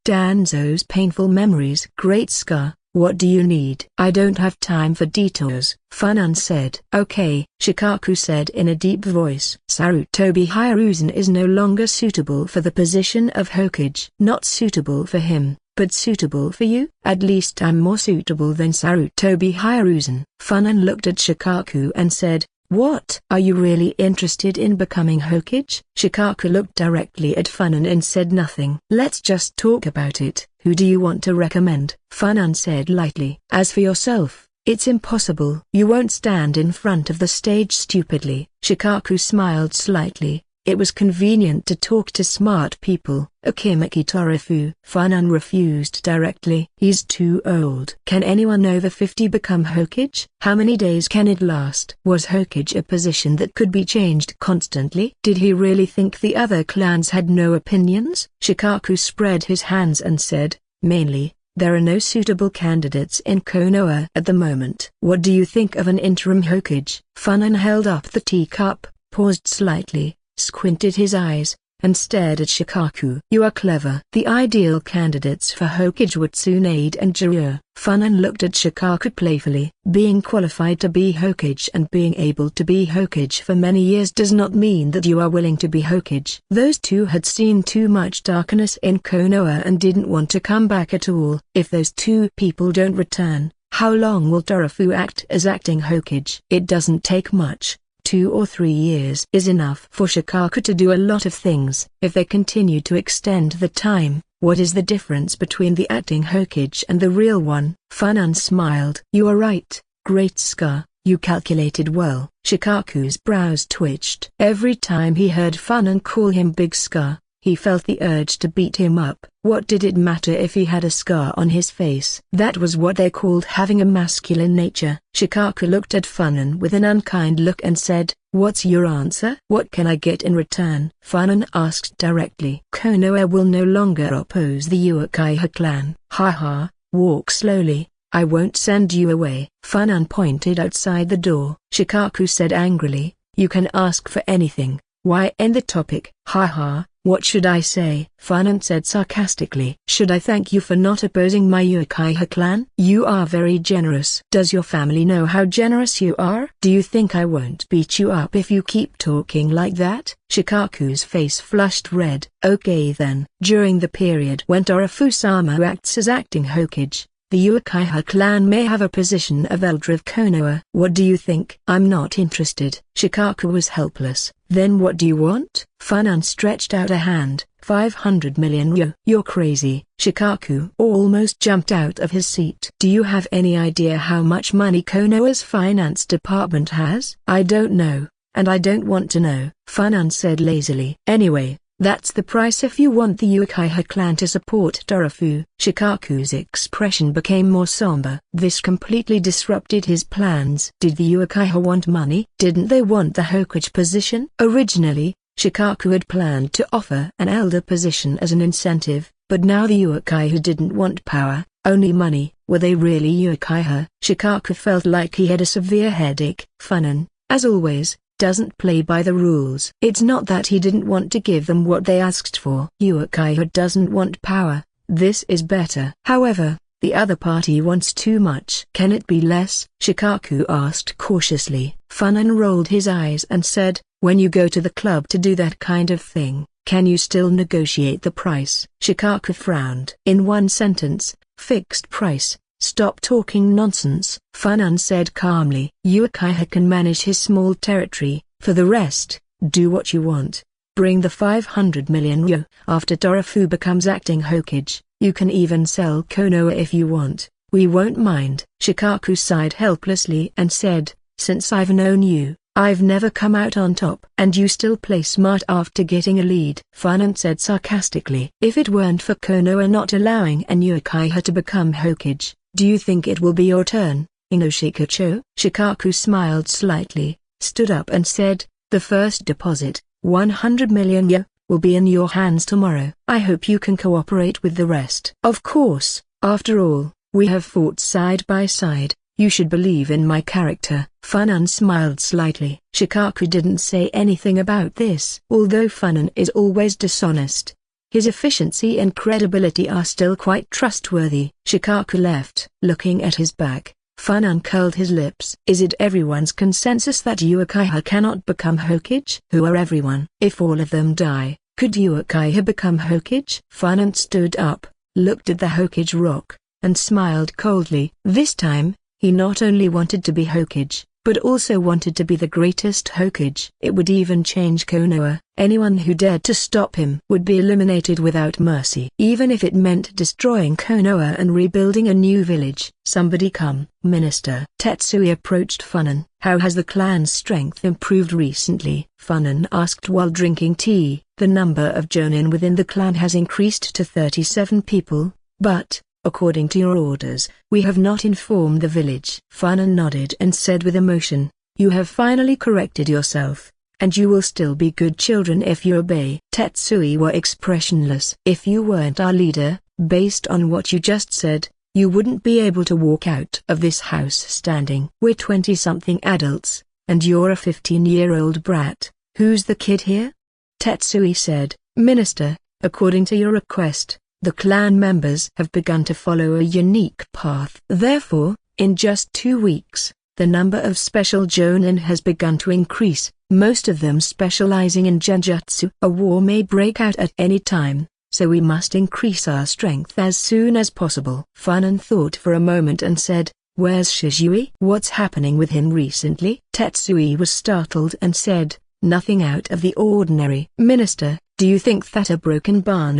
Danzo's Painful Memories. Great Scar. What do you need? I don't have time for detours, Funan said. Okay, Shikaku said in a deep voice. Sarutobi Hiruzen is no longer suitable for the position of Hokage. Not suitable for him, but suitable for you? At least I'm more suitable than Sarutobi Hiruzen. Funan looked at Shikaku and said, what? Are you really interested in becoming Hokage? Shikaku looked directly at Funan and said nothing. Let's just talk about it. Who do you want to recommend? Funan said lightly. As for yourself, it's impossible. You won't stand in front of the stage stupidly. Shikaku smiled slightly. It was convenient to talk to smart people. Akimaki Torafu. Funan refused directly. He's too old. Can anyone over 50 become Hokage? How many days can it last? Was Hokage a position that could be changed constantly? Did he really think the other clans had no opinions? Shikaku spread his hands and said, mainly, there are no suitable candidates in Konoha at the moment. What do you think of an interim Hokage? Funan held up the teacup, paused slightly, squinted his eyes, and stared at Shikaku. You are clever. The ideal candidates for Hokage were Tsunade and Jiraiya. Funan looked at Shikaku playfully. Being qualified to be Hokage and being able to be Hokage for many years does not mean that you are willing to be Hokage. Those two had seen too much darkness in Konoha and didn't want to come back at all. If those two people don't return, how long will Torafu act as acting Hokage? It doesn't take much. 2 or 3 years is enough for Shikaku to do a lot of things. If they continue to extend the time, what is the difference between the acting Hokage and the real one? Funan smiled. You are right, Great Scar, you calculated well. Shikaku's brows twitched. Every time he heard Funan call him Big Scar, he felt the urge to beat him up. What did it matter if he had a scar on his face? That was what they called having a masculine nature. Shikaku looked at Funan with an unkind look and said, what's your answer? What can I get in return? Funan asked directly. Konoha will no longer oppose the Uchiha clan. Haha, walk slowly, I won't send you away. Funan pointed outside the door. Shikaku said angrily, you can ask for anything, why end the topic? Haha. What should I say? Funan said sarcastically. Should I thank you for not opposing my Uchiha clan? You are very generous. Does your family know how generous you are? Do you think I won't beat you up if you keep talking like that? Shikaku's face flushed red. Okay then. During the period when Torafu-sama acts as acting Hokage, the Uchiha clan may have a position of Elder of Konoha. What do you think? I'm not interested. Shikaku was helpless. Then what do you want? Funan stretched out a hand. 500 million ryo. You're crazy. Shikaku almost jumped out of his seat. Do you have any idea how much money Konoha's finance department has? I don't know, and I don't want to know, Funan said lazily. Anyway, that's the price if you want the Uchiha clan to support Torafu. Shikaku's expression became more somber. This completely disrupted his plans. Did the Uchiha want money? Didn't they want the Hokage position? Originally, Shikaku had planned to offer an elder position as an incentive, but now the Uchiha didn't want power, only money. Were they really Uchiha? Shikaku felt like he had a severe headache. Funan, as always, doesn't play by the rules. It's not that he didn't want to give them what they asked for. Uchiha doesn't want power, this is better. However, the other party wants too much. Can it be less? Shikaku asked cautiously. Funan rolled his eyes and said, when you go to the club to do that kind of thing, can you still negotiate the price? Shikaku frowned. In one sentence, fixed price. Stop talking nonsense, Funan said calmly. Uchiha can manage his small territory, for the rest, do what you want. Bring the 500 million ryo. After Torafu becomes acting Hokage, you can even sell Konoha if you want, we won't mind. Shikaku sighed helplessly and said, since I've known you, I've never come out on top. And you still play smart after getting a lead, Funan said sarcastically. If it weren't for Konoha not allowing an Uchiha to become Hokage, do you think it will be your turn, Inoshika-cho? Shikaku smiled slightly, stood up and said, the first deposit, 100 million yen, will be in your hands tomorrow. I hope you can cooperate with the rest. Of course, after all, we have fought side by side. You should believe in my character. Funan smiled slightly. Shikaku didn't say anything about this. Although Funan is always dishonest, his efficiency and credibility are still quite trustworthy. Shikaku left. Looking at his back, Funan curled his lips. Is it everyone's consensus that Uchiha cannot become Hokage? Who are everyone? If all of them die, could Uchiha become Hokage? Funan stood up, looked at the Hokage rock, and smiled coldly. This time, he not only wanted to be Hokage, but also wanted to be the greatest Hokage. It would even change Konoha. Anyone who dared to stop him would be eliminated without mercy. Even if it meant destroying Konoha and rebuilding a new village. Somebody come. Minister Tetsui approached Funan. How has the clan's strength improved recently? Funan asked while drinking tea. The number of jonin within the clan has increased to 37 people, but, according to your orders, we have not informed the village. Funan nodded and said with emotion, you have finally corrected yourself, and you will still be good children if you obey. Tetsui were expressionless. If you weren't our leader, based on what you just said, you wouldn't be able to walk out of this house standing. We're 20-something adults, and you're a 15-year-old brat. Who's the kid here? Tetsui said, Minister, according to your request, the clan members have begun to follow a unique path. Therefore, in just 2 weeks, the number of special jonin has begun to increase, most of them specializing in genjutsu. A war may break out at any time, so we must increase our strength as soon as possible. Funan thought for a moment and said, where's Shizui? What's happening with him recently? Tetsui was startled and said, nothing out of the ordinary. Minister, do you think that a broken bar?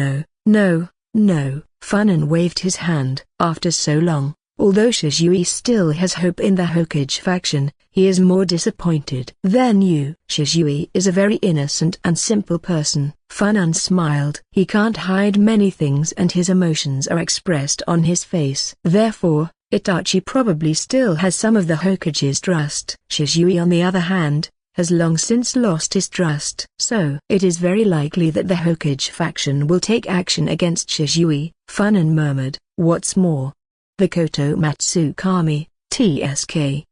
No, Funan waved his hand. After so long, although Shizui still has hope in the Hokage faction, he is more disappointed than you. Shizui is a very innocent and simple person. Funan smiled. He can't hide many things and his emotions are expressed on his face. Therefore, Itachi probably still has some of the Hokage's trust. Shizui on the other hand, has long since lost his trust. So it is very likely that the Hokage faction will take action against Shizui. Funan murmured, what's more, the Koto Matsukami, TSK,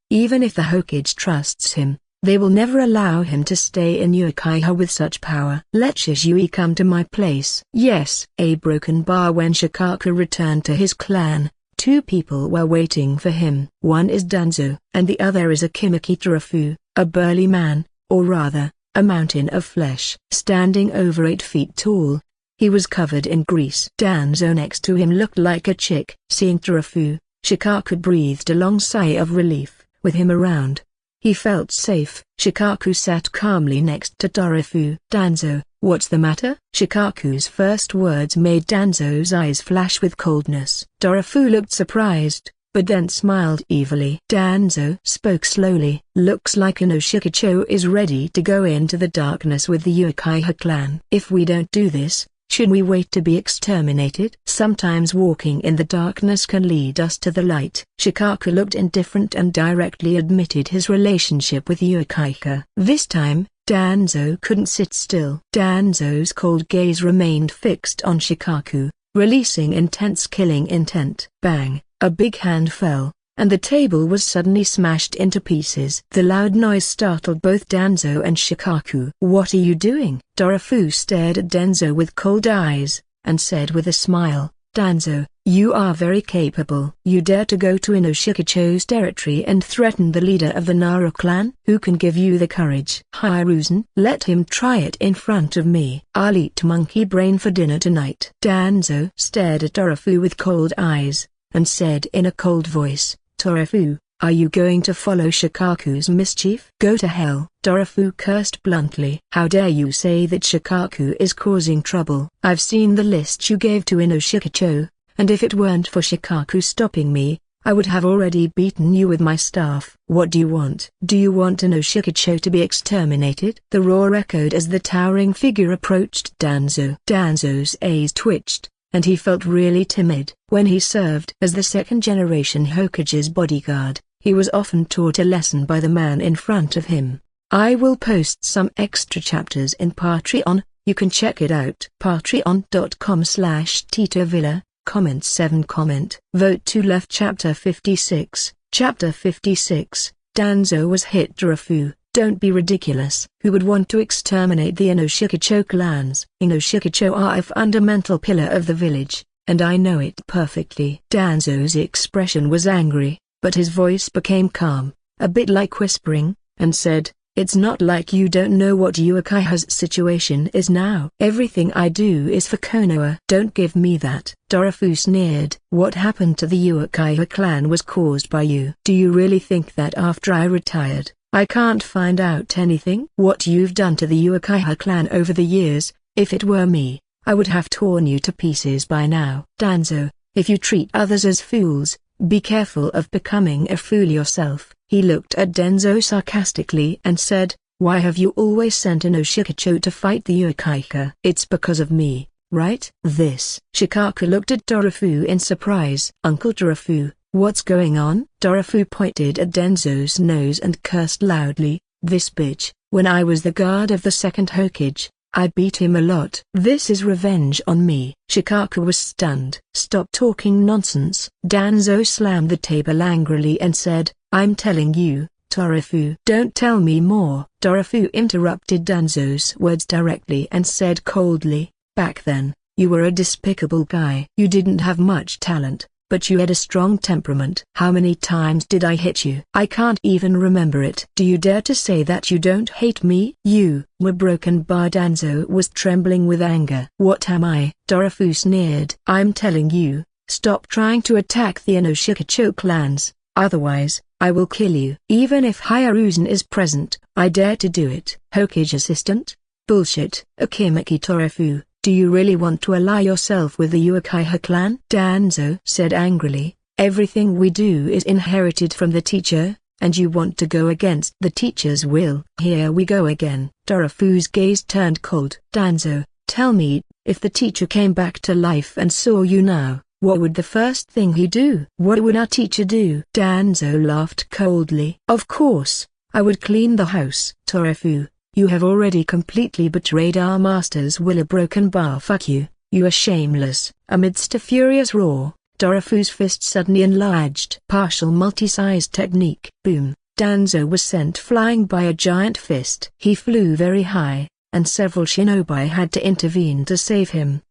even if the Hokage trusts him, they will never allow him to stay in Uchiha with such power. Let Shizui come to my place. Yes. A broken bar. When Shikaku returned to his clan, 2 people were waiting for him. One is Danzo, and the other is a Kimikitarafu, a burly man, or rather, a mountain of flesh. Standing over 8 feet tall, he was covered in grease. Danzo next to him looked like a chick. Seeing Tarafu, Shikaku breathed a long sigh of relief. With him around, he felt safe. Shikaku sat calmly next to Tarafu. Danzo, what's the matter? Shikaku's first words made Danzo's eyes flash with coldness. Tarafu looked surprised, but then smiled evilly. Danzo spoke slowly. Looks like Inoshika-cho is ready to go into the darkness with the Uchiha clan. If we don't do this, should we wait to be exterminated? Sometimes walking in the darkness can lead us to the light. Shikaku looked indifferent and directly admitted his relationship with Uchiha. This time, Danzo couldn't sit still. Danzo's cold gaze remained fixed on Shikaku, releasing intense killing intent. Bang! A big hand fell, and the table was suddenly smashed into pieces. The loud noise startled both Danzo and Shikaku. What are you doing? Tarafu stared at Danzo with cold eyes, and said with a smile, Danzo, you are very capable. You dare to go to Inoshika-cho's territory and threaten the leader of the Nara clan? Who can give you the courage? Hiruzen. Let him try it in front of me. I'll eat monkey brain for dinner tonight. Danzo stared at Tarafu with cold eyes, and said in a cold voice, Tarafu, are you going to follow Shikaku's mischief? Go to hell. Tarafu cursed bluntly. How dare you say that Shikaku is causing trouble? I've seen the list you gave to Inoshika-cho, and if it weren't for Shikaku stopping me, I would have already beaten you with my staff. What do you want? Do you want an Uchiha to be exterminated? The roar echoed as the towering figure approached Danzo. Danzo's eyes twitched, and he felt really timid. When he served as the second-generation Hokage's bodyguard, he was often taught a lesson by the man in front of him. I will post some extra chapters in Patreon, you can check it out. Patreon.com/TitoVilla. Comment 7 comment. Vote to left. Chapter 56. Chapter 56. Danzo was hit. Darafu, don't be ridiculous. Who would want to exterminate the Inoshikacho clans? Inoshikacho are a fundamental pillar of the village, and I know it perfectly. Danzo's expression was angry, but his voice became calm, a bit like whispering, and said, it's not like you don't know what Uchiha's situation is now. Everything I do is for Konoha. Don't give me that. Darafu sneered. What happened to the Uchiha clan was caused by you. Do you really think that after I retired, I can't find out anything? What you've done to the Uchiha clan over the years, if it were me, I would have torn you to pieces by now. Danzo, if you treat others as fools, be careful of becoming a fool yourself. He looked at Danzo sarcastically and said, why have you always sent an Uchiha to fight the Uchiha? It's because of me, right? This. Shikaku looked at Darafu in surprise. Uncle Darafu, what's going on? Darafu pointed at Danzo's nose and cursed loudly, this bitch. When I was the guard of the second Hokage, I beat him a lot. This is revenge on me. Shikaku was stunned. Stop talking nonsense. Danzo slammed the table angrily and said, I'm telling you, Darafu. Don't tell me more. Darafu interrupted Danzo's words directly and said coldly, back then, you were a despicable guy. You didn't have much talent, but you had a strong temperament. How many times did I hit you? I can't even remember it. Do you dare to say that you don't hate me? You were broken. Danzo was trembling with anger. What am I? Darafu sneered. I'm telling you, stop trying to attack the Inoshikacho clans, otherwise, I will kill you. Even if Hiruzen is present, I dare to do it. Hokage assistant? Bullshit. Akimaki Darafu. Do you really want to ally yourself with the Uchiha clan? Danzo said angrily, everything we do is inherited from the teacher, and you want to go against the teacher's will. Here we go again. Darafu's gaze turned cold. Danzo, tell me, if the teacher came back to life and saw you now, what would the first thing he do? What would our teacher do? Danzo laughed coldly. Of course, I would clean the house. Darafu, you have already completely betrayed our master's will. A broken bar. Fuck you, you are shameless. Amidst a furious roar, Darafu's fist suddenly enlarged. Partial multi-size technique. Boom. Danzo was sent flying by a giant fist. He flew very high, and several shinobi had to intervene to save him.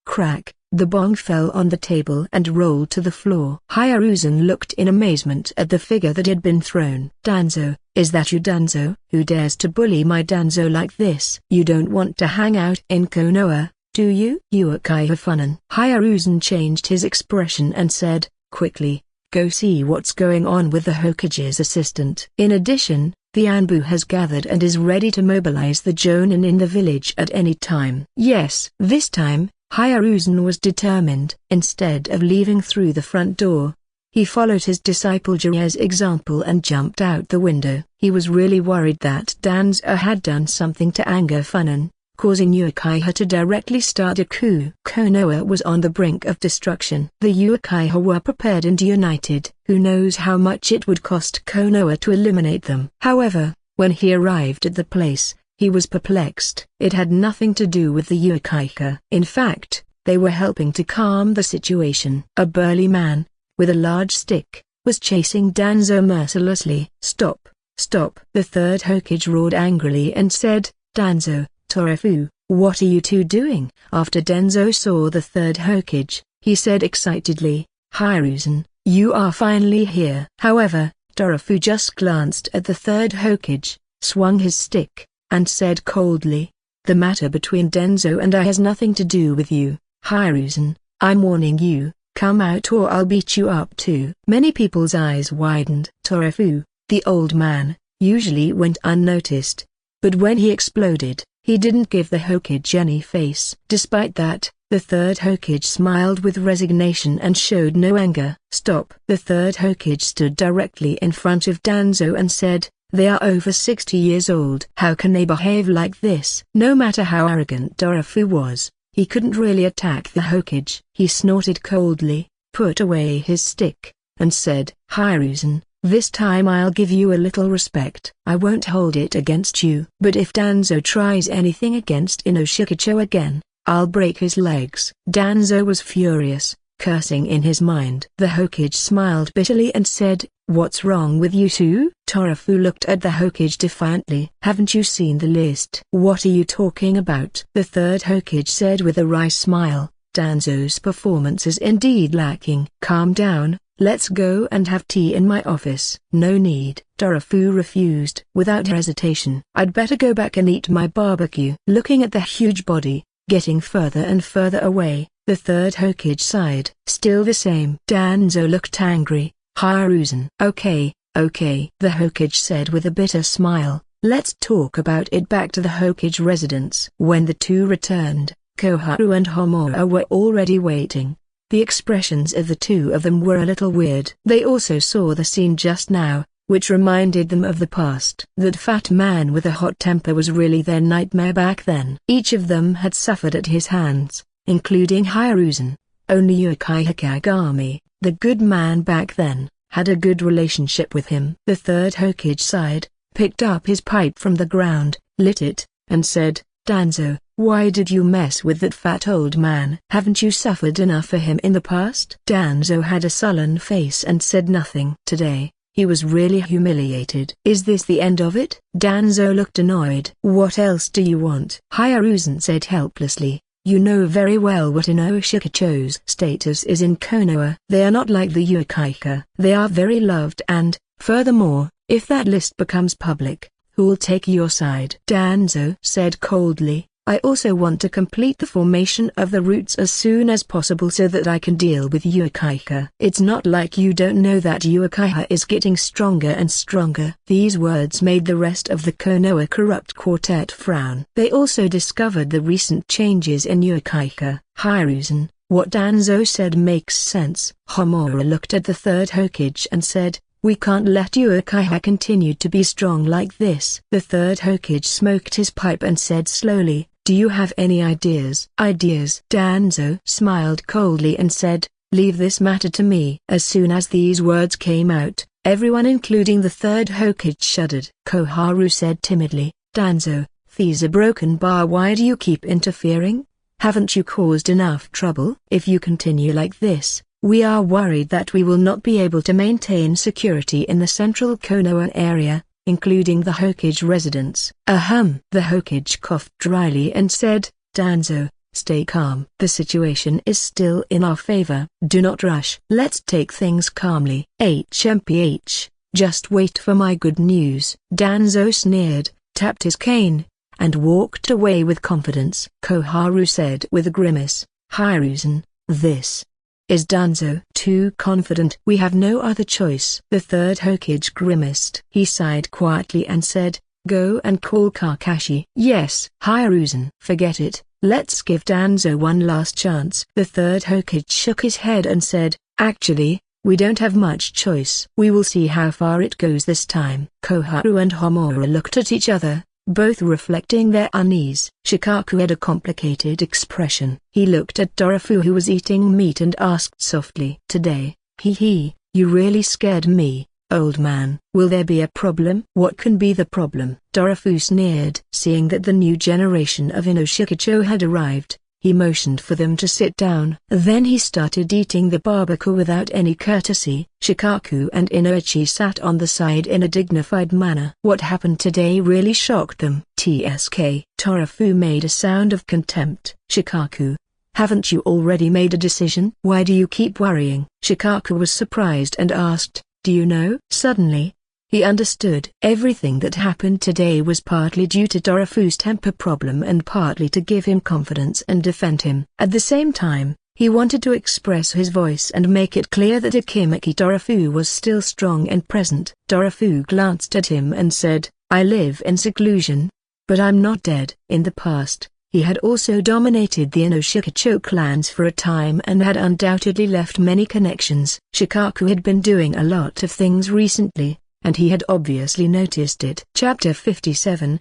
Crack. The bong fell on the table and rolled to the floor. Hiruzen looked in amazement at the figure that had been thrown. Danzo, is that you? Danzo? Who dares to bully my Danzo like this? You don't want to hang out in Konoha, do you? Uchiha Funin. Hiruzen changed his expression and said, quickly, go see what's going on with the Hokage's assistant. In addition, the Anbu has gathered and is ready to mobilize the Jonin in the village at any time. Yes. This time, Hiruzen was determined. Instead of leaving through the front door, he followed his disciple Jiraiya's example and jumped out the window. He was really worried that Danzo had done something to anger Funin, causing Uchiha to directly start a coup. Konoha was on the brink of destruction. The Uchiha were prepared and united. Who knows how much it would cost Konoha to eliminate them. However, when he arrived at the place, he was perplexed. It had nothing to do with the Uchiha. In fact, they were helping to calm the situation. A burly man, with a large stick, was chasing Danzo mercilessly. Stop, stop. The third Hokage roared angrily and said, Danzo, Darafu, what are you two doing? After Danzo saw the third Hokage, he said excitedly, Hiruzen, you are finally here. However, Darafu just glanced at the third Hokage, swung his stick, and said coldly, the matter between Danzo and I has nothing to do with you, Hiruzen. I'm warning you, come out or I'll beat you up too. Many people's eyes widened. Darafu, the old man, usually went unnoticed. But when he exploded, he didn't give the Hokage any face. Despite that, The third Hokage smiled with resignation and showed no anger. Stop. The third Hokage stood directly in front of Danzo and said, they are over 60 years old. How can they behave like this? No matter how arrogant Dorofu was, he couldn't really attack the Hokage. He snorted coldly, put away his stick, and said, Hiruzen, this time I'll give you a little respect. I won't hold it against you. But if Danzo tries anything against Inoshikacho again, I'll break his legs. Danzo was furious, cursing in his mind. The Hokage smiled bitterly and said, what's wrong with you two? Dorofu looked at the Hokage defiantly. Haven't you seen the list? What are you talking about? The third Hokage said with a wry smile, Danzo's performance is indeed lacking. Calm down, let's go and have tea in my office. No need. Dorofu refused. Without hesitation, I'd better go back and eat my barbecue. Looking at the huge body, getting further and further away, the third Hokage sighed. Still the same. Danzo looked angry. Hiruzen. Okay, the Hokage said with a bitter smile, let's talk about it. Back to the Hokage residence. When the two returned, Koharu and Homura were already waiting. The expressions of the two of them were a little weird. They also saw the scene just now, which reminded them of the past. That fat man with a hot temper was really their nightmare back then. Each of them had suffered at his hands, including Hiruzen. Only Uchiha Kagami, the good man back then, had a good relationship with him. The third Hokage sighed, picked up his pipe from the ground, lit it, and said, Danzo, why did you mess with that fat old man? Haven't you suffered enough for him in the past? Danzo had a sullen face and said nothing. Today, he was really humiliated. Is this the end of it? Danzo looked annoyed. What else do you want? Hiruzen said helplessly. You know very well what Inoshikacho's status is in Konoha. They are not like the Uchiha. They are very loved and, furthermore, if that list becomes public, who'll take your side? Danzo said coldly, I also want to complete the formation of the roots as soon as possible so that I can deal with Uchiha. It's not like you don't know that Uchiha is getting stronger and stronger. These words made the rest of the Konoha corrupt quartet frown. They also discovered the recent changes in Uchiha. Hiruzen, what Danzo said makes sense. Homura looked at the third Hokage and said, we can't let Uchiha continue to be strong like this. The third Hokage smoked his pipe and said slowly, do you have any ideas? Ideas? Danzo smiled coldly and said, leave this matter to me. As soon as these words came out, everyone including the third Hokage shuddered. Koharu said timidly, Danzo, these are broken bar. Why do you keep interfering? Haven't you caused enough trouble? If you continue like this, we are worried that we will not be able to maintain security in the central Konoha area, including the Hokage residence. The Hokage coughed dryly and said, Danzo, stay calm. The situation is still in our favor. Do not rush. Let's take things calmly. HMPH, just wait for my good news. Danzo sneered, tapped his cane, and walked away with confidence. Koharu said with a grimace, Hiruzen, this is Danzo too confident? We have no other choice. The third Hokage grimaced. He sighed quietly and said, go and call Kakashi. Yes. Hiruzen, forget it. Let's give Danzo one last chance. The third Hokage shook his head and said, actually, we don't have much choice. We will see how far it goes this time. Koharu and Homura looked at each other, both reflecting their unease. Shikaku had a complicated expression. He looked at Dorofu who was eating meat and asked softly, today, you really scared me, old man. Will there be a problem? What can be the problem? Dorofu sneered. Seeing that the new generation of Inoshikacho had arrived, he motioned for them to sit down. Then he started eating the barbecue without any courtesy. Shikaku and Inoichi sat on the side in a dignified manner. What happened today really shocked them. TSK. Dorofu made a sound of contempt. Shikaku, haven't you already made a decision? Why do you keep worrying? Shikaku was surprised and asked, do you know? Suddenly, he understood. Everything that happened today was partly due to Dorofu's temper problem and partly to give him confidence and defend him. At the same time, he wanted to express his voice and make it clear that Ikimaki Dorofu was still strong and present. Dorofu glanced at him and said, I live in seclusion, but I'm not dead. In the past, He had also dominated the Inoshikacho clans for a time and had undoubtedly left many connections. Shikaku had been doing a lot of things recently, and he had obviously noticed it. Chapter 57,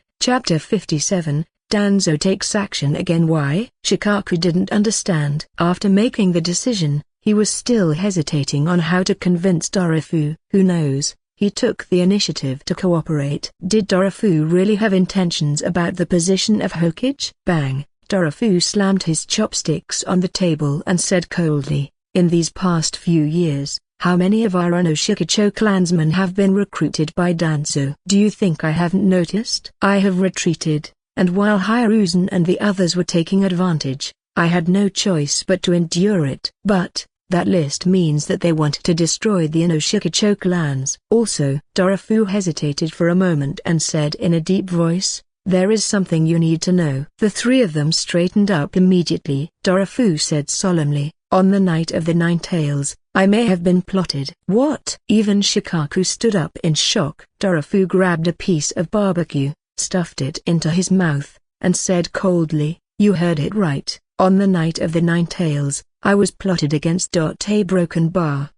Danzo takes action again. Why? Shikaku didn't understand. After making the decision, he was still hesitating on how to convince Dorofu. Who knows? He took the initiative to cooperate. Did Dorofu really have intentions about the position of Hokage? Bang! Dorofu slammed his chopsticks on the table and said coldly, "In these past few years, how many of our Inoshikacho clansmen have been recruited by Danzo? Do you think I haven't noticed? I have retreated, and while Hiruzen and the others were taking advantage, I had no choice but to endure it. But that list means that they want to destroy the Inoshikacho clans." Also, Dorofu hesitated for a moment and said in a deep voice, "There is something you need to know." The three of them straightened up immediately. Dorofu said solemnly, "On the night of the Nine Tails, I may have been plotted." What? Even Shikaku stood up in shock. Dorofu grabbed a piece of barbecue, stuffed it into his mouth, and said coldly, "You heard it right. On the night of the Nine Tails, I was plotted against. A broken bar.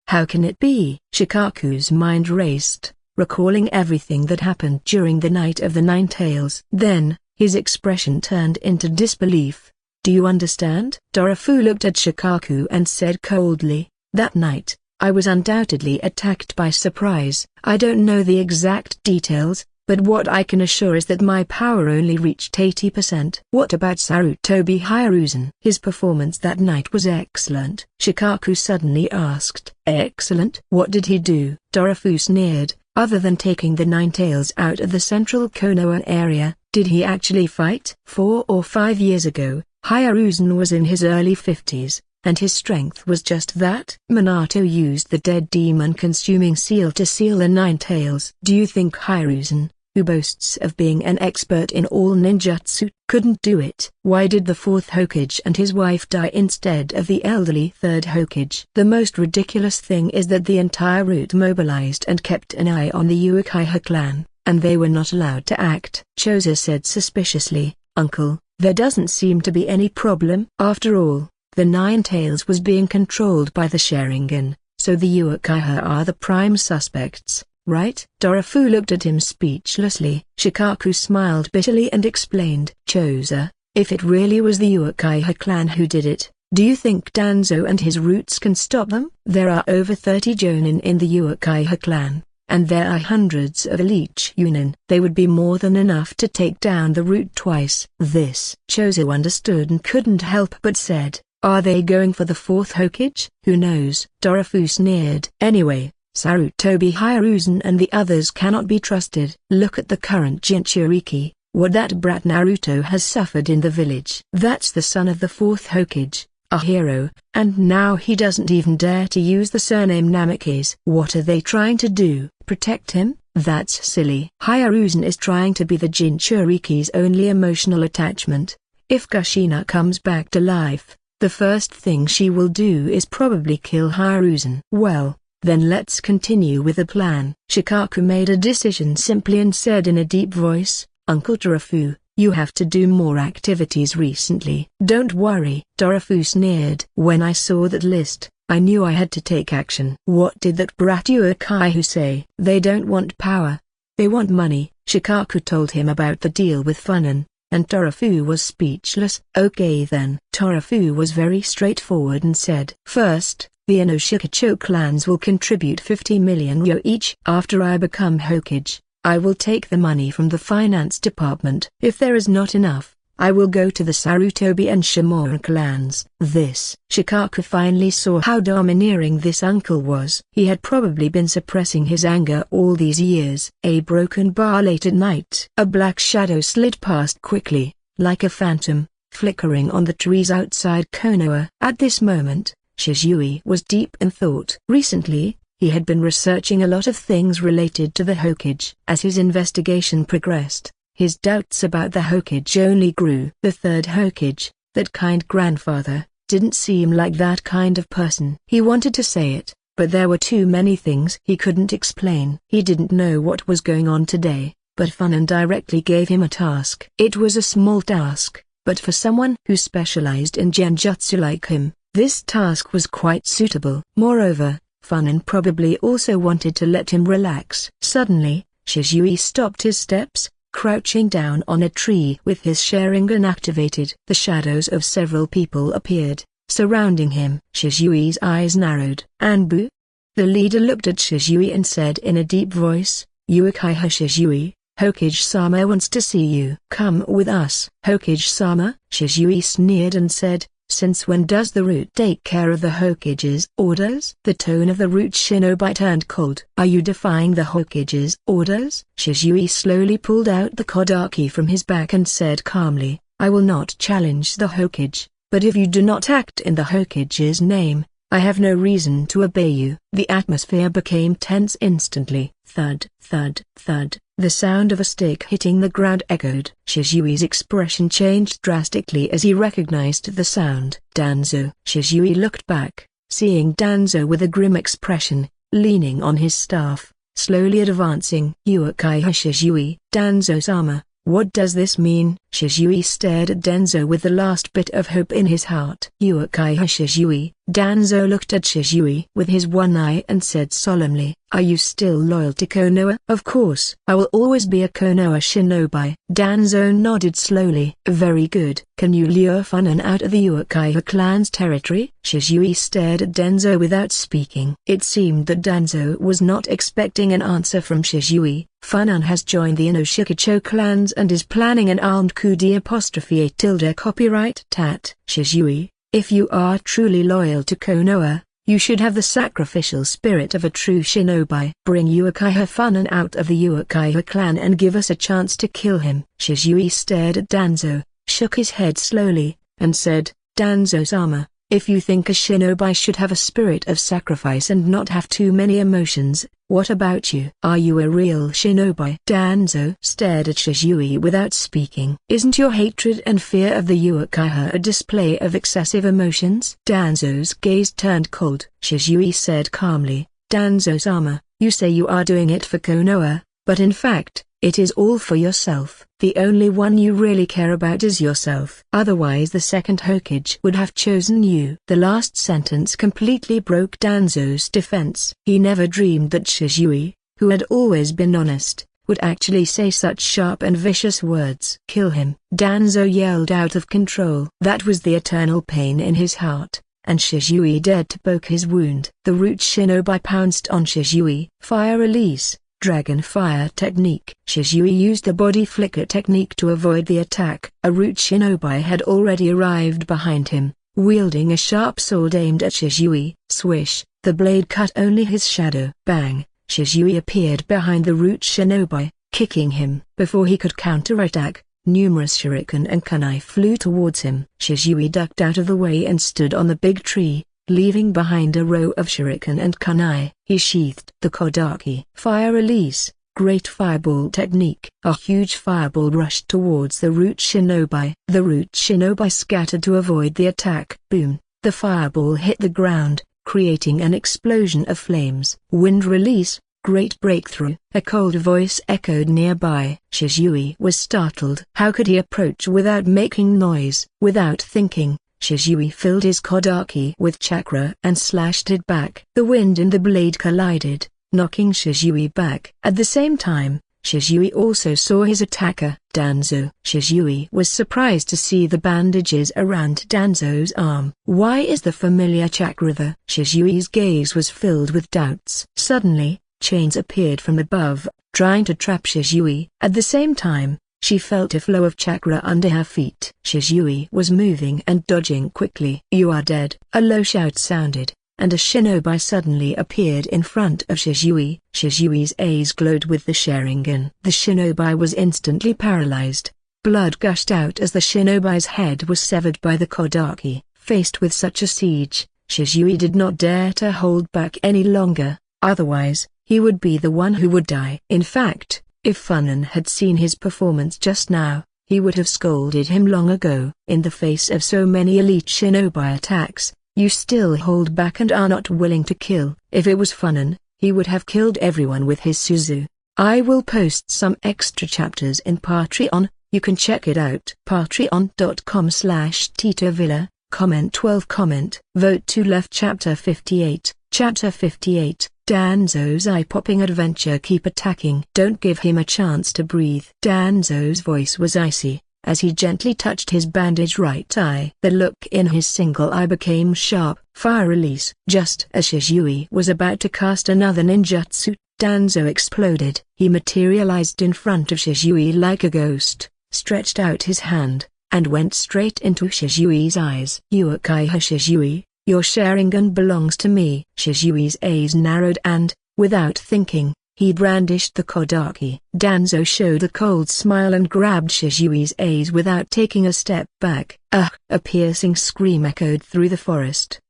How can it be?" Shikaku's mind raced, recalling everything that happened during the night of the Nine Tails. Then, his expression turned into disbelief. "Do you understand?" Dorofu looked at Shikaku and said coldly, "That night, I was undoubtedly attacked by surprise. I don't know the exact details, but what I can assure is that my power only reached 80%. What about Sarutobi Hiruzen? His performance that night was excellent." Shikaku suddenly asked. "Excellent? What did he do?" Dorofu sneered. "Other than taking the Nine Tails out of the central Konoha area, did he actually fight?" 4 or 5 years ago, Hiruzen was in his early 50s, and his strength was just that. Minato used the dead demon-consuming seal to seal the Nine Tails. Do you think Hiruzen, who boasts of being an expert in all ninjutsu, couldn't do it? Why did the fourth Hokage and his wife die instead of the elderly third Hokage? The most ridiculous thing is that the entire route mobilized and kept an eye on the Uchiha clan, and they were not allowed to act. Choza said suspiciously, "Uncle, there doesn't seem to be any problem." After all, the Nine Tails was being controlled by the Sharingan, so the Uchiha are the prime suspects, right? Dorofu looked at him speechlessly. Shikaku smiled bitterly and explained. "Choza, if it really was the Uchiha clan who did it, do you think Danzo and his roots can stop them? There are over 30 Jonin in the Uchiha clan, and there are hundreds of elite Chunin. They would be more than enough to take down the root twice." This Chozo understood and couldn't help but said, "Are they going for the fourth Hokage?" "Who knows?" Dorofu sneered. "Anyway, Sarutobi Hiruzen and the others cannot be trusted. Look at the current Jinchuriki, what that brat Naruto has suffered in the village. That's the son of the fourth Hokage, a hero, and now he doesn't even dare to use the surname Namikaze. What are they trying to do? Protect him? That's silly. Hiruzen is trying to be the Jinchuriki's only emotional attachment. If Kushina comes back to life, the first thing she will do is probably kill Hiruzen." "Well, then let's continue with the plan." Shikaku made a decision simply and said in a deep voice, "Uncle Dorofu, you have to do more activities recently." "Don't worry." Dorofu sneered. "When I saw that list, I knew I had to take action." "What did that brat Uchiha say?" "They don't want power. They want money." Shikaku told him about the deal with Funan, and Dorofu was speechless. "Okay then." Dorofu was very straightforward and said, "First, the Inoshikacho clans will contribute 50 million ryo each. After I become Hokage, I will take the money from the finance department. If there is not enough, I will go to the Sarutobi and Shimura clans." This Shikaku finally saw how domineering this uncle was. He had probably been suppressing his anger all these years. A broken bar late at night. A black shadow slid past quickly, like a phantom, flickering on the trees outside Konoha. At this moment, Shizui was deep in thought. Recently, he had been researching a lot of things related to the Hokage. As his investigation progressed, his doubts about the Hokage only grew. The third Hokage, that kind grandfather, didn't seem like that kind of person. He wanted to say it, but there were too many things he couldn't explain. He didn't know what was going on today, but Funan directly gave him a task. It was a small task, but for someone who specialized in genjutsu like him, this task was quite suitable. Moreover, Funan probably also wanted to let him relax. Suddenly, Shizui stopped his steps, crouching down on a tree with his Sharingan activated. The shadows of several people appeared, surrounding him. Shizui's eyes narrowed. Anbu? The leader looked at Shizui and said in a deep voice, Uchiha Shizui, Hokage-sama wants to see you. Come with us. Hokage-sama? Shizui sneered and said, since when does the root take care of the Hokage's orders? The tone of the root shinobi turned cold. Are you defying the Hokage's orders? Shizui slowly pulled out the kodaki from his back and said calmly, I will not challenge the Hokage, but if you do not act in the Hokage's name, I have no reason to obey you. The atmosphere became tense instantly. Thud, thud, thud. The sound of a stick hitting the ground echoed. Shizui's expression changed drastically as he recognized the sound. Danzo. Shizui looked back, seeing Danzo with a grim expression, leaning on his staff, slowly advancing. Uchiha Shizui. Danzo-sama, what does this mean? Shizui stared at Danzo with the last bit of hope in his heart. Uchiha Shizui. Danzo looked at Shizui with his one eye and said solemnly, are you still loyal to Konoha? Of course. I will always be a Konoha shinobi. Danzo nodded slowly. Very good. Can you lure Funan out of the Uchiha clan's territory? Shizui stared at Danzo without speaking. It seemed that Danzo was not expecting an answer from Shizui. Funan has joined the Inoshikacho clans and is planning an armed coup d'apostrophe tilde copyright tat. Shizui, if you are truly loyal to Konoha, you should have the sacrificial spirit of a true shinobi. Bring Uchiha Funan out of the Uchiha clan and give us a chance to kill him. Shizui stared at Danzo, shook his head slowly, and said, Danzo-sama, if you think a shinobi should have a spirit of sacrifice and not have too many emotions, what about you? Are you a real shinobi? Danzo stared at Shizui without speaking. Isn't your hatred and fear of the Uchiha a display of excessive emotions? Danzo's gaze turned cold. Shizui said calmly, Danzo-sama, you say you are doing it for Konoha, but in fact, it is all for yourself. The only one you really care about is yourself. Otherwise the second Hokage would have chosen you. The last sentence completely broke Danzo's defense. He never dreamed that Shizui, who had always been honest, would actually say such sharp and vicious words. Kill him. Danzo yelled out of control. That was the eternal pain in his heart, and Shizui dared to poke his wound. The root shinobi pounced on Shizui. Fire release. Dragon Fire Technique. Shizui used the body flicker technique to avoid the attack. A root shinobi had already arrived behind him, wielding a sharp sword aimed at Shizui. Swish, the blade cut only his shadow. Bang, Shizui appeared behind the root shinobi, kicking him. Before he could counterattack, numerous shuriken and kunai flew towards him. Shizui ducked out of the way and stood on the big tree, leaving behind a row of shuriken and kunai. He sheathed the kodaki. Fire release, great fireball technique. A huge fireball rushed towards the root shinobi. The root shinobi scattered to avoid the attack. Boom, the fireball hit the ground, creating an explosion of flames. Wind release, great breakthrough. A cold voice echoed nearby. Shizui was startled. How could he approach without making noise? Without thinking, Shizui filled his kodaki with chakra and slashed it back. The wind and the blade collided, knocking Shizui back. At the same time, Shizui also saw his attacker, Danzo. Shizui was surprised to see the bandages around Danzo's arm. Why is the familiar chakra there? Shizui's gaze was filled with doubts. Suddenly, chains appeared from above, trying to trap Shizui. At the same time, she felt a flow of chakra under her feet. Shizui was moving and dodging quickly. You are dead. A low shout sounded, and a shinobi suddenly appeared in front of Shizui. Shizui's eyes glowed with the Sharingan. The shinobi was instantly paralyzed. Blood gushed out as the shinobi's head was severed by the kodaki. Faced with such a siege, Shizui did not dare to hold back any longer, otherwise, he would be the one who would die. In fact, if Funan had seen his performance just now, he would have scolded him long ago. In the face of so many elite shinobi attacks, you still hold back and are not willing to kill. If it was Funan, he would have killed everyone with his Suzu. I will post some extra chapters in Patreon. You can check it out. Patreon.com/TitoVilla, comment 12 comment. Vote to left. Chapter 58. Chapter 58. Danzo's eye-popping adventure. Keep attacking. Don't give him a chance to breathe. Danzo's voice was icy as he gently touched his bandaged right eye. The look in his single eye became sharp. Fire release. Just as Shisui was about to cast another ninjutsu, Danzo exploded. He materialized in front of Shisui like a ghost, stretched out his hand, and went straight into Shisui's eyes. Uchiha Shisui, your Sharingan belongs to me. Shisui's eyes narrowed and, without thinking, he brandished the Kodaki. Danzo showed a cold smile and grabbed Shisui's eyes without taking a step back. A piercing scream echoed through the forest.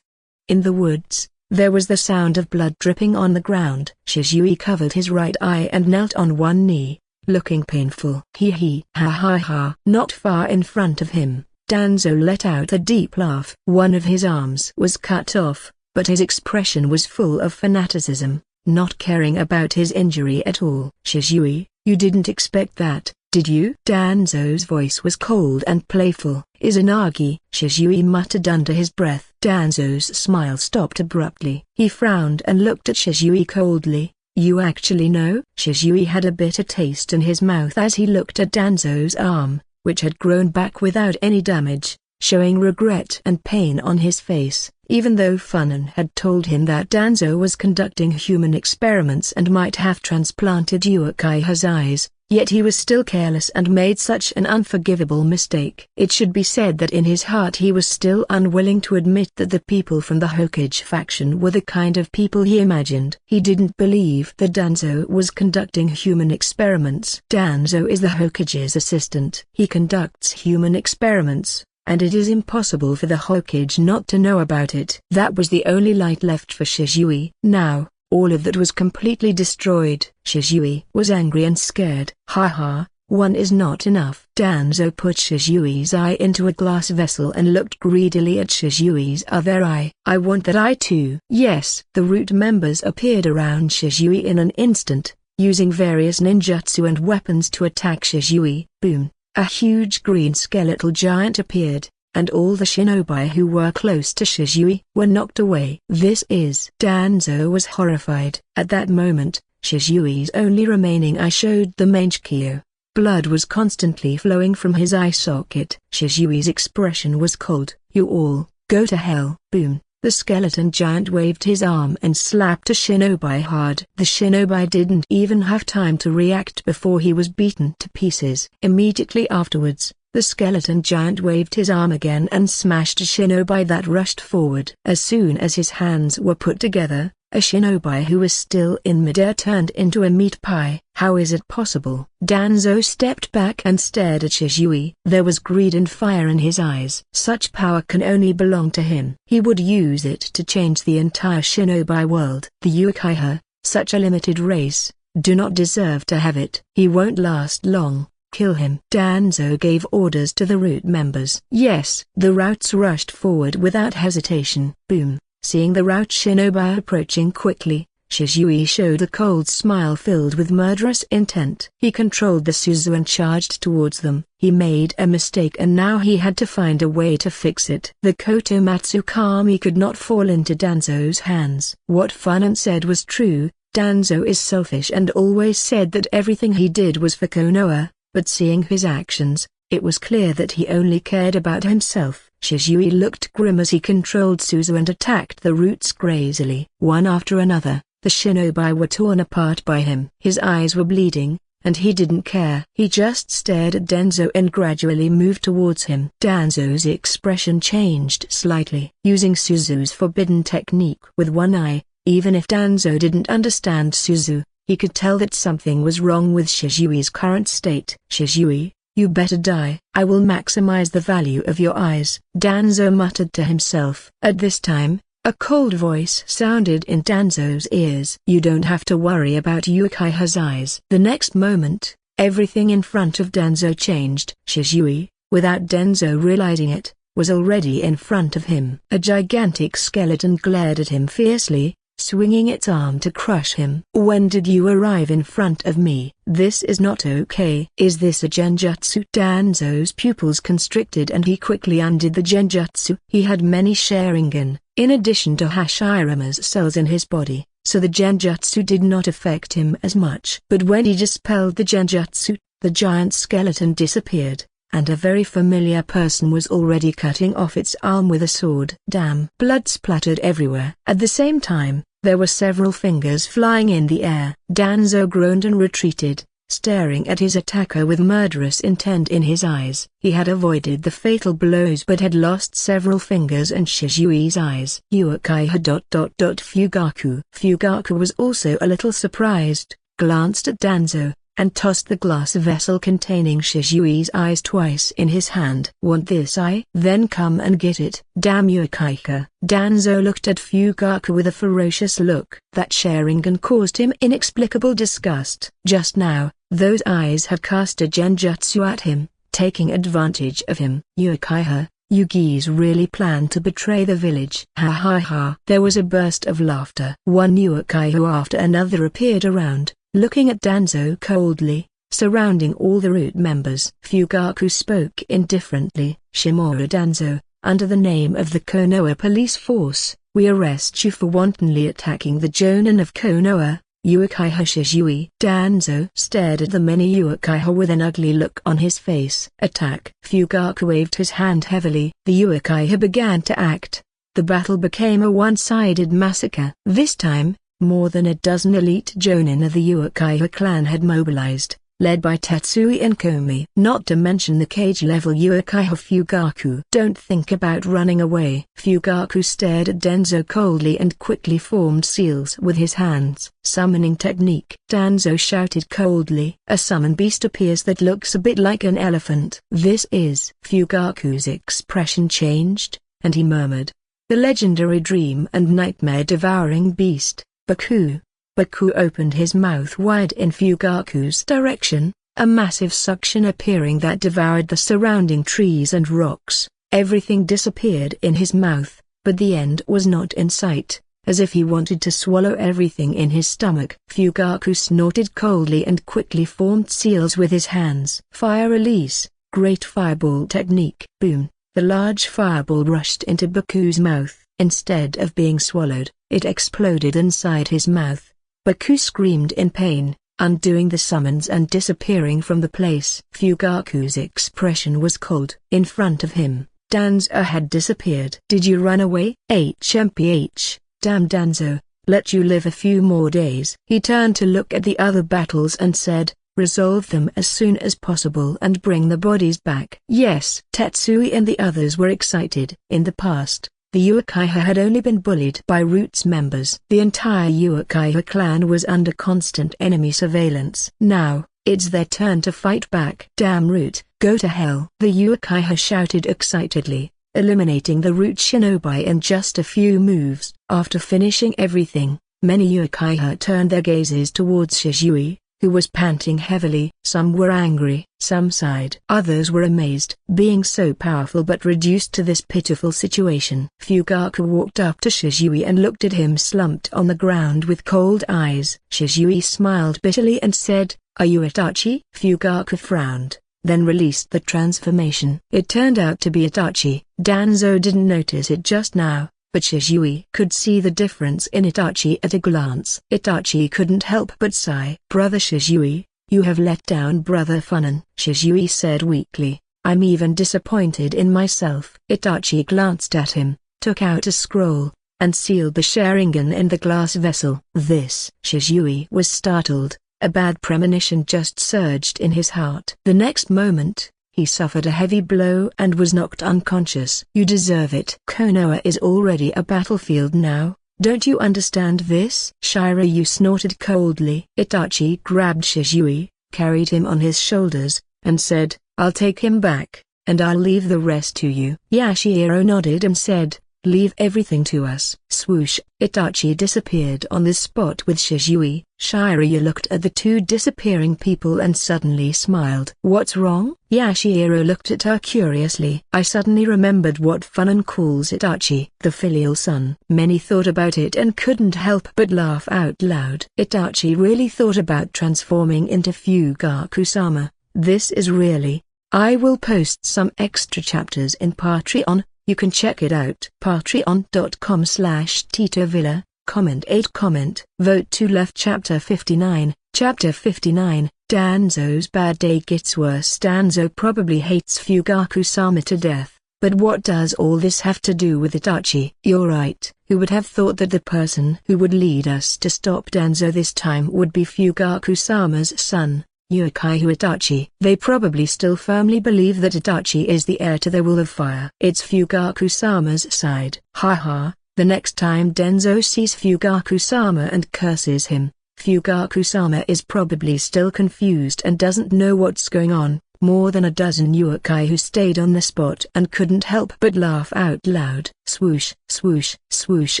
In the woods, there was the sound of blood dripping on the ground. Shisui covered his right eye and knelt on one knee, looking painful. Hee ha ha ha. Not far in front of him, Danzo let out a deep laugh. One of his arms was cut off, but his expression was full of fanaticism, not caring about his injury at all. Shisui, you didn't expect that, did you? Danzo's voice was cold and playful. Izanagi, Shisui muttered under his breath. Danzo's smile stopped abruptly. He frowned and looked at Shisui coldly. You actually know? Shisui had a bitter taste in his mouth as he looked at Danzo's arm, which had grown back without any damage, showing regret and pain on his face. Even though Funan had told him that Danzo was conducting human experiments and might have transplanted Uchiha's eyes, yet he was still careless and made such an unforgivable mistake. It should be said that in his heart he was still unwilling to admit that the people from the Hokage faction were the kind of people he imagined. He didn't believe that Danzo was conducting human experiments. Danzo is the Hokage's assistant. He conducts human experiments, and it is impossible for the Hokage not to know about it. That was the only light left for Shisui. Now, all of that was completely destroyed. Shisui was angry and scared. Ha, one is not enough. Danzo put Shisui's eye into a glass vessel and looked greedily at Shisui's other eye. I want that eye too. Yes. The root members appeared around Shisui in an instant, using various ninjutsu and weapons to attack Shisui. Boom. A huge green skeletal giant appeared, and all the shinobi who were close to Shisui were knocked away. Danzo was horrified. At that moment, Shisui's only remaining eye showed the Mangekyou. Blood was constantly flowing from his eye socket. Shisui's expression was cold. You all, go to hell. Boom. The skeleton giant waved his arm and slapped a shinobi hard. The shinobi didn't even have time to react before he was beaten to pieces. Immediately afterwards, the skeleton giant waved his arm again and smashed a shinobi that rushed forward. As soon as his hands were put together, a shinobi who was still in midair turned into a meat pie. How is it possible? Danzo stepped back and stared at Shisui. There was greed and fire in his eyes. Such power can only belong to him. He would use it to change the entire shinobi world. The Uchiha, such a limited race, do not deserve to have it. He won't last long. Kill him. Danzo gave orders to the root members. Yes. The roots rushed forward without hesitation. Boom. Seeing the rout shinobi approaching quickly, Shisui showed a cold smile filled with murderous intent. He controlled the Suzu and charged towards them. He made a mistake and now he had to find a way to fix it. The Kotomatsu Kami could not fall into Danzo's hands. What Funan said was true. Danzo is selfish and always said that everything he did was for Konoha, but seeing his actions, it was clear that he only cared about himself. Shisui looked grim as he controlled Suzu and attacked the roots crazily. One after another, the shinobi were torn apart by him. His eyes were bleeding, and he didn't care. He just stared at Danzo and gradually moved towards him. Danzo's expression changed slightly. Using Suzu's forbidden technique with one eye, even if Danzo didn't understand Suzu, he could tell that something was wrong with Shisui's current state. Shisui, you better die. I will maximize the value of your eyes. Danzo muttered to himself. At this time, a cold voice sounded in Danzo's ears. You don't have to worry about Uchiha's eyes. The next moment, everything in front of Danzo changed. Shisui, without Danzo realizing it, was already in front of him. A gigantic skeleton glared at him fiercely, swinging its arm to crush him. "When did you arrive in front of me? This is not okay. Is this a genjutsu?" Danzo's pupils constricted and he quickly undid the genjutsu. He had many Sharingan, in addition to Hashirama's cells in his body, so the genjutsu did not affect him as much. But when he dispelled the genjutsu, the giant skeleton disappeared, and a very familiar person was already cutting off its arm with a sword. Damn! Blood splattered everywhere. At the same time, there were several fingers flying in the air. Danzo groaned and retreated, staring at his attacker with murderous intent in his eyes. He had avoided the fatal blows but had lost several fingers and Shizui's eyes. Fugaku. Fugaku was also a little surprised, glanced at Danzo, and tossed the glass vessel containing Shizui's eyes twice in his hand. "Want this eye? Then come and get it." "Damn Uchiha." Danzo looked at Fugaku with a ferocious look. That Sharingan caused him inexplicable disgust. Just now, those eyes had cast a genjutsu at him, taking advantage of him. "Uchiha, you geese really plan to betray the village." Ha ha ha. There was a burst of laughter. One Uchiha after another appeared around, looking at Danzo coldly, surrounding all the root members. Fugaku spoke indifferently. "Shimura Danzo, under the name of the Konoha police force, we arrest you for wantonly attacking the Jonin of Konoha, Uchiha Shizui." Danzo stared at the many Uchiha with an ugly look on his face. "Attack!" Fugaku waved his hand heavily. The Uchiha began to act. The battle became a one-sided massacre. This time, more than a dozen elite Jonin of the Uchiha clan had mobilized, led by Tetsui and Komi. Not to mention the cage-level Uchiha Fugaku. "Don't think about running away." Fugaku stared at Danzo coldly and quickly formed seals with his hands. "Summoning technique." Danzo shouted coldly. "A summon beast appears that looks a bit like an elephant." "This is." Fugaku's expression changed, and he murmured, "The legendary dream and nightmare devouring beast. Baku." Baku opened his mouth wide in Fugaku's direction, a massive suction appearing that devoured the surrounding trees and rocks. Everything disappeared in his mouth, but the end was not in sight, as if he wanted to swallow everything in his stomach. Fugaku snorted coldly and quickly formed seals with his hands. "Fire release, great fireball technique." Boom! The large fireball rushed into Baku's mouth. Instead of being swallowed, it exploded inside his mouth. Baku screamed in pain, undoing the summons and disappearing from the place. Fugaku's expression was cold. In front of him, Danzo had disappeared. "Did you run away?" HMPH, damn Danzo, let you live a few more days. He turned to look at the other battles and said, "Resolve them as soon as possible and bring the bodies back." Yes. Tetsui and the others were excited. In the past, the Uchiha had only been bullied by Roots members. The entire Uchiha clan was under constant enemy surveillance. Now, it's their turn to fight back. "Damn Root, go to hell!" the Uchiha shouted excitedly, eliminating the Root shinobi in just a few moves. After finishing everything, many Uchiha turned their gazes towards Shizui, who was panting heavily. Some were angry, some sighed. Others were amazed, being so powerful but reduced to this pitiful situation. Fugaku walked up to Shizui and looked at him slumped on the ground with cold eyes. Shizui smiled bitterly and said, "Are you Itachi?" Fugaku frowned, then released the transformation. It turned out to be Itachi. Danzo didn't notice it just now, but Shizui could see the difference in Itachi at a glance. Itachi couldn't help but sigh. "Brother Shizui, you have let down Brother Funan," Shizui said weakly. "I'm even disappointed in myself." Itachi glanced at him, took out a scroll, and sealed the Sharingan in the glass vessel. "This." Shizui was startled, a bad premonition just surged in his heart. The next moment, he suffered a heavy blow and was knocked unconscious. "You deserve it." "Konoha is already a battlefield now, don't you understand this?" Shiryu snorted coldly. Itachi grabbed Shizui, carried him on his shoulders, and said, "I'll take him back, and I'll leave the rest to you." Yashiro nodded and said, Leave everything to us. Swoosh. Itachi disappeared on the spot with Shizui. Shiryu looked at the two disappearing people and suddenly smiled. What's wrong? Yashiro looked at her curiously. I suddenly remembered what Funan calls Itachi, the filial son. Many thought about it and couldn't help but laugh out loud. Itachi really thought about transforming into Fugaku-sama. This is really... I will post some extra chapters in Patreon. You can check it out. Patreon.com/TitoVilla. Comment 8. Comment. Vote to left. Chapter 59. Chapter 59. Danzo's bad day gets worse. Danzo probably hates Fugaku-sama to death. But what does all this have to do with Itachi? You're right. Who would have thought that the person who would lead us to stop Danzo this time would be Fugaku-sama's son, Uchiha Itachi? They probably still firmly believe that Itachi is the heir to the Wall of Fire. It's Fugaku-sama's side. Haha, the next time Danzo sees Fugaku-sama and curses him, Fugaku-sama is probably still confused and doesn't know what's going on. More than a dozen Uchiha who stayed on the spot and couldn't help but laugh out loud. Swoosh, swoosh, swoosh,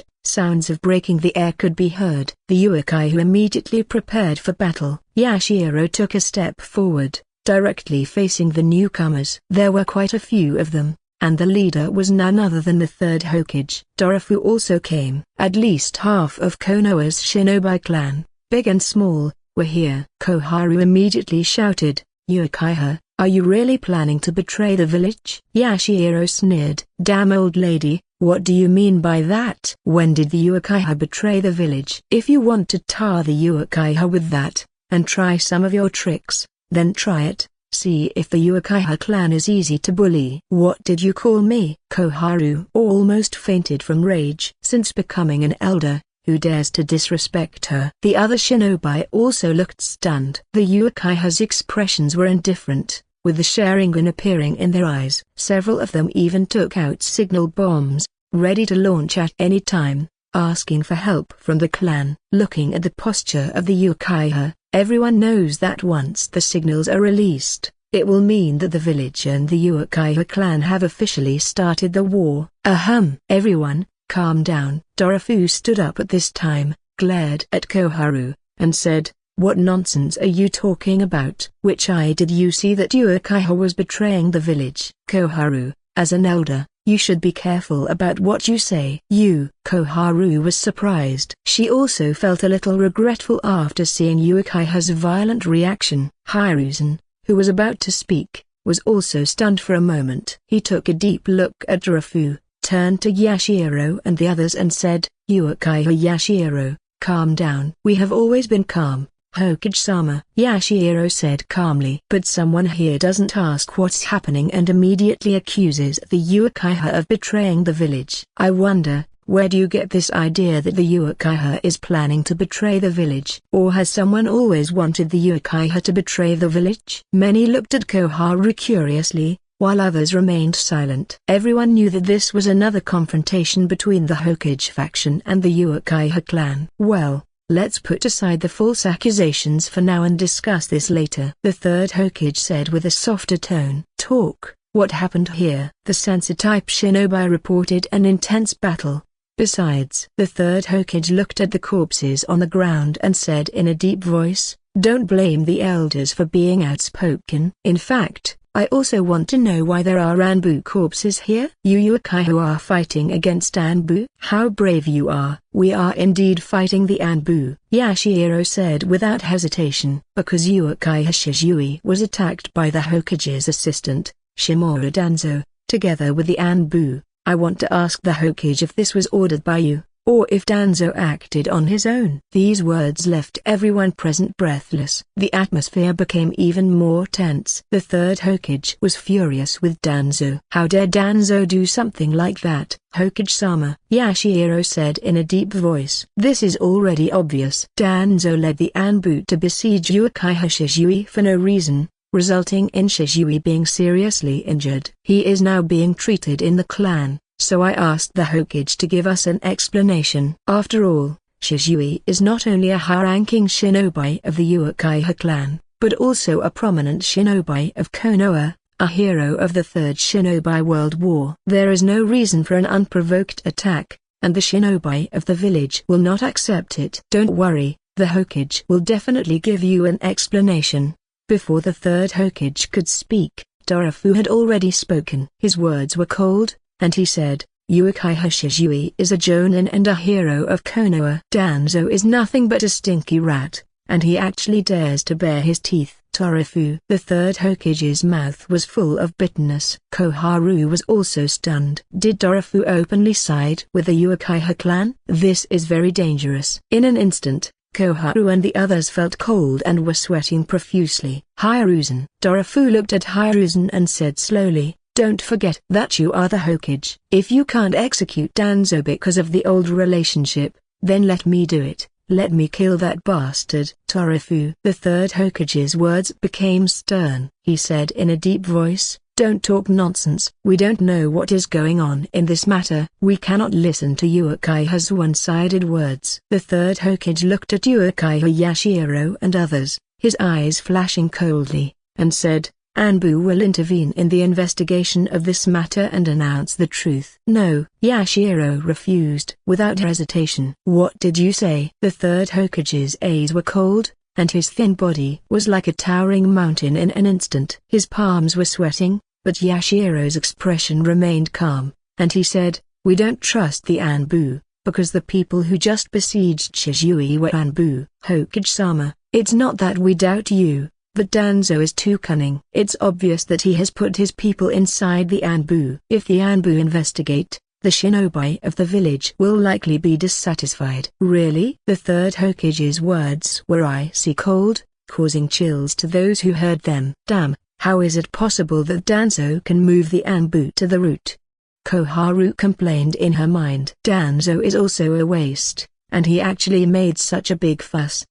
sounds of breaking the air could be heard. The Uchiha immediately prepared for battle. Yashiro took a step forward, directly facing the newcomers. There were quite a few of them, and the leader was none other than the third Hokage. Dorofu also came. At least half of Konoha's shinobi clan, big and small, were here. Koharu immediately shouted, Uchiha, are you really planning to betray the village? Yashiro sneered. Damn old lady, what do you mean by that? When did the Uchiha betray the village? If you want to tar the Uchiha with that, and try some of your tricks, then try it. See if the Uchiha clan is easy to bully. What did you call me? Koharu almost fainted from rage. Since becoming an elder, who dares to disrespect her? The other shinobi also looked stunned. The Uchiha's expressions were indifferent, with the Sharingan appearing in their eyes. Several of them even took out signal bombs, ready to launch at any time, asking for help from the clan. Looking at the posture of the Uchiha, everyone knows that once the signals are released, it will mean that the village and the Uchiha clan have officially started the war. Ahem. Everyone, calm down. Dorofu stood up at this time, glared at Koharu, and said, what nonsense are you talking about? Which eye did you see that Uchiha was betraying the village? Koharu, as an elder, you should be careful about what you say. Koharu was surprised. She also felt a little regretful after seeing Uchiha's violent reaction. Hiruzen, who was about to speak, was also stunned for a moment. He took a deep look at Dorofu, turned to Yashiro and the others and said, Uchiha Yashiro, calm down. We have always been calm, Hokage-sama, Yashiro said calmly. But someone here doesn't ask what's happening and immediately accuses the Uchiha of betraying the village. I wonder, where do you get this idea that the Uchiha is planning to betray the village? Or has someone always wanted the Uchiha to betray the village? Many looked at Koharu curiously, while others remained silent. Everyone knew that this was another confrontation between the Hokage faction and the Uchiha clan. Well, let's put aside the false accusations for now and discuss this later, the third Hokage said with a softer tone. Talk, what happened here? The Sensei-type shinobi reported an intense battle. Besides, the third Hokage looked at the corpses on the ground and said in a deep voice, don't blame the elders for being outspoken. In fact, I also want to know why there are Anbu corpses here. You Uchiha are fighting against Anbu? How brave you are. We are indeed fighting the Anbu, Yashiro said without hesitation. Because Uchiha Shizui was attacked by the Hokage's assistant, Shimura Danzo, together with the Anbu, I want to ask the Hokage if this was ordered by you, or if Danzo acted on his own. These words left everyone present breathless. The atmosphere became even more tense. The third Hokage was furious with Danzo. How dare Danzo do something like that? Hokage-sama, Yashiro said in a deep voice. This is already obvious. Danzo led the Anbu to besiege Uchiha Shizui for no reason, resulting in Shizui being seriously injured. He is now being treated in the clan. So I asked the Hokage to give us an explanation. After all, Shizui is not only a high-ranking shinobi of the Uchiha clan, but also a prominent shinobi of Konoha, a hero of the Third Shinobi World War. There is no reason for an unprovoked attack, and the shinobi of the village will not accept it. Don't worry, the Hokage will definitely give you an explanation. Before the third Hokage could speak, Dorofu had already spoken. His words were cold, and he said, Uchiha Shizui is a jonin and a hero of Konoha. Danzo is nothing but a stinky rat, and he actually dares to bare his teeth. Dorofu. The third Hokage's mouth was full of bitterness. Koharu was also stunned. Did Dorofu openly side with the Uchiha clan? This is very dangerous. In an instant, Koharu and the others felt cold and were sweating profusely. Hiruzen. Dorofu looked at Hiruzen and said slowly, don't forget that you are the Hokage. If you can't execute Danzo because of the old relationship, then let me do it. Let me kill that bastard. Dorofu. The third Hokage's words became stern. He said in a deep voice, don't talk nonsense. We don't know what is going on in this matter. We cannot listen to Uchiha's one-sided words. The third Hokage looked at Uchiha Yashiro and others, his eyes flashing coldly, and said, Anbu will intervene in the investigation of this matter and announce the truth. No. Yashiro refused without hesitation. What did you say? The third Hokage's eyes were cold, and his thin body was like a towering mountain in an instant. His palms were sweating, but Yashiro's expression remained calm, and he said, we don't trust the Anbu, because the people who just besieged Shizui were Anbu. Hokage-sama, it's not that we doubt you, but Danzo is too cunning. It's obvious that he has put his people inside the Anbu. If the Anbu investigate, the shinobi of the village will likely be dissatisfied. Really? The third Hokage's words were icy cold, causing chills to those who heard them. Damn, how is it possible that Danzo can move the Anbu to the root? Koharu complained in her mind. Danzo is also a waste, and he actually made such a big fuss.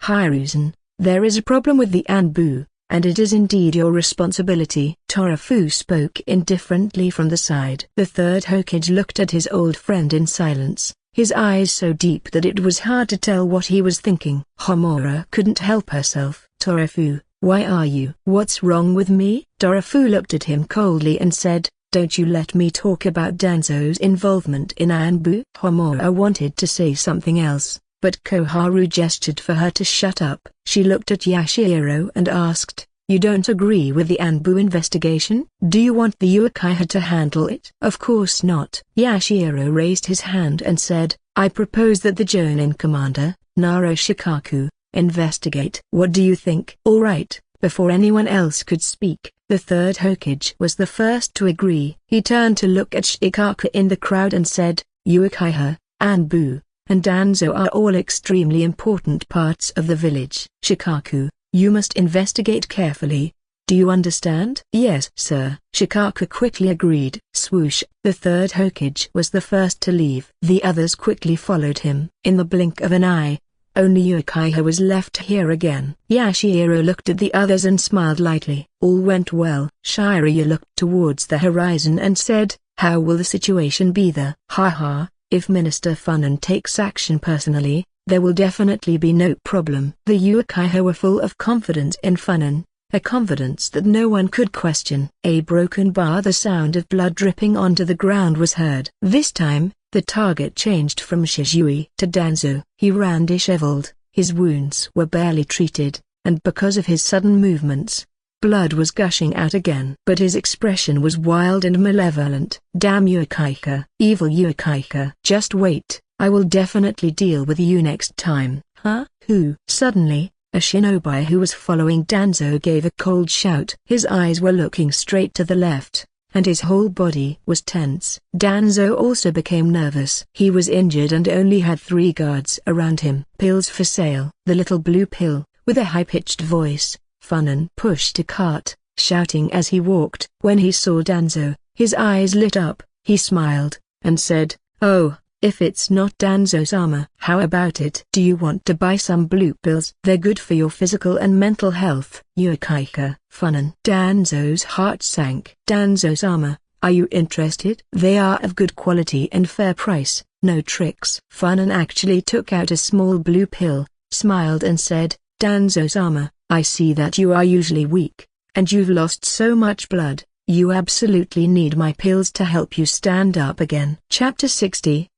Hiruzen, there is a problem with the Anbu, and it is indeed your responsibility. Dorofu spoke indifferently from the side. The third Hokage looked at his old friend in silence, his eyes so deep that it was hard to tell what he was thinking. Homura couldn't help herself. Dorofu, why are you? What's wrong with me? Dorofu looked at him coldly and said, don't you let me talk about Danzo's involvement in Anbu. Homura wanted to say something else, but Koharu gestured for her to shut up. She looked at Yashiro and asked, you don't agree with the Anbu investigation? Do you want the Uchiha to handle it? Of course not. Yashiro raised his hand and said, I propose that the Jonin commander, Naro Shikaku, investigate. What do you think? All right. Before anyone else could speak, the third Hokage was the first to agree. He turned to look at Shikaku in the crowd and said, Uchiha, Anbu, and Danzo are all extremely important parts of the village. Shikaku, you must investigate carefully. Do you understand? Yes, sir. Shikaku quickly agreed. Swoosh. The third Hokage was the first to leave. The others quickly followed him. In the blink of an eye, only Uchiha was left here again. Yashiro looked at the others and smiled lightly. All went well. Shiryu looked towards the horizon and said, how will the situation be there? Ha. If Minister Funan takes action personally, there will definitely be no problem. The Uchiha were full of confidence in Funan, a confidence that no one could question. A broken bar, the sound of blood dripping onto the ground was heard. This time, the target changed from Shizui to Danzo. He ran disheveled, his wounds were barely treated, and because of his sudden movements, blood was gushing out again. But his expression was wild and malevolent. Damn Uchiha, evil Uchiha. Just wait, I will definitely deal with you next time. Huh? Who? Suddenly, a shinobi who was following Danzo gave a cold shout. His eyes were looking straight to the left, and his whole body was tense. Danzo also became nervous. He was injured and only had 3 guards around him. Pills for sale. The little blue pill, with a high-pitched voice, Funan pushed a cart, shouting as he walked. When he saw Danzo, his eyes lit up. He smiled, and said, oh, if it's not Danzo-sama. How about it? Do you want to buy some blue pills? They're good for your physical and mental health. Uchiha, Funan. Danzo's heart sank. Danzo-sama, are you interested? They are of good quality and fair price, no tricks. Funan actually took out a small blue pill, smiled and said, Danzo-sama, I see that you are usually weak, And you've lost so much blood, you absolutely need my pills to help you stand up again. Chapter 60,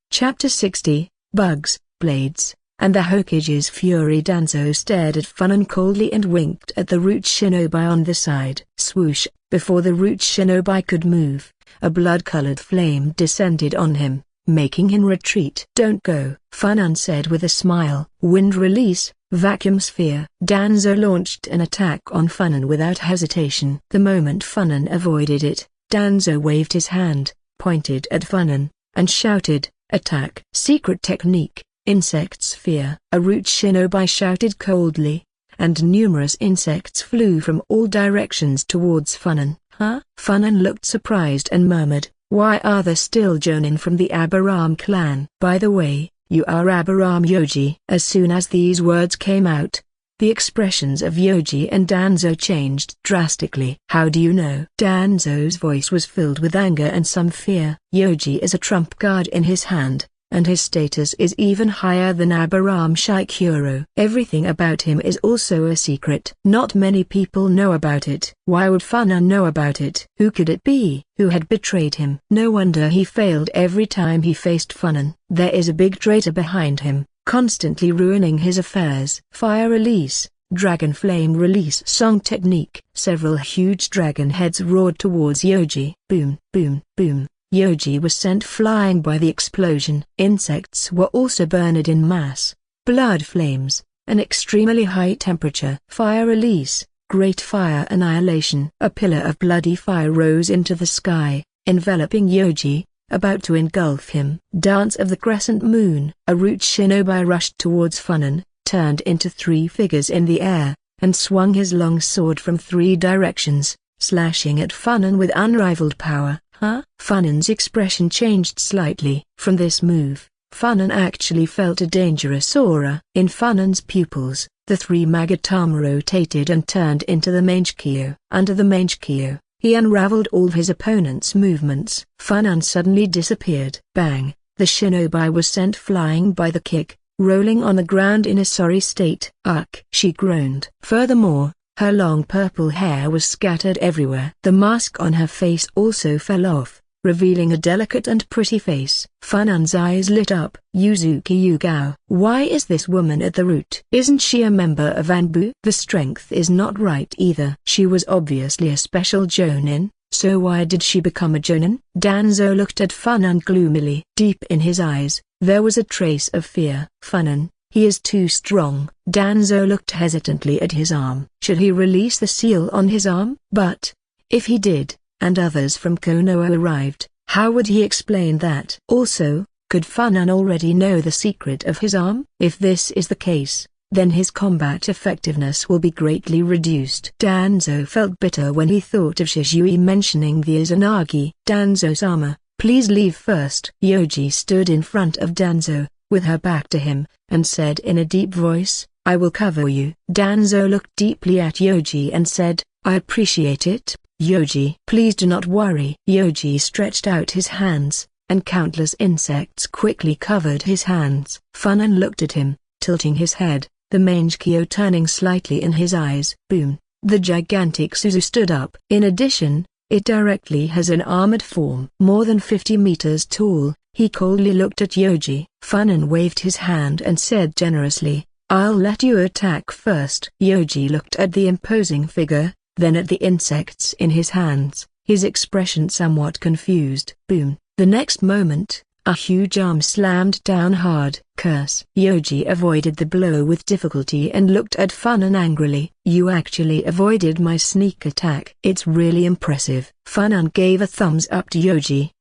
Bugs, Blades, and the Hokage's Fury. Danzo stared at Funan coldly and winked at the Root Shinobi on the side. Swoosh, before the Root Shinobi could move, a blood-colored flame descended on him, making him retreat. Don't go, Funan said with a smile. Wind release, vacuum sphere. Danzo launched an attack on Funan without hesitation. The moment Funan avoided it, Danzo waved his hand, pointed at Funan, and shouted, attack. Secret technique, insect sphere. A Root Shinobi shouted coldly, and numerous insects flew from all directions towards Funan. Huh? Funan looked surprised and murmured, why are there still Jonin from the Abaram clan? By the way, you are Abaram Yoji. As soon as these words came out, the expressions of Yoji and Danzo changed drastically. How do you know? Danzo's voice was filled with anger and some fear. Yoji is a trump card in his hand, and his status is even higher than Abaram Shikuro. Everything about him is also a secret. Not many people know about it. Why would Funan know about it? Who could it be? Who had betrayed him? No wonder he failed every time he faced Funan. There is a big traitor behind him, constantly ruining his affairs. Fire release, dragon flame release. Song technique. Several huge dragon heads roared towards Yoji. Boom, boom, boom. Yoji was sent flying by the explosion. Insects were also burned in mass. Blood flames, an extremely high temperature. Fire release, great fire annihilation. A pillar of bloody fire rose into the sky, enveloping Yoji, about to engulf him. Dance of the crescent moon. A Root Shinobi rushed towards Funan, turned into three figures in the air, and swung his long sword from three directions, slashing at Funan with unrivaled power. Huh? Funan's expression changed slightly. From this move, Funan actually felt a dangerous aura. In Funan's pupils, the three Magatama rotated and turned into the Mangekyo. Under the Mangekyo, he unraveled all his opponent's movements. Funan suddenly disappeared. Bang! The shinobi was sent flying by the kick, rolling on the ground in a sorry state. Ugh! She groaned. Furthermore, her long purple hair was scattered everywhere. The mask on her face also fell off, revealing a delicate and pretty face. Funan's eyes lit up. Yuzuki Yugao. Why is this woman at the root? Isn't she a member of Anbu? The strength is not right either. She was obviously a special jonin, so why did she become a jonin? Danzo looked at Funan gloomily. Deep in his eyes, there was a trace of fear. Funan, he is too strong. Danzo looked hesitantly at his arm. Should he release the seal on his arm? But, if he did, and others from Konoha arrived, how would he explain that? Also, could Funan already know the secret of his arm? If this is the case, then his combat effectiveness will be greatly reduced. Danzo felt bitter when he thought of Shisui mentioning the Izanagi. Danzo-sama, please leave first. Yoji stood in front of Danzo, with her back to him, and said in a deep voice, I will cover you. Danzo looked deeply at Yoji and said, I appreciate it, Yoji. Please do not worry. Yoji stretched out his hands, and countless insects quickly covered his hands. Funan looked at him, tilting his head, the Mangekyo turning slightly in his eyes. Boom! The gigantic Suzu stood up. In addition, it directly has an armored form. More than 50 meters tall, he coldly looked at Yoji. Funan waved his hand and said generously, I'll let you attack first. Yoji looked at the imposing figure, then at the insects in his hands, his expression somewhat confused. Boom! The next moment, a huge arm slammed down hard. Curse! Yoji avoided the blow with difficulty and looked at Funan angrily. You actually avoided my sneak attack. It's really impressive. Funan gave a thumbs up to Yoji.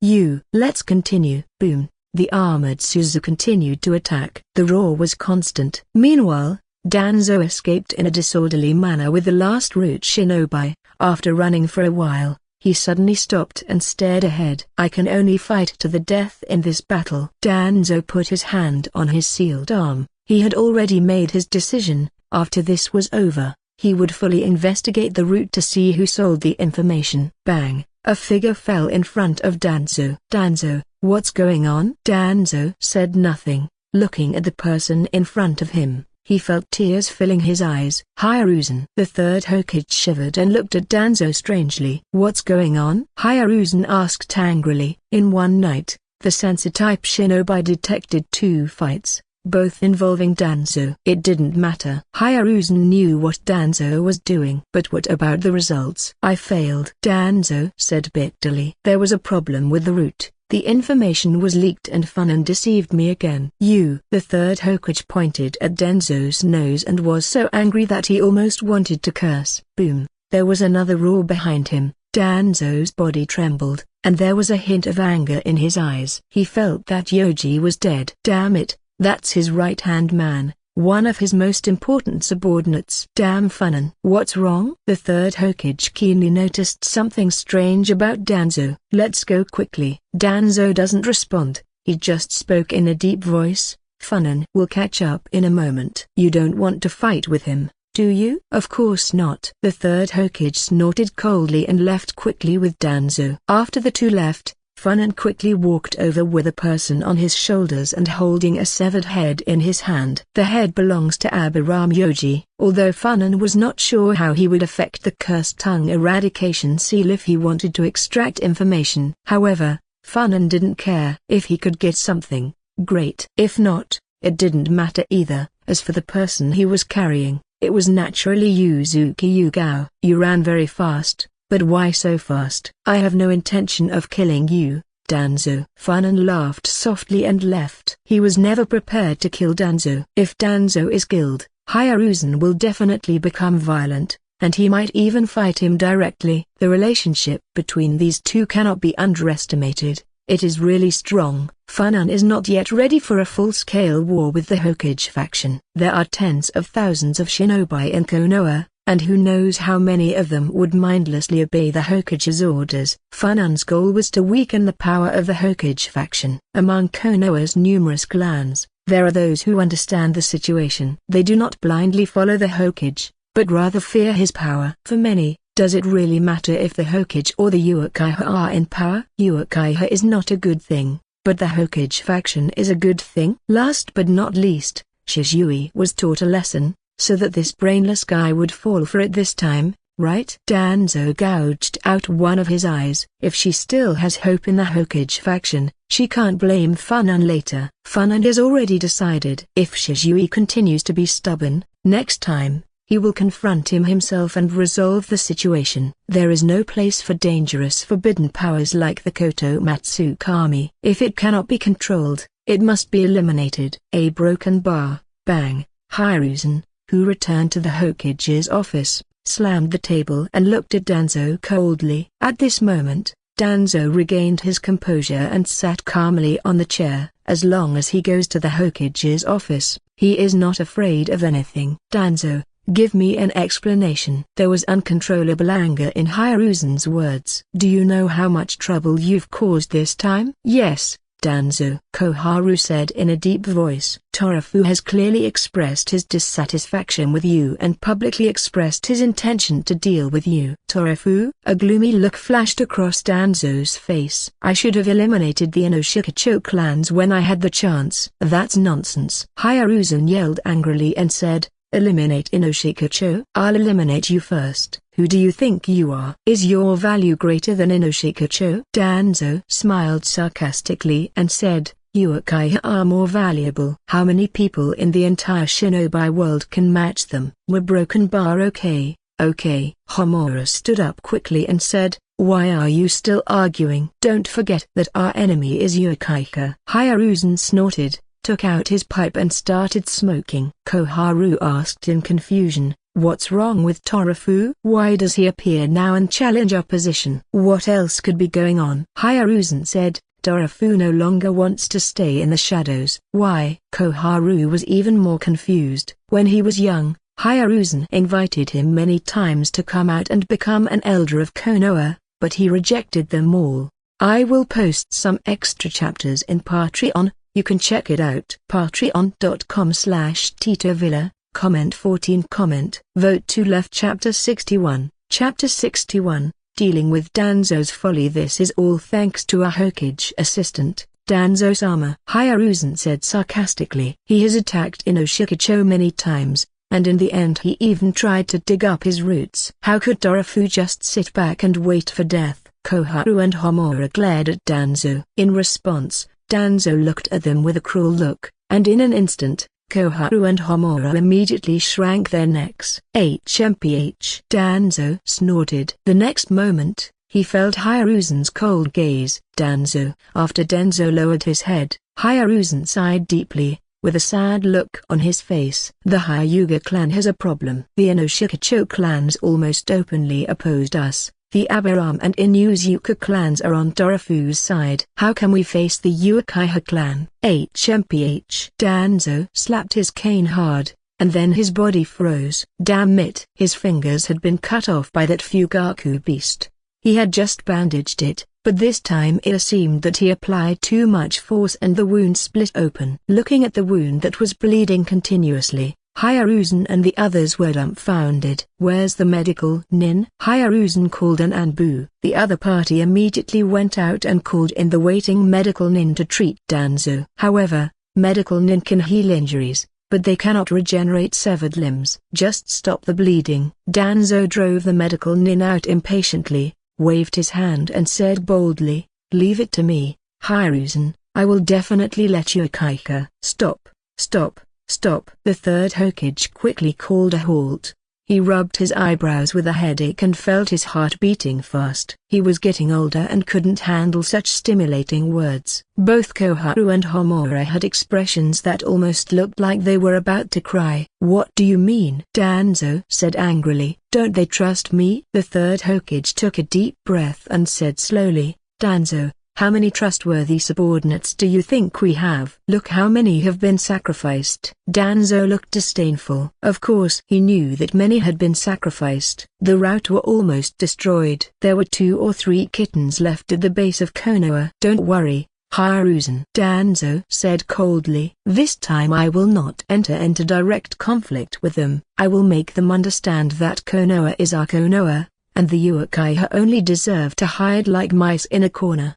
Let's continue. Boom! The armored Suzu continued to attack. The roar was constant. Meanwhile, Danzo escaped in a disorderly manner with the last root shinobi. After running for a while, he suddenly stopped and stared ahead. I can only fight to the death in this battle. Danzo put his hand on his sealed arm. He had already made his decision. After this was over, he would fully investigate the route to see who sold the information. Bang! A figure fell in front of Danzo. Danzo, what's going on? Danzo said nothing, looking at the person in front of him. He felt tears filling his eyes. Hiruzen. The third Hokage shivered and looked at Danzo strangely. What's going on? Hiruzen asked angrily. In one night, the Sensei-type shinobi detected 2 fights, both involving Danzo. It didn't matter. Hiruzen knew what Danzo was doing. But what about the results? I failed, Danzo said bitterly. There was a problem with the route. The information was leaked and Funan deceived me again. You. The third Hokage pointed at Danzo's nose and was so angry that he almost wanted to curse. Boom. There was another roar behind him. Danzo's body trembled, and there was a hint of anger in his eyes. He felt that Yoji was dead. Damn it, that's his right-hand man, one of his most important subordinates. Damn Funan. What's wrong? The third Hokage keenly noticed something strange about Danzo. Let's go quickly. Danzo doesn't respond, he just spoke in a deep voice. Funan will catch up in a moment. You don't want to fight with him, do you? Of course not. The third Hokage snorted coldly and left quickly with Danzo. After the two left, Funan quickly walked over with a person on his shoulders and holding a severed head in his hand. The head belongs to Abiram Yoji. Although Funan was not sure how he would affect the cursed tongue eradication seal if he wanted to extract information. However, Funan didn't care. If he could get something, great. If not, it didn't matter either. As for the person he was carrying, it was naturally Yuzuki Yugao. You ran very fast. But why so fast? I have no intention of killing you, Danzo. Funan laughed softly and left. He was never prepared to kill Danzo. If Danzo is killed, Hiruzen will definitely become violent, and he might even fight him directly. The relationship between these two cannot be underestimated. It is really strong. Funan is not yet ready for a full-scale war with the Hokage faction. There are tens of thousands of shinobi in Konoha, and who knows how many of them would mindlessly obey the Hokage's orders. Funan's goal was to weaken the power of the Hokage faction. Among Konoha's numerous clans, there are those who understand the situation. They do not blindly follow the Hokage, but rather fear his power. For many, does it really matter if the Hokage or the Uchiha are in power? Uchiha is not a good thing, but the Hokage faction is a good thing. Last but not least, Shizui was taught a lesson, so that this brainless guy would fall for it this time, right? Danzo gouged out one of his eyes. If she still has hope in the Hokage faction, she can't blame Funan later. Funan has already decided. If Shizui continues to be stubborn, next time, he will confront him himself and resolve the situation. There is no place for dangerous forbidden powers like the Koto Matsukami. If it cannot be controlled, it must be eliminated. A broken bar, bang. Hiruzen, who returned to the Hokage's office, slammed the table and looked at Danzo coldly. At this moment, Danzo regained his composure and sat calmly on the chair. As long as he goes to the Hokage's office, he is not afraid of anything. Danzo, give me an explanation. There was uncontrollable anger in Hiruzen's words. Do you know how much trouble you've caused this time? Yes, Danzo, Koharu said in a deep voice. Torafu has clearly expressed his dissatisfaction with you and publicly expressed his intention to deal with you. Torafu? A gloomy look flashed across Danzo's face. I should have eliminated the Inoshikacho clans when I had the chance. That's nonsense. Hiruzen yelled angrily and said, eliminate Inoshikacho? I'll eliminate you first. Who do you think you are? Is your value greater than Inoshikacho? Danzo smiled sarcastically and said, Uchiha are more valuable. How many people in the entire shinobi world can match them? We're broken bar. Okay. Homura stood up quickly and said, why are you still arguing? Don't forget that our enemy is Uchiha. Hiruzen snorted, took out his pipe and started smoking. Koharu asked in confusion, what's wrong with Torafu? Why does he appear now and challenge our position? What else could be going on? Hiruzen said, Torafu no longer wants to stay in the shadows. Why? Koharu was even more confused. When he was young, Hiruzen invited him many times to come out and become an elder of Konoha, but he rejected them all. I will post some extra chapters in Patreon. You can check it out. Patreon.com/TitoVilla, comment 14 comment. Vote to left. Chapter 61. Chapter 61, dealing with Danzo's folly. This is all thanks to our Hokage assistant, Danzo-sama, Hiruzen said sarcastically. He has attacked Inoshikacho many times, and in the end he even tried to dig up his roots. How could Dorofu just sit back and wait for death? Koharu and Homura glared at Danzo. In response, Danzo looked at them with a cruel look, and in an instant, Koharu and Homura immediately shrank their necks. HMPH. Danzo snorted. The next moment, he felt Hiruzen's cold gaze. Danzo. After Danzo lowered his head, Hiruzen sighed deeply, with a sad look on his face. The Hyuga clan has a problem. The Inoshikacho clans almost openly opposed us. The Abiram and Inuzuka clans are on Dorofu's side. How can we face the Uchiha clan? HMPH. Danzo slapped his cane hard, and then his body froze. Damn it! His fingers had been cut off by that Fugaku beast. He had just bandaged it, but this time it seemed that he applied too much force and the wound split open. Looking at the wound that was bleeding continuously, Hiruzen and the others were dumbfounded. Where's the medical nin? Hiruzen called an Anbu. The other party immediately went out and called in the waiting medical nin to treat Danzo. However, medical nin can heal injuries, but they cannot regenerate severed limbs. Just stop the bleeding. Danzo drove the medical nin out impatiently, waved his hand and said boldly, "Leave it to me, Hiruzen, I will definitely let you Uchiha." Stop, stop. Stop! The third Hokage quickly called a halt. He rubbed his eyebrows with a headache and felt his heart beating fast. He was getting older and couldn't handle such stimulating words. Both Koharu and Homura had expressions that almost looked like they were about to cry. "What do you mean?" Danzo said angrily. "Don't they trust me?" The third Hokage took a deep breath and said slowly, "Danzo, how many trustworthy subordinates do you think we have? Look how many have been sacrificed." Danzo looked disdainful. Of course he knew that many had been sacrificed. The rout were almost destroyed. There were 2 or 3 kittens left at the base of Konoha. "Don't worry, Hiruzen," Danzo said coldly. "This time I will not enter into direct conflict with them. I will make them understand that Konoha is our Konoha, and the Uchiha only deserve to hide like mice in a corner."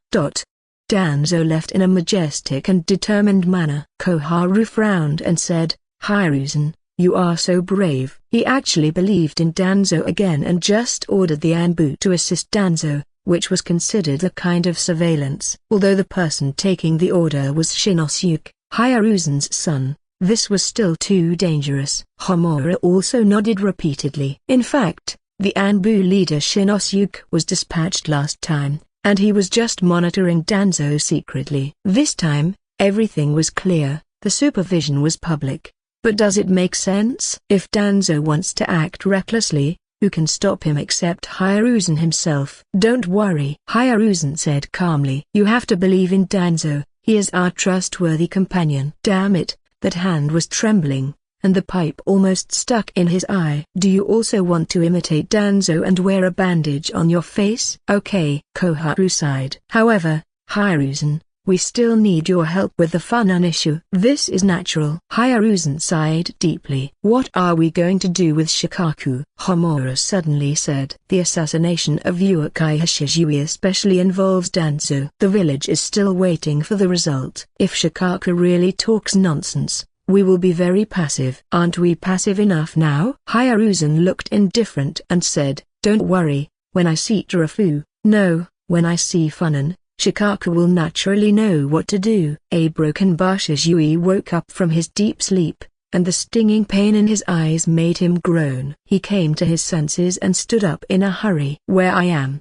Danzo left in a majestic and determined manner. Koharu frowned and said, "Hiruzen, you are so brave." He actually believed in Danzo again and just ordered the Anbu to assist Danzo, which was considered a kind of surveillance. Although the person taking the order was Shinosuke, Hiruzen's son, this was still too dangerous. Homura also nodded repeatedly. In fact, the Anbu leader Shinosuke was dispatched last time, and he was just monitoring Danzo secretly. This time, everything was clear, the supervision was public. But does it make sense? If Danzo wants to act recklessly, who can stop him except Hiruzen himself? "Don't worry," Hiruzen said calmly. "You have to believe in Danzo, he is our trustworthy companion." Damn it, that hand was trembling, and the pipe almost stuck in his eye. "Do you also want to imitate Danzo and wear a bandage on your face?" "Okay," Koharu sighed. "However, Hiruzen, we still need your help with the Funan issue." "This is natural." Hiruzen sighed deeply. "What are we going to do with Shikaku?" Homura suddenly said. "The assassination of Uchiha Shizui especially involves Danzo. The village is still waiting for the result. If Shikaku really talks nonsense, we will be very passive." "Aren't we passive enough now?" Hiruzen looked indifferent and said, "Don't worry, when I see Dorofu, no, when I see Funan, Shikaku will naturally know what to do." A broken bar Shizui woke up from his deep sleep, and the stinging pain in his eyes made him groan. He came to his senses and stood up in a hurry. "Where I am?"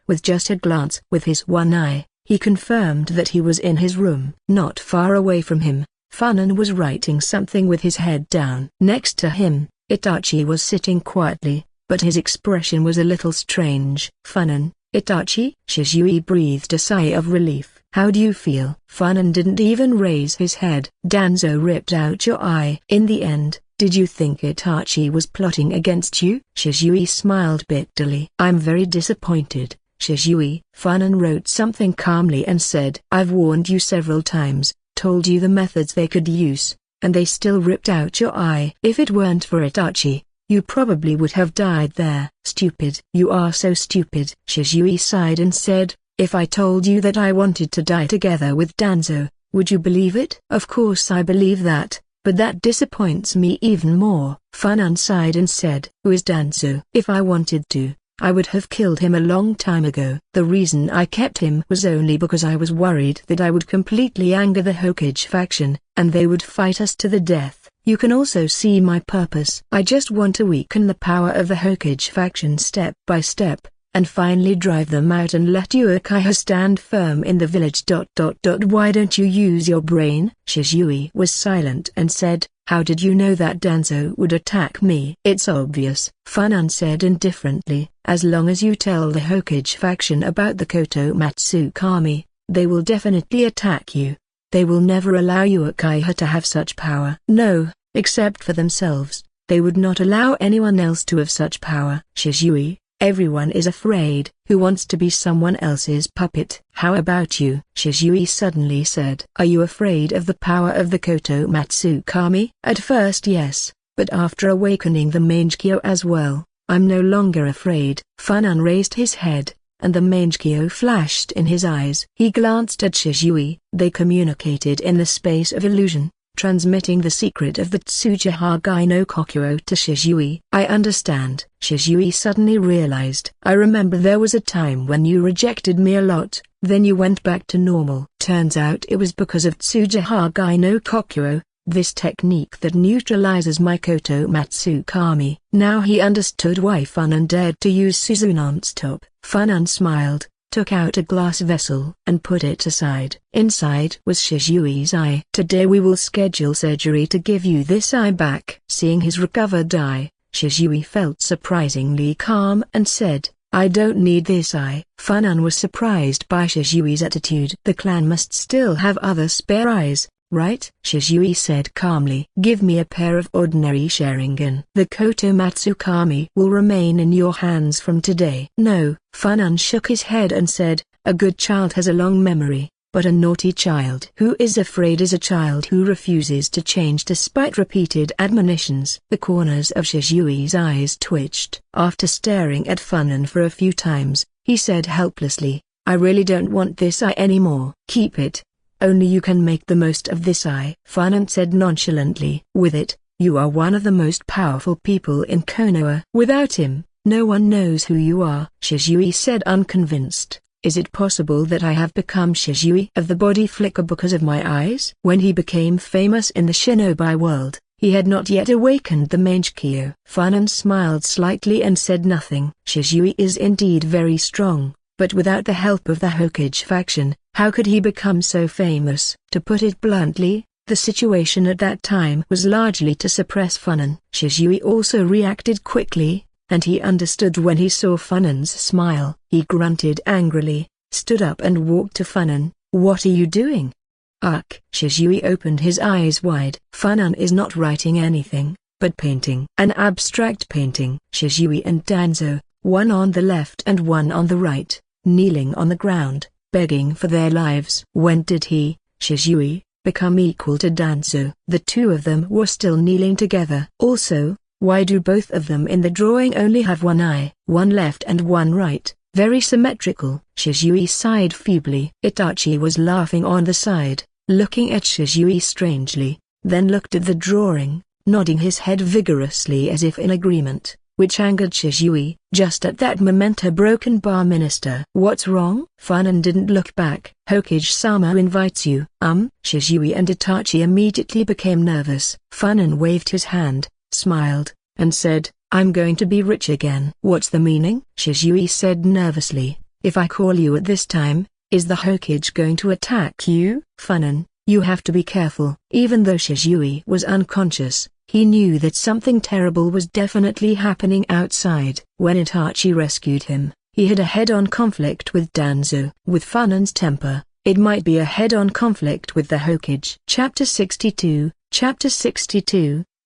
With just a glance with his one eye, he confirmed that he was in his room. Not far away from him, Funan was writing something with his head down. Next to him, Itachi was sitting quietly, but his expression was a little strange. "Funan, Itachi?" Shizui breathed a sigh of relief. "How do you feel?" Funan didn't even raise his head. "Danzo ripped out your eye." "In the end, did you think Itachi was plotting against you?" Shizui smiled bitterly. "I'm very disappointed, Shizui." Funan wrote something calmly and said, "I've warned you several times, told you the methods they could use, and they still ripped out your eye. If it weren't for Itachi, you probably would have died there." "Stupid." "You are so stupid." Shizui sighed and said, If I told you that I wanted to die together with Danzo, would you believe it? Of course I believe that, but that disappoints me even more. Funan sighed and said, Who is Danzo? If I wanted to, I would have killed him a long time ago. The reason I kept him was only because I was worried that I would completely anger the Hokage faction, and they would fight us to the death. You can also see my purpose. I just want to weaken the power of the Hokage faction step by step, and finally drive them out and let Uchiha stand firm in the village. Why don't you use your brain? Shisui was silent and said, How did you know that Danzo would attack me? It's obvious, Funan said indifferently. As long as you tell the Hokage faction about the Kotomatsu Kami, they will definitely attack you. They will never allow Uchiha to have such power. No, except for themselves, they would not allow anyone else to have such power. Shisui, everyone is afraid. Who wants to be someone else's puppet? How about you? Shisui suddenly said. Are you afraid of the power of the Kotomatsu Kami? At first yes, but after awakening the Mangekyo as well, I'm no longer afraid. Funan raised his head, and the Mangekyo flashed in his eyes. He glanced at Shisui. They communicated in the space of illusion, transmitting the secret of the Tsuchihagai no Kokuo to Shisui. I understand. Shisui suddenly realized. I remember there was a time when you rejected me a lot, then you went back to normal. Turns out it was because of Tsuchihagai no Kokuo, this technique that neutralizes my Kotomatsu Kami. Now he understood why Funan dared to use Suzunan's top. Funan smiled, took out a glass vessel and put it aside. Inside was Shisui's eye. Today we will schedule surgery to give you this eye back. Seeing his recovered eye, Shisui felt surprisingly calm and said, I don't need this eye. Funan was surprised by Shisui's attitude. The clan must still have other spare eyes, right? Shisui said calmly. Give me a pair of ordinary Sharingan. The Kotomatsu Kami will remain in your hands from today. No, Funan shook his head and said, a good child has a long memory, but a naughty child who is afraid is a child who refuses to change despite repeated admonitions. The corners of Shisui's eyes twitched. After staring at Funan for a few times, he said helplessly, I really don't want this eye anymore. Keep it. Only you can make the most of this eye. Funan said nonchalantly. With it, you are one of the most powerful people in Konoha. Without him, no one knows who you are. Shisui said unconvinced. Is it possible that I have become Shisui of the body flicker because of my eyes? When he became famous in the shinobi world, he had not yet awakened the Mangekyo. Funan smiled slightly and said nothing. Shisui is indeed very strong, but without the help of the Hokage faction, how could he become so famous? To put it bluntly, the situation at that time was largely to suppress Funan. Shisui also reacted quickly, and he understood when he saw Funan's smile. He grunted angrily, stood up and walked to Funan. What are you doing? Ugh. Shisui opened his eyes wide. Funan is not writing anything, but painting. An abstract painting. Shisui and Danzo, one on the left and one on the right, kneeling on the ground, begging for their lives. When did he, Shisui, become equal to Danzo? The two of them were still kneeling together. Also, why do both of them in the drawing only have one eye, one left and one right? Very symmetrical. Shisui sighed feebly. Itachi was laughing on the side, looking at Shisui strangely, then looked at the drawing, nodding his head vigorously as if in agreement, which angered Shisui. Just at that moment a broken bar minister. What's wrong? Funan didn't look back. Hokage-sama invites you. Shisui and Itachi immediately became nervous. Funan waved his hand, smiled, and said, I'm going to be rich again. What's the meaning? Shisui said nervously. If I call you at this time, is the Hokage going to attack you? Funan, you have to be careful. Even though Shisui was unconscious, he knew that something terrible was definitely happening outside. When Itachi rescued him, he had a head-on conflict with Danzo. With Funan's temper, it might be a head-on conflict with the Hokage. Chapter 62,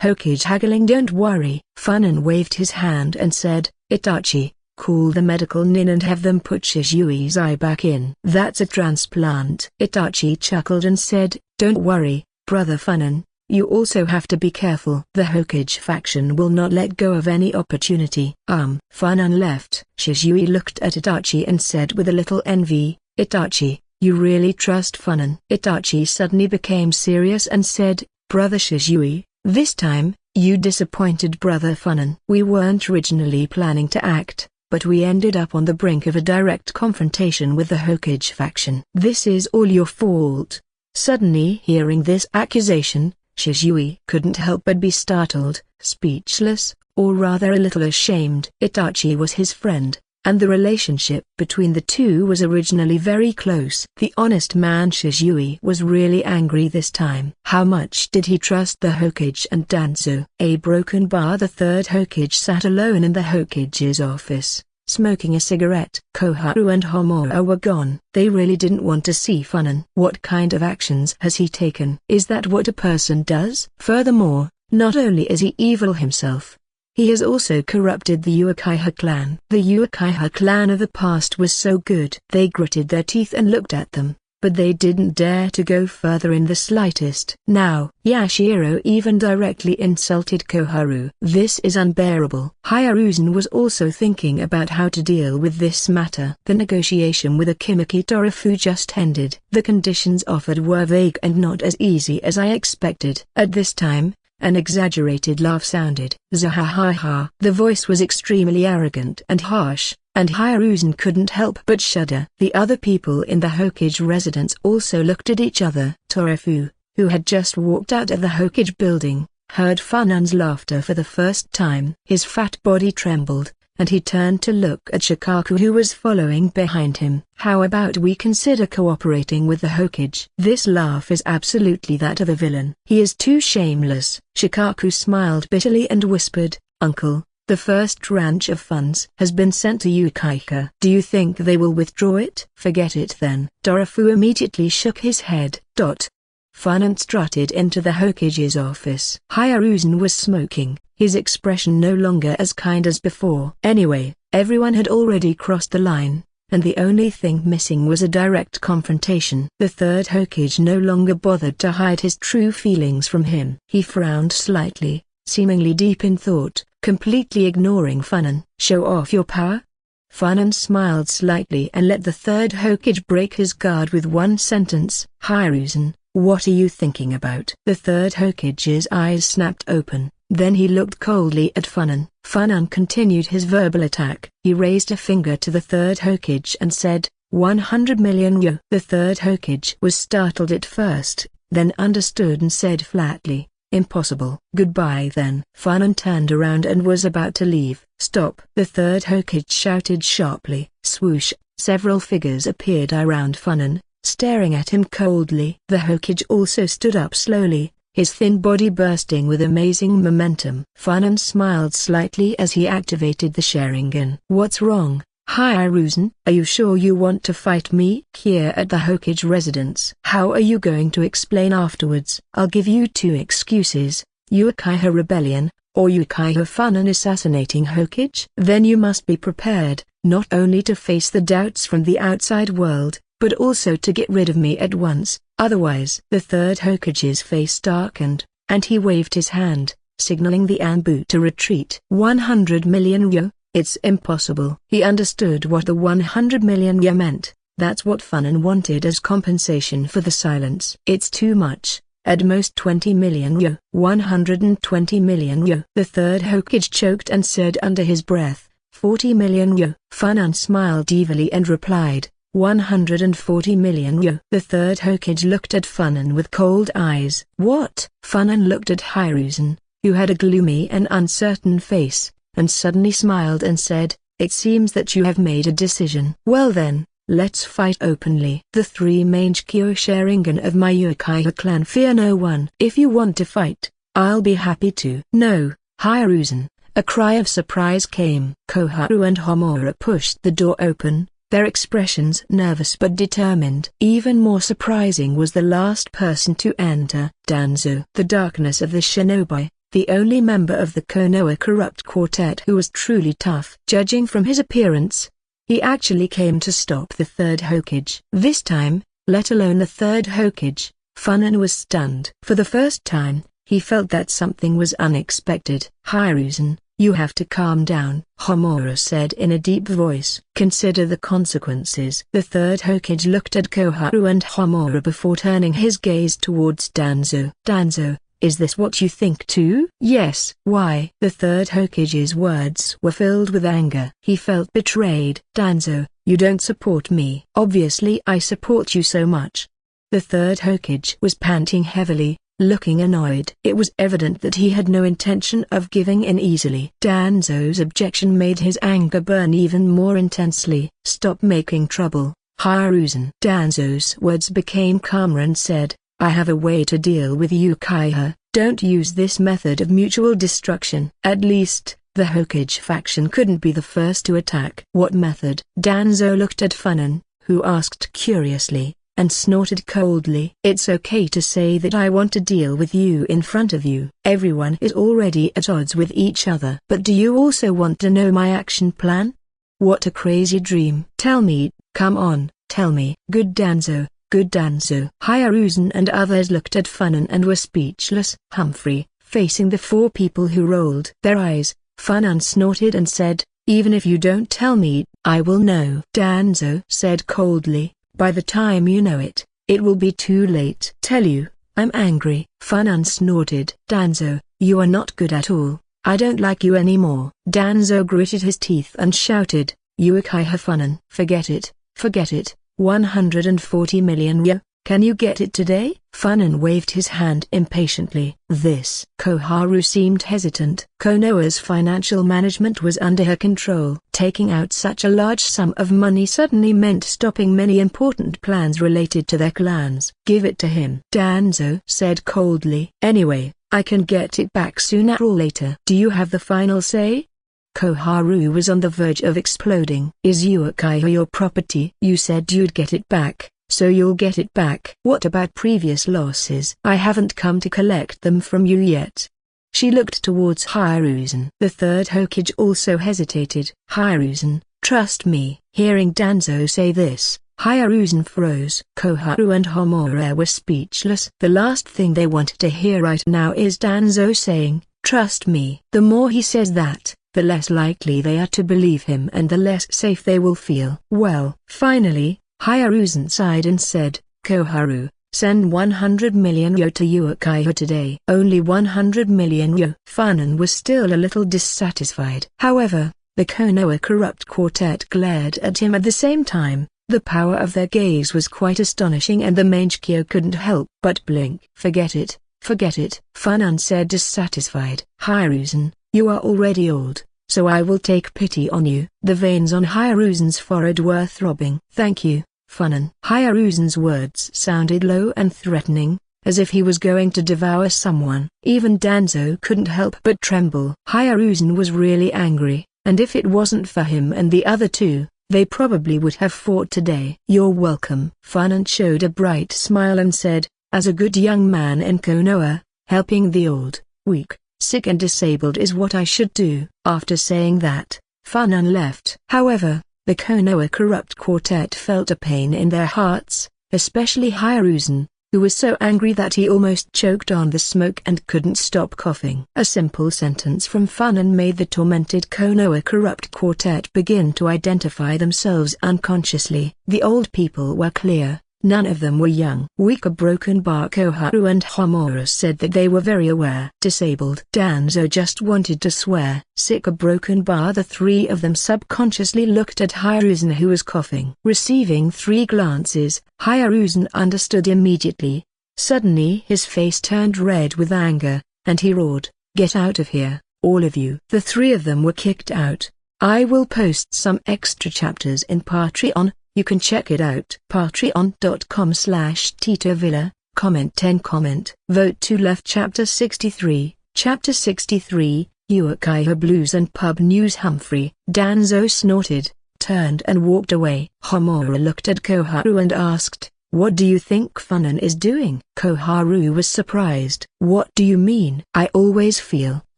Hokage haggling. Don't worry. Funan waved his hand and said, Itachi, call the medical nin and have them put Shisui's eye back in. That's a transplant. Itachi chuckled and said, don't worry, brother Funan, you also have to be careful. The Hokage faction will not let go of any opportunity. Funan left. Shizui looked at Itachi and said with a little envy, Itachi, you really trust Funan? Itachi suddenly became serious and said, Brother Shizui, this time, you disappointed Brother Funan. We weren't originally planning to act, but we ended up on the brink of a direct confrontation with the Hokage faction. This is all your fault. Suddenly hearing this accusation, Shizui couldn't help but be startled, speechless, or rather a little ashamed. Itachi was his friend, and the relationship between the two was originally very close. The honest man Shizui was really angry this time. How much did he trust the Hokage and Danzo? A broken bar. The third Hokage sat alone in the Hokage's office, smoking a cigarette. Koharu and Homura were gone. They really didn't want to see Funan. What kind of actions has he taken? Is that what a person does? Furthermore, not only is he evil himself, he has also corrupted the Uchiha clan. The Uchiha clan of the past was so good. They gritted their teeth and looked at them, but they didn't dare to go further in the slightest. Now, Yashiro even directly insulted Koharu. This is unbearable. Hiruzen was also thinking about how to deal with this matter. The negotiation with Akimaki Torafu just ended. The conditions offered were vague and not as easy as I expected. At this time, an exaggerated laugh sounded. Zahahaha. The voice was extremely arrogant and harsh, and Hiruzen couldn't help but shudder. The other people in the Hokage residence also looked at each other. Torafu, who had just walked out of the Hokage building, heard Funan's laughter for the first time. His fat body trembled, and he turned to look at Shikaku who was following behind him. How about we consider cooperating with the Hokage? This laugh is absolutely that of a villain. He is too shameless. Shikaku smiled bitterly and whispered, Uncle, the first tranche of funds has been sent to Uchiha. Do you think they will withdraw it? Forget it then. Torafu immediately shook his head. Funan strutted into the Hokage's office. Hiruzen was smoking, his expression no longer as kind as before. Anyway, everyone had already crossed the line, and the only thing missing was a direct confrontation. The third Hokage no longer bothered to hide his true feelings from him. He frowned slightly, seemingly deep in thought, completely ignoring Funan. Show off your power? Funan smiled slightly and let the third Hokage break his guard with one sentence. Hiruzen, what are you thinking about? The third Hokage's eyes snapped open, then he looked coldly at Funan. Funan continued his verbal attack. He raised a finger to the third Hokage and said, 100 million ryo. The third Hokage was startled at first, then understood and said flatly, impossible. Goodbye then. Funan turned around and was about to leave. Stop. The third Hokage shouted sharply. Swoosh, several figures appeared around Funan, staring at him coldly. The Hokage also stood up slowly, his thin body bursting with amazing momentum. Funan smiled slightly as he activated the Sharingan. What's wrong, Hiruzen? Are you sure you want to fight me? Here at the Hokage residence. How are you going to explain afterwards? I'll give you two excuses, Uchiha rebellion, or Uchiha Funan assassinating Hokage. Then you must be prepared, not only to face the doubts from the outside world, but also to get rid of me at once, otherwise. The third Hokage's face darkened, and he waved his hand, signaling the Anbu to retreat. 100 million ryo? It's impossible. He understood what the 100 million ryo meant. That's what Funan wanted as compensation for the silence. It's too much. At most 20 million ryo. 120 million ryo. The third Hokage choked and said under his breath, 40 million ryo. Funan smiled evilly and replied, 140 million ryo. The third Hokage looked at Funan with cold eyes. What? Funan looked at Hiruzen, who had a gloomy and uncertain face, and suddenly smiled and said, it seems that you have made a decision. Well then, let's fight openly. The three mange Kyo Sharingan of my Uchiha clan fear no one. If you want to fight, I'll be happy to. No, Hiruzen. A cry of surprise came. Koharu and Homura pushed the door open, their expressions nervous but determined. Even more surprising was the last person to enter, Danzo. The darkness of the shinobi, the only member of the Konoha corrupt quartet who was truly tough. Judging from his appearance, he actually came to stop the third Hokage. This time, let alone the third Hokage, Funan was stunned. For the first time, He felt that something was unexpected. Hiruzen, you have to calm down, Homura said in a deep voice. Consider the consequences. The third Hokage looked at Koharu and Homura before turning his gaze towards Danzo. Danzo, is this what you think too? Yes. Why? The third Hokage's words were filled with anger. He felt betrayed. Danzo, you don't support me. Obviously I support you so much. The third Hokage was panting heavily, looking annoyed. It was evident that he had no intention of giving in easily. Danzo's objection made his anger burn even more intensely. Stop making trouble, Hiruzen. Danzo's words became calmer and said, I have a way to deal with Uchiha. Don't use this method of mutual destruction. At least, the Hokage faction couldn't be the first to attack. What method? Danzo looked at Funan, who asked curiously, and snorted coldly. It's okay to say that I want to deal with you in front of you. Everyone is already at odds with each other. But do you also want to know my action plan? What a crazy dream. Tell me, come on, tell me. Good Danzo. Good Danzo. Hiruzen and others looked at Funan and were speechless. Humphrey, facing the four people who rolled their eyes, Funan snorted and said, even if you don't tell me, I will know. Danzo said coldly, by the time you know it, it will be too late. Tell you, I'm angry. Funan snorted. Danzo, you are not good at all. I don't like you anymore. Danzo gritted his teeth and shouted, Uchiha Funan. Forget it, forget it. 140 million yo, can you get it today? Funan waved his hand impatiently. This. Koharu seemed hesitant. Konoha's financial management was under her control. Taking out such a large sum of money suddenly meant stopping many important plans related to their clans. Give it to him, Danzo said coldly. Anyway, I can get it back sooner or later. Do you have the final say? Koharu was on the verge of exploding. Is Uchiha your property? You said you'd get it back, so you'll get it back. What about previous losses? I haven't come to collect them from you yet. She looked towards Hiruzen. The third Hokage also hesitated. Hiruzen, trust me. Hearing Danzo say this, Hiruzen froze. Koharu and Homura were speechless. The last thing they wanted to hear right now is Danzo saying, trust me. The more he says that, the less likely they are to believe him and the less safe they will feel. Well, finally, Hiruzen sighed and said, Koharu, send 100 million yo to Uchiha today. Only 100 million yo. Funan was still a little dissatisfied. However, the Konoha corrupt quartet glared at him at the same time. The power of their gaze was quite astonishing and the Mangekyo couldn't help but blink. Forget it, Funan said dissatisfied. Hiruzen, you are already old, so I will take pity on you. The veins on Hiruzen's forehead were throbbing. Thank you, Funan. Hiruzen's words sounded low and threatening, as if he was going to devour someone. Even Danzo couldn't help but tremble. Hiruzen was really angry, and if it wasn't for him and the other two, they probably would have fought today. You're welcome. Funan showed a bright smile and said, as a good young man in Konoha, helping the old, weak, sick and disabled is what I should do. After saying that, Funan left. However, the Konoha corrupt quartet felt a pain in their hearts, especially Hiruzen, who was so angry that he almost choked on the smoke and couldn't stop coughing. A simple sentence from Funan made the tormented Konoha corrupt quartet begin to identify themselves unconsciously. The old people were clear. None of them were young. Weaker broken bar Koharu and Homura said that they were very aware. Disabled. Danzo just wanted to swear. Sick a broken bar. The three of them subconsciously looked at Hiruzen who was coughing. Receiving 3 glances, Hiruzen understood immediately. Suddenly his face turned red with anger, and he roared, get out of here, all of you. The 3 of them were kicked out. I will post some extra chapters in Patreon. You can check it out. Patreon.com/TitoVilla, comment 10 comment. Vote to left Chapter 63, Chapter 63, Uchiha Blues and Pub News. Humphrey. Danzo snorted, turned and walked away. Homura looked at Koharu and asked, what do you think Funan is doing? Koharu was surprised. What do you mean? I always feel,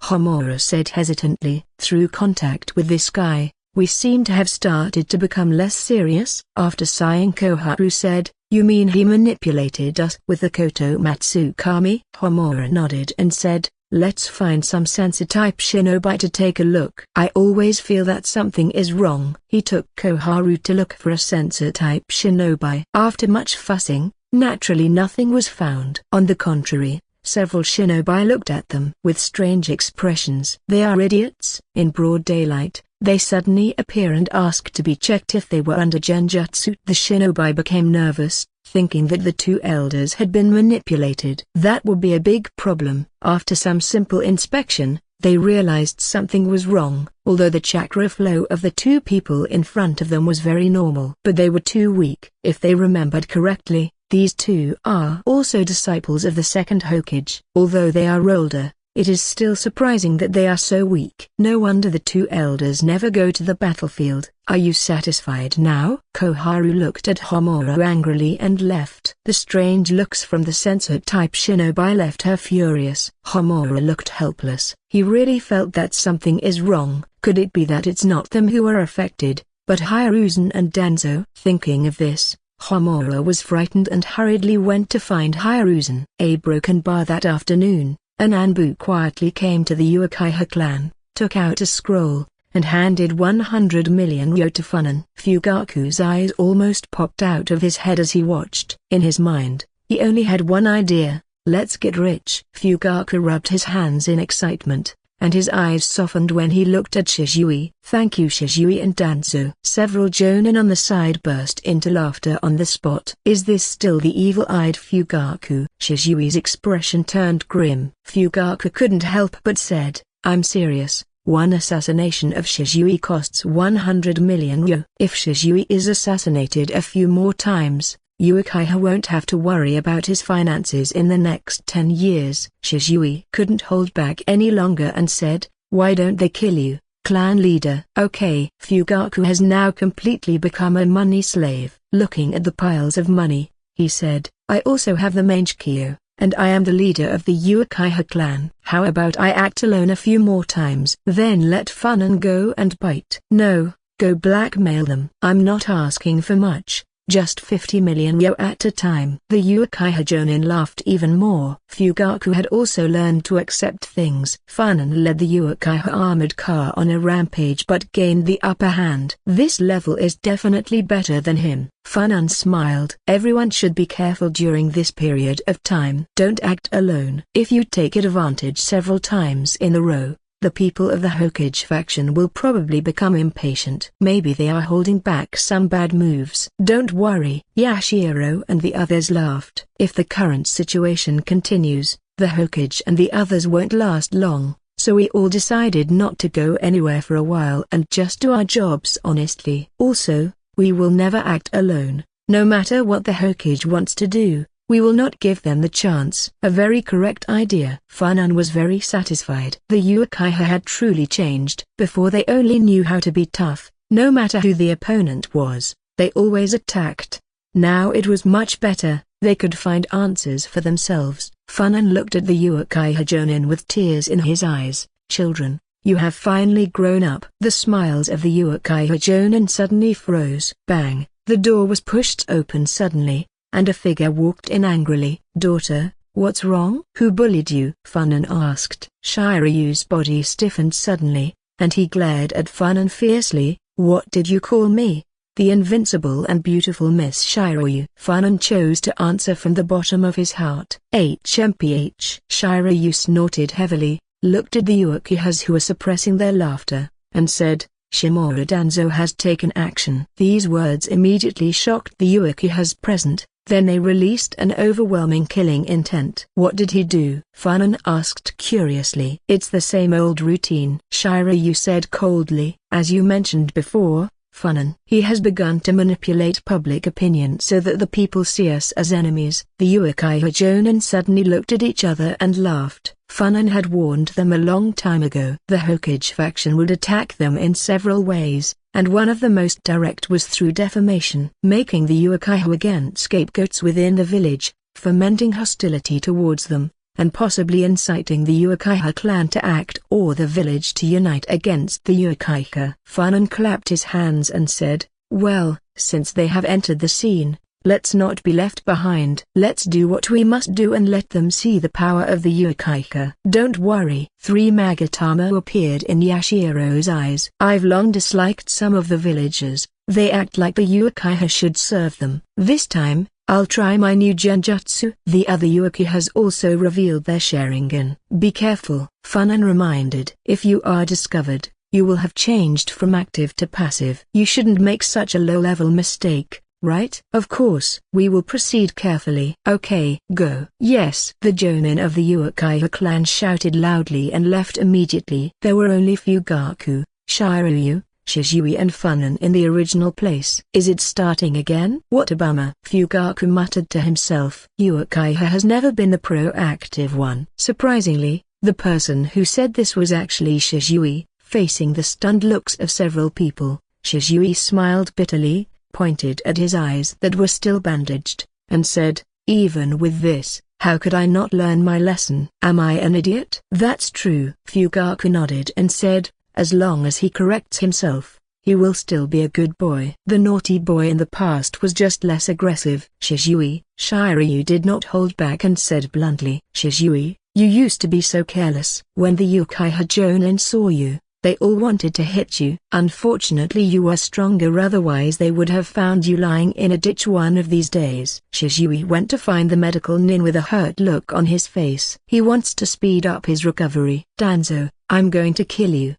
Homura said hesitantly, through contact with this guy, We seem to have started to become less serious. After sighing, Koharu said, "You mean he manipulated us with the Koto Matsukami?" Homura nodded and said, "Let's find some Sense-type shinobi to take a look. I always feel that something is wrong." He took Koharu to look for a Sense-type shinobi. After much fussing, naturally nothing was found. On the contrary, several shinobi looked at them with strange expressions. "They are idiots." In broad daylight, they suddenly appear and ask to be checked if they were under genjutsu. The shinobi became nervous, thinking that the two elders had been manipulated. That would be a big problem. After some simple inspection, they realized something was wrong. Although the chakra flow of the two people in front of them was very normal, but they were too weak. If they remembered correctly, these two are also disciples of the second Hokage. Although they are older, it is still surprising that they are so weak. No wonder the two elders never go to the battlefield. "Are you satisfied now?" Koharu looked at Homura angrily and left. The strange looks from the Sense-type shinobi left her furious. Homura looked helpless. He really felt that something is wrong. Could it be that it's not them who are affected, but Hiruzen and Danzo? Thinking of this, Homura was frightened and hurriedly went to find Hiruzen. A broken bar that afternoon, an Anbu quietly came to the Uchiha clan, took out a scroll, and handed 100 million ryo to Funan. Fugaku's eyes almost popped out of his head as he watched. In his mind, he only had one idea: let's get rich. Fugaku rubbed his hands in excitement, and his eyes softened when he looked at Shizui. "Thank you, Shizui and Danzo." Several jonin on the side burst into laughter on the spot. "Is this still the evil-eyed Fugaku?" Shizui's expression turned grim. Fugaku couldn't help but said, "I'm serious. One assassination of Shizui costs 100 million ryo. If Shizui is assassinated a few more times, Uchiha won't have to worry about his finances in the next 10 years. Shizui couldn't hold back any longer and said, "Why don't they kill you, clan leader?" "Okay." Fugaku has now completely become a money slave. Looking at the piles of money, he said, "I also have the Mangekyo, and I am the leader of the Uchiha clan. How about I act alone a few more times? Then let Funan go and bite." "No, go blackmail them." "I'm not asking for much. Just 50 million ryo at a time." The Uchiha jonin laughed even more. Fugaku had also learned to accept things. Funan led the Uchiha armored car on a rampage but gained the upper hand. "This level is definitely better than him." Funan smiled. "Everyone should be careful during this period of time. Don't act alone. If you take advantage several times in a row, the people of the Hokage faction will probably become impatient. Maybe they are holding back some bad moves." "Don't worry." Yashiro and the others laughed. "If the current situation continues, the Hokage and the others won't last long, so we all decided not to go anywhere for a while and just do our jobs honestly. Also, we will never act alone. No matter what the Hokage wants to do, we will not give them the chance." A very correct idea. Funan was very satisfied. The Uchiha had truly changed. Before they only knew how to be tough, no matter who the opponent was, they always attacked. Now it was much better, they could find answers for themselves. Funan looked at the Uchiha jonin with tears in his eyes. "Children, you have finally grown up." The smiles of the Uchiha jonin suddenly froze. Bang! The door was pushed open suddenly, and a figure walked in angrily. "Daughter, what's wrong?" "Who bullied you?" Funan asked. Shiryu's body stiffened suddenly, and he glared at Funan fiercely. "What did you call me?" "The invincible and beautiful Miss Shiryu." Funan chose to answer from the bottom of his heart. HMPH. Shiryu snorted heavily, looked at the Uchihas who were suppressing their laughter, and said, "Shimura Danzo has taken action." These words immediately shocked the Uchihas present. Then they released an overwhelming killing intent. "What did he do?" Funan asked curiously. "It's the same old routine," Shiryu said coldly. "As you mentioned before, Funan, he has begun to manipulate public opinion so that the people see us as enemies." The Uchiha jonin suddenly looked at each other and laughed. Funan had warned them a long time ago. The Hokage faction would attack them in several ways, and one of the most direct was through defamation. Making the Uchiha again scapegoats within the village, fomenting hostility towards them. and possibly inciting the Uchiha clan to act or the village to unite against the Uchiha. Funan clapped his hands and said, "Well, since they have entered the scene, let's not be left behind. Let's do what we must do and let them see the power of the Uchiha." "Don't worry." 3 Magatama appeared in Yashiro's eyes. "I've long disliked some of the villagers. They act like the Uchiha should serve them. This time, I'll try my new genjutsu." The other Uchihas also revealed their Sharingan. "Be careful," Funan reminded. "If you are discovered, you will have changed from active to passive. You shouldn't make such a low-level mistake, right?" "Of course." "We will proceed carefully." "Okay, go." "Yes." The Jonin of the Uchiha clan shouted loudly and left immediately. There were only Fugaku, Shiryu, Shizui and Funan in the original place. "Is it starting again? What a bummer." Fugaku muttered to himself. Uchiha has never been the proactive one. Surprisingly, the person who said this was actually Shizui. Facing the stunned looks of several people, Shizui smiled bitterly, pointed at his eyes that were still bandaged, and said, "Even with this, how could I not learn my lesson? Am I an idiot?" "That's true." Fugaku nodded and said, "As long as he corrects himself, he will still be a good boy." The naughty boy in the past was just less aggressive. Shiryu did not hold back and said bluntly, "Shizui, you used to be so careless. When the Uchiha Jonin saw you, they all wanted to hit you. Unfortunately you are stronger, otherwise they would have found you lying in a ditch one of these days." Shizui went to find the medical nin with a hurt look on his face. He wants to speed up his recovery. "Danzo, I'm going to kill you."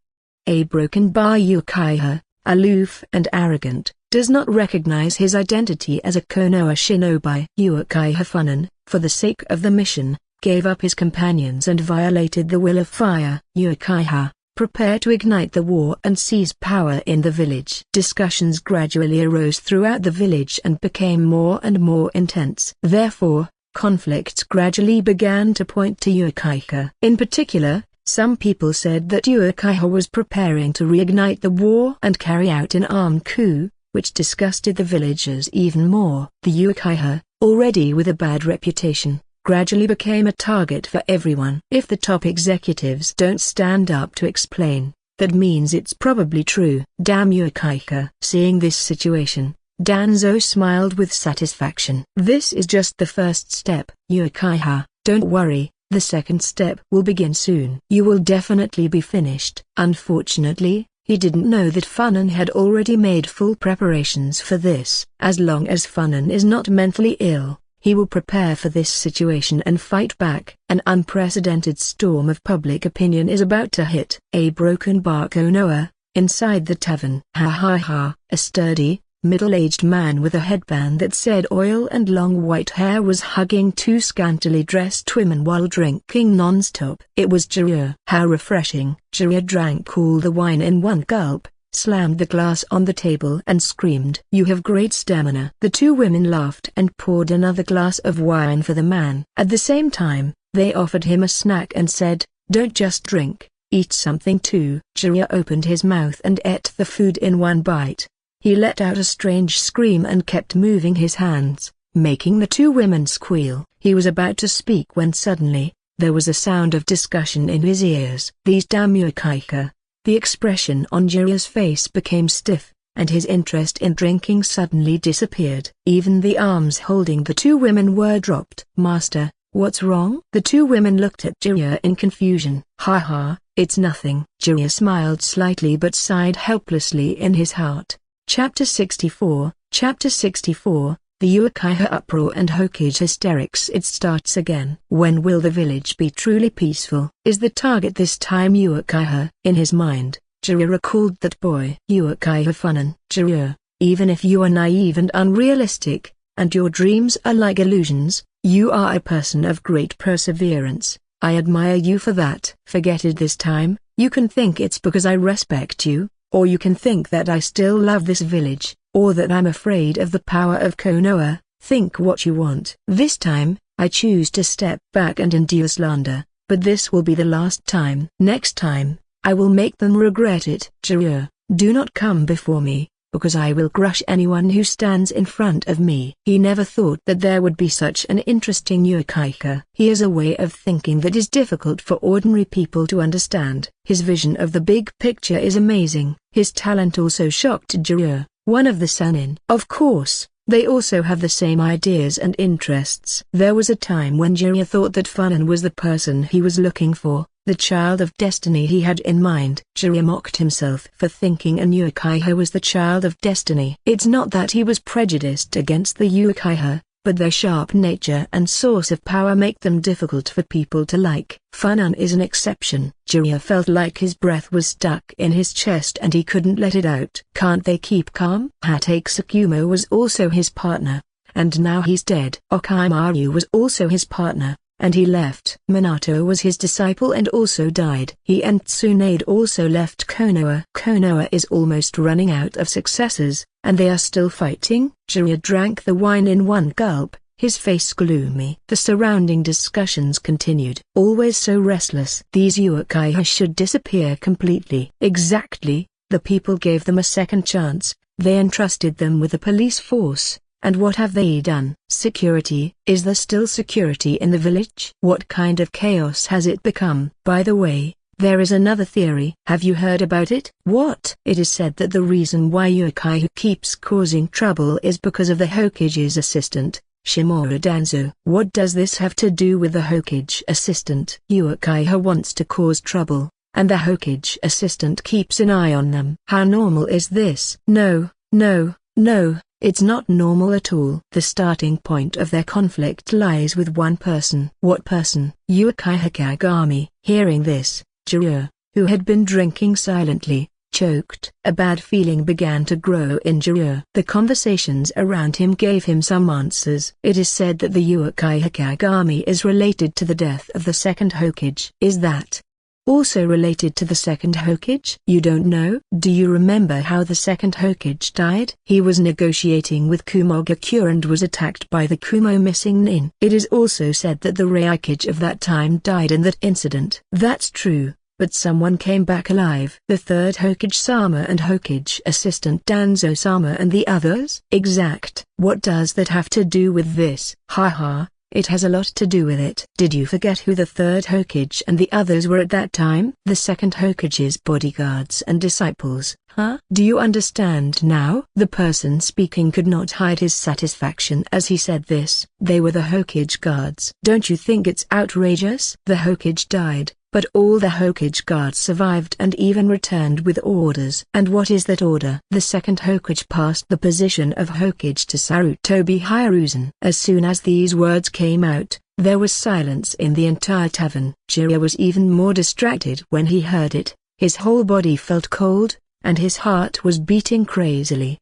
A broken bar Uchiha, aloof and arrogant, does not recognize his identity as a Konoha shinobi. Uchiha Funan, for the sake of the mission, gave up his companions and violated the will of fire. Uchiha, prepare to ignite the war and seize power in the village. Discussions gradually arose throughout the village and became more and more intense. Therefore, conflicts gradually began to point to Uchiha. In particular, some people said that Uchiha was preparing to reignite the war and carry out an armed coup, which disgusted the villagers even more. The Uchiha, already with a bad reputation, gradually became a target for everyone. If the top executives don't stand up to explain, that means it's probably true. Damn Uchiha. Seeing this situation, Danzo smiled with satisfaction. "This is just the first step. Uchiha, don't worry. The second step will begin soon. You will definitely be finished." Unfortunately, he didn't know that Funan had already made full preparations for this. As long as Funan is not mentally ill, he will prepare for this situation and fight back. An unprecedented storm of public opinion is about to hit. A broken bar Konoha, inside the tavern. Ha ha ha. A sturdy, middle-aged man with a headband that said oil and long white hair was hugging 2 scantily dressed women while drinking non-stop. It was Jiraiya. How refreshing. Jiraiya drank all the wine in one gulp, slammed the glass on the table and screamed, "You have great stamina." The 2 women laughed and poured another glass of wine for the man. At the same time, they offered him a snack and said, "Don't just drink, eat something too." Jiraiya opened his mouth and ate the food in one bite. He let out a strange scream and kept moving his hands, making the 2 women squeal. He was about to speak when suddenly, there was a sound of discussion in his ears. "These damn Uchiha." The expression on Jiraiya's face became stiff, and his interest in drinking suddenly disappeared. Even the arms holding the 2 women were dropped. "Master, what's wrong?" The 2 women looked at Jiraiya in confusion. "Ha ha, it's nothing." Jiraiya smiled slightly but sighed helplessly in his heart. Chapter 64, The Uchiha Uproar and Hokage Hysterics. It starts again. When will the village be truly peaceful? Is the target this time Uchiha? In his mind, Jiraiya recalled that boy. Uchiha Funan. "Jiraiya, even if you are naive and unrealistic, and your dreams are like illusions, you are a person of great perseverance. I admire you for that." "Forget it this time. You can think it's because I respect you, or you can think that I still love this village, or that I'm afraid of the power of Konoha. Think what you want. This time, I choose to step back and endure slander, but this will be the last time. Next time, I will make them regret it." "Jiraiya, do not come before me. because I will crush anyone who stands in front of me. He never thought that there would be such an interesting Uchiha. He has a way of thinking that is difficult for ordinary people to understand. His vision of the big picture is amazing. His talent also shocked Jiraiya, one of the Sannin. Of course, they also have the same ideas and interests. There was a time when Jiraiya thought that Funan was the person he was looking for, the child of destiny he had in mind. Jiraiya mocked himself for thinking an Uchiha was the child of destiny. It's not that he was prejudiced against the Uchiha, but their sharp nature and source of power make them difficult for people to like. Funan is an exception. Jiraiya felt like his breath was stuck in his chest and he couldn't let it out. Can't they keep calm? Hatake Tsukumo was also his partner, and now he's dead. Orochimaru was also his partner, and he left. Minato was his disciple and also died. He and Tsunade also left Konoha. Konoha is almost running out of successors, and they are still fighting. Jiraiya drank the wine in one gulp, his face gloomy. The surrounding discussions continued. Always so restless. These Uchiha should disappear completely. Exactly, the people gave them a second chance, they entrusted them with a police force. And what have they done? Security. Is there still security in the village? What kind of chaos has it become? By the way, there is another theory. Have you heard about it? What? It is said that the reason why Uchiha keeps causing trouble is because of the Hokage's assistant, Shimura Danzo. What does this have to do with the Hokage assistant? Uchiha wants to cause trouble, and the Hokage assistant keeps an eye on them. How normal is this? No, no, no. It's not normal at all. The starting point of their conflict lies with one person. What person? Uchiha Kagami. Hearing this, Jiraiya, who had been drinking silently, choked. A bad feeling began to grow in Jiraiya. The conversations around him gave him some answers. It is said that the Uchiha Kagami is related to the death of the second Hokage. Is that also related to the second Hokage? You don't know? Do you remember how the second Hokage died? He was negotiating with Kumogakure and was attacked by the Kumo missing nin. It is also said that the Raikage of that time died in that incident. That's true, but someone came back alive. The third Hokage-sama and Hokage assistant Danzo-sama and the others? Exact. What does that have to do with this? Haha. It has a lot to do with it. Did you forget who the third Hokage and the others were at that time? The second Hokage's bodyguards and disciples. Huh? Do you understand now? The person speaking could not hide his satisfaction as he said this. They were the Hokage guards. Don't you think it's outrageous? The Hokage died, but all the Hokage guards survived and even returned with orders. And what is that order? The second Hokage passed the position of Hokage to Sarutobi Hiruzen. As soon as these words came out, there was silence in the entire tavern. Jiraiya was even more distracted when he heard it. His whole body felt cold, and his heart was beating crazily.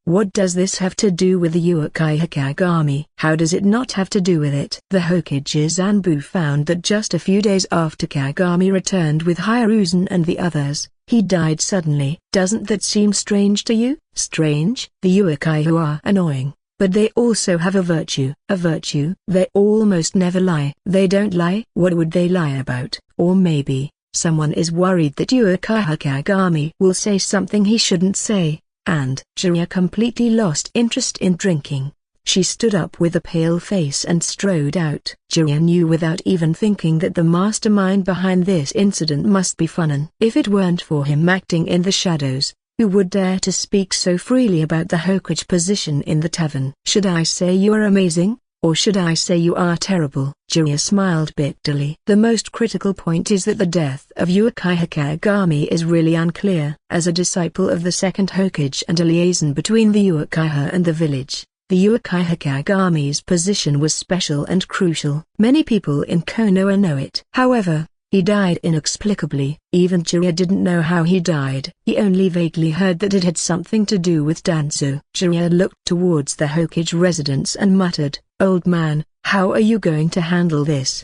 What does this have to do with the Uchiha Kagami? How does it not have to do with it? The Hokage Zanbu found that just a few days after Kagami returned with Hiruzen and the others, he died suddenly. Doesn't that seem strange to you? Strange? The Uchiha are annoying, but they also have a virtue. A virtue? They almost never lie. They don't lie. What would they lie about? Or maybe, someone is worried that Uchiha Kagami will say something he shouldn't say. And Jiraiya completely lost interest in drinking. She stood up with a pale face and strode out. Jiraiya knew without even thinking that the mastermind behind this incident must be Funan. If it weren't for him acting in the shadows, who would dare to speak so freely about the Hokage position in the tavern? Should I say you are amazing, or should I say you are terrible? Jiraiya smiled bitterly. The most critical point is that the death of Uchiha Kagami is really unclear. As a disciple of the second Hokage and a liaison between the Uchiha and the village, the Uchiha Kagami's position was special and crucial. Many people in Konoha know it. However, he died inexplicably. Even Jiraiya didn't know how he died. He only vaguely heard that it had something to do with Danzo. Jiraiya looked towards the Hokage residence and muttered, "Old man, how are you going to handle this?"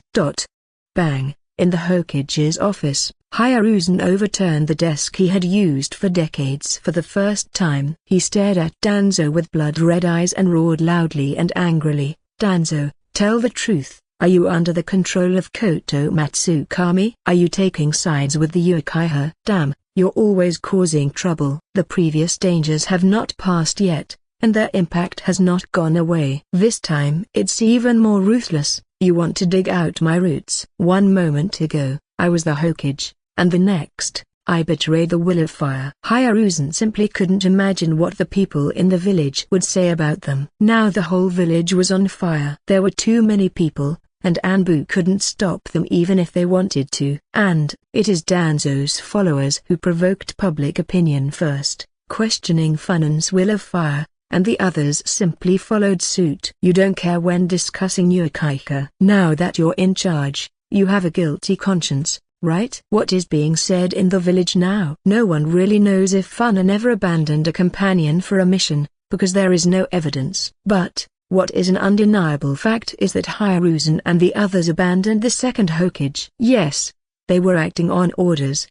Bang! In the Hokage's office, Hiruzen overturned the desk he had used for decades for the first time. He stared at Danzo with blood-red eyes and roared loudly and angrily, "Danzo, tell the truth. Are you under the control of Koto Matsukami? Are you taking sides with the Uchiha?" Damn, You're always causing trouble. The previous dangers have not passed yet, and their impact has not gone away. This time it's even more ruthless. You want to dig out my roots. One moment ago, I was the Hokage, and the next, I betrayed the will of fire. Hiruzen simply couldn't imagine what the people in the village would say about them. Now the whole village was on fire. There were too many people, and Anbu couldn't stop them even if they wanted to. And it is Danzo's followers who provoked public opinion first, questioning Funan's will of fire, and the others simply followed suit. You don't care when discussing Uchiha. Now that you're in charge, you have a guilty conscience, right? What is being said in the village now? No one really knows if Funan ever abandoned a companion for a mission, because there is no evidence. But what is an undeniable fact is that Hiruzen and the others abandoned the second Hokage. Yes, they were acting on orders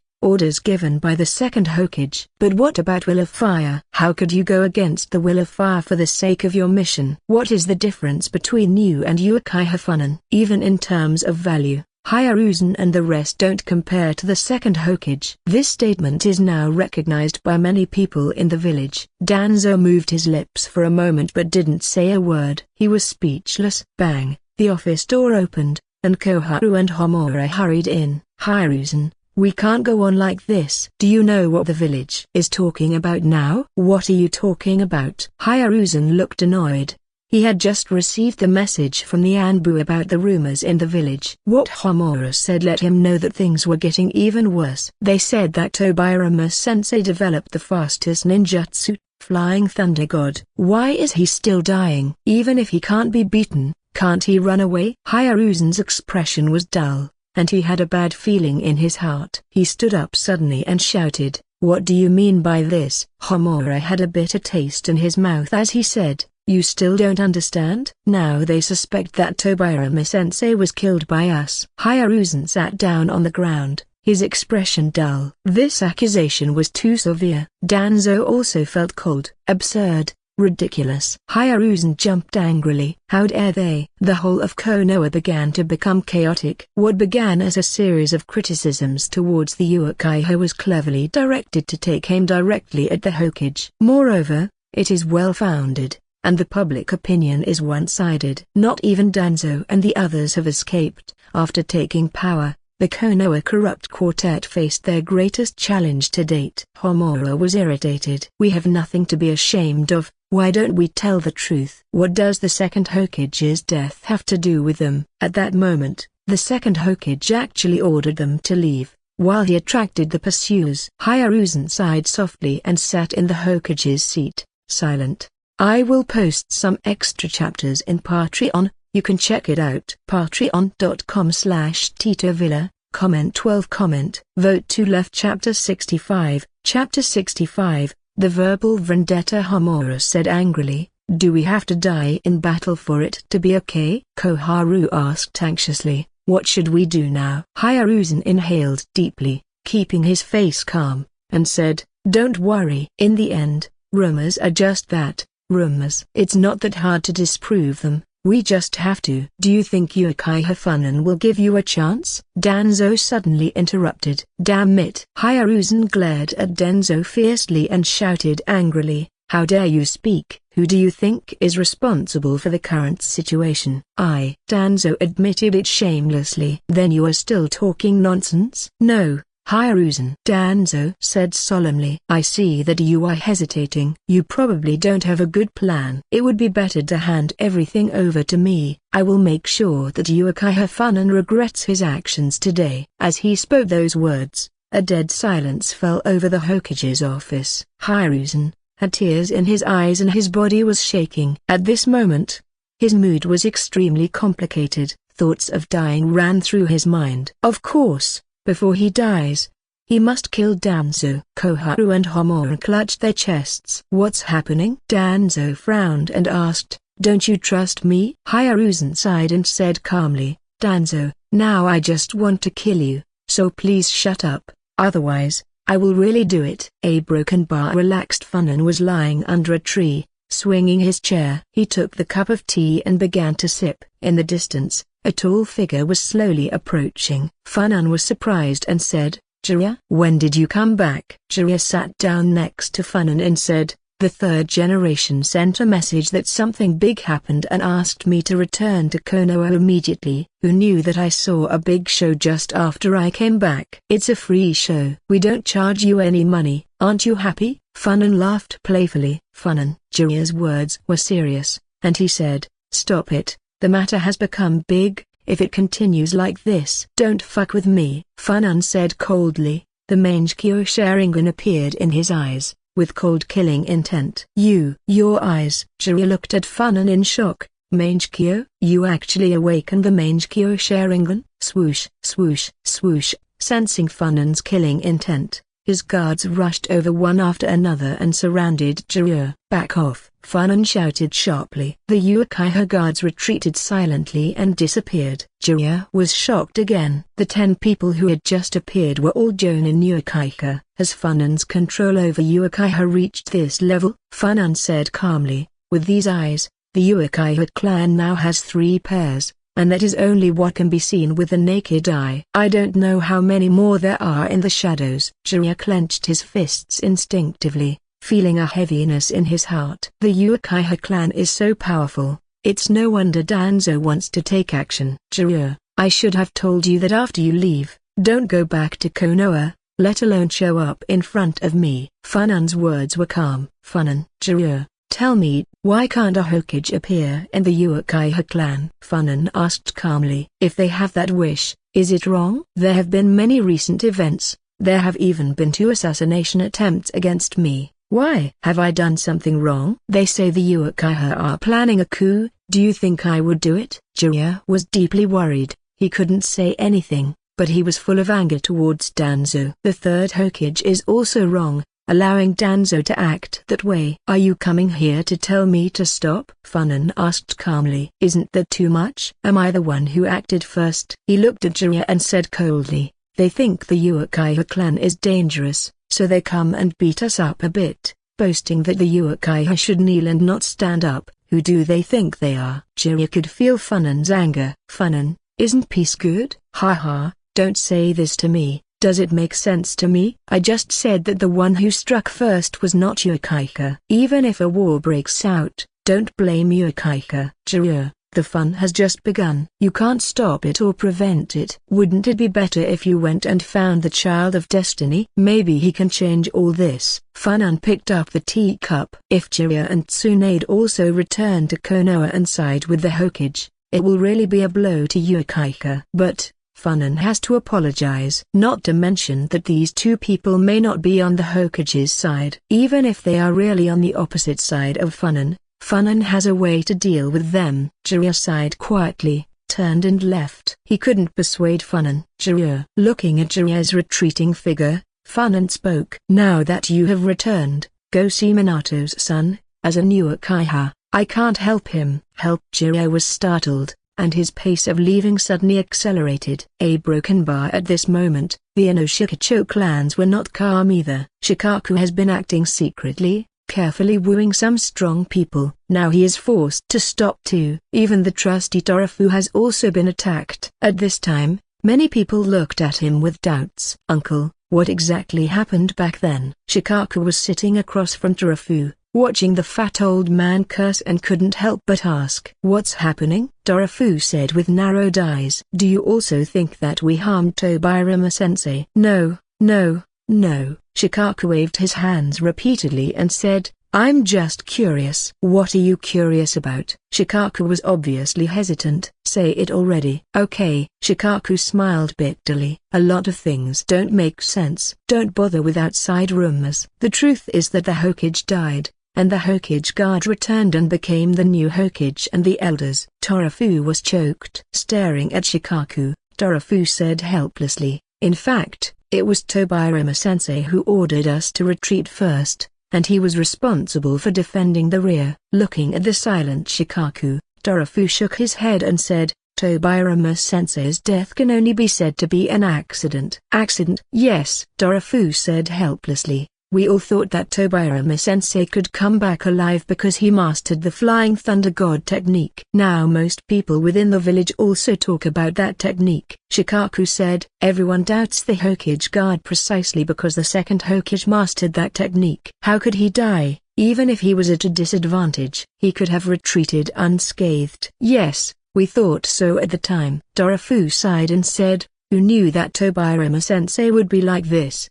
given by the second Hokage. But what about will of fire? How could you go against the will of fire for the sake of your mission? What is the difference between you and Uchiha Funan? Even in terms of value, Hiruzen and the rest don't compare to the second Hokage. This statement is now recognized by many people in the village. Danzo moved his lips for a moment but didn't say a word. He was speechless. Bang! The office door opened, and Koharu and Homura hurried in. Hiruzen, we can't go on like this. Do you know what the village is talking about now? What are you talking about? Hiruzen looked annoyed. He had just received the message from the Anbu about the rumors in the village. What Homura said let him know that things were getting even worse. They said that Tobirama-sensei developed the fastest ninjutsu, Flying Thunder God. Why is he still dying? Even if he can't be beaten, can't he run away? Hiruzen's expression was dull, and he had a bad feeling in his heart. He stood up suddenly and shouted, "What do you mean by this?" Homura had a bitter taste in his mouth as he said, "You still don't understand? Now they suspect that Tobirama-sensei was killed by us." Hiruzen sat down on the ground, his expression dull. This accusation was too severe. Danzo also felt cold. Absurd. Ridiculous. Hiruzen jumped angrily. How dare they? The whole of Konoha began to become chaotic. What began as a series of criticisms towards the Uchiha was cleverly directed to take aim directly at the Hokage. Moreover, it is well-founded, and the public opinion is one-sided. Not even Danzo and the others have escaped. After taking power, the Konoha corrupt quartet faced their greatest challenge to date. Homura was irritated. We have nothing to be ashamed of. Why don't we tell the truth? What does the second Hokage's death have to do with them? At that moment, the second Hokage actually ordered them to leave, while he attracted the pursuers. Hiruzen sighed softly and sat in the Hokage's seat, silent. I will post some extra chapters in Patreon, you can check it out. Patreon.com/TitoVilla, comment 12 comment. Vote to left Chapter 65. Chapter 65, The Verbal Vendetta. Homura said angrily, do we have to die in battle for it to be okay? Koharu asked anxiously, what should we do now? Hiruzen inhaled deeply, keeping his face calm, and said, don't worry. In the end, rumors are just that, rumors. It's not that hard to disprove them. We just have to. Do you think Uchiha Funan will give you a chance? Danzo suddenly interrupted. Damn it! Hiruzen glared at Danzo fiercely and shouted angrily, how dare you speak? Who do you think is responsible for the current situation? I. Danzo admitted it shamelessly. Then you are still talking nonsense? No, Hiruzen. Danzo said solemnly. I see that you are hesitating. You probably don't have a good plan. It would be better to hand everything over to me. I will make sure that Uchiha Funan regrets his actions today. As he spoke those words, a dead silence fell over the Hokage's office. Hiruzen had tears in his eyes and his body was shaking. At this moment, his mood was extremely complicated. Thoughts of dying ran through his mind. Of course, before he dies, he must kill Danzo. Koharu and Homura clutched their chests. What's happening? Danzo frowned and asked, don't you trust me? Hiruzen sighed and said calmly, Danzo, now I just want to kill you, so please shut up, otherwise, I will really do it. A broken bar relaxed Funan was lying under a tree, swinging his chair. He took the cup of tea and began to sip. In the distance, a tall figure was slowly approaching. Funan was surprised and said, Jiraiya? When did you come back? Jiraiya sat down next to Funan and said, the third generation sent a message that something big happened and asked me to return to Konoha immediately. Who knew that I saw a big show just after I came back? It's a free show. We don't charge you any money. Aren't you happy? Funan laughed playfully. Funan. Jiraiya's words were serious, and he said, stop it. The matter has become big. If it continues like this, don't fuck with me. Funan said coldly. The Mangekyo Sharingan appeared in his eyes, with cold killing intent. Your eyes. Jiraiya looked at Funan in shock. Mangekyo? You actually awakened the Mangekyo Sharingan? Swoosh, swoosh, swoosh. Sensing Funan's killing intent, his guards rushed over one after another and surrounded Jiraiya. Back off, Funan shouted sharply. The Uchiha guards retreated silently and disappeared. Jiraiya was shocked again. The 10 people who had just appeared were all Jonin Uchiha. Has Funan's control over Uchiha reached this level? Funan said calmly, with these eyes, the Uchiha clan now has 3 pairs, and that is only what can be seen with the naked eye. I don't know how many more there are in the shadows. Jiraiya clenched his fists instinctively, feeling a heaviness in his heart. The Uchiha clan is so powerful, it's no wonder Danzo wants to take action. Jiraiya, I should have told you that after you leave, don't go back to Konoha, let alone show up in front of me. Funan's words were calm. Funan. Jiraiya, tell me, why can't a Hokage appear in the Uchiha clan? Funan asked calmly. If they have that wish, is it wrong? There have been many recent events, there have even been 2 assassination attempts against me. Why? Have I done something wrong? They say the Uchiha are planning a coup. Do you think I would do it? Jiraiya was deeply worried. He couldn't say anything, but he was full of anger towards Danzo. The third Hokage is also wrong, allowing Danzo to act that way. Are you coming here to tell me to stop? Funan asked calmly. Isn't that too much? Am I the one who acted first? He looked at Jiraiya and said coldly, they think the Uchiha clan is dangerous, so they come and beat us up a bit, boasting that the Uchiha should kneel and not stand up. Who do they think they are? Jiraiya could feel Funan's anger. Funan, isn't peace good? Haha, don't say this to me. Does it make sense to me? I just said that the one who struck first was not Uchiha. Even if a war breaks out, don't blame Uchiha. Jiraiya, the fun has just begun. You can't stop it or prevent it. Wouldn't it be better if you went and found the Child of Destiny? Maybe he can change all this. Funan picked up the teacup. If Jiraiya and Tsunade also return to Konoha and side with the Hokage, it will really be a blow to Uchiha. But Funan has to apologize. Not to mention that these 2 people may not be on the Hokage's side. Even if they are really on the opposite side of Funan, Funan has a way to deal with them. Jiraiya sighed quietly, turned and left. He couldn't persuade Funan. Jiraiya. Looking at Jiraiya's retreating figure, Funan spoke. Now that you have returned, go see Minato's son, as a new Uchiha. I can't help him. Help? Jiraiya was startled, and his pace of leaving suddenly accelerated. A broken bar at this moment. The Inoshikacho clans were not calm either. Shikaku has been acting secretly, carefully wooing some strong people. Now he is forced to stop too. Even the trusty Torafu has also been attacked. At this time, many people looked at him with doubts. Uncle, what exactly happened back then? Shikaku was sitting across from Torafu, watching the fat old man curse and couldn't help but ask. What's happening? Torafu said with narrowed eyes. Do you also think that we harmed Tobirama-sensei? No, no, no. Shikaku waved his hands repeatedly and said, I'm just curious. What are you curious about? Shikaku was obviously hesitant. Say it already. Okay. Shikaku smiled bitterly. A lot of things don't make sense. Don't bother with outside rumors. The truth is that the Hokage died, and the Hokage guard returned and became the new Hokage and the elders. Torafu was choked. Staring at Shikaku, Torafu said helplessly, in fact, it was Tobirama-sensei who ordered us to retreat first, and he was responsible for defending the rear. Looking at the silent Shikaku, Torafu shook his head and said, Tobirama-sensei's death can only be said to be an accident. Accident? Yes, Torafu said helplessly. We all thought that Tobirama-sensei could come back alive because he mastered the Flying Thunder God technique. Now most people within the village also talk about that technique. Shikaku said, everyone doubts the Hokage guard precisely because the second Hokage mastered that technique. How could he die? Even if he was at a disadvantage, he could have retreated unscathed. Yes, we thought so at the time. Dorofu sighed and said, who knew that Tobirama-sensei would be like this?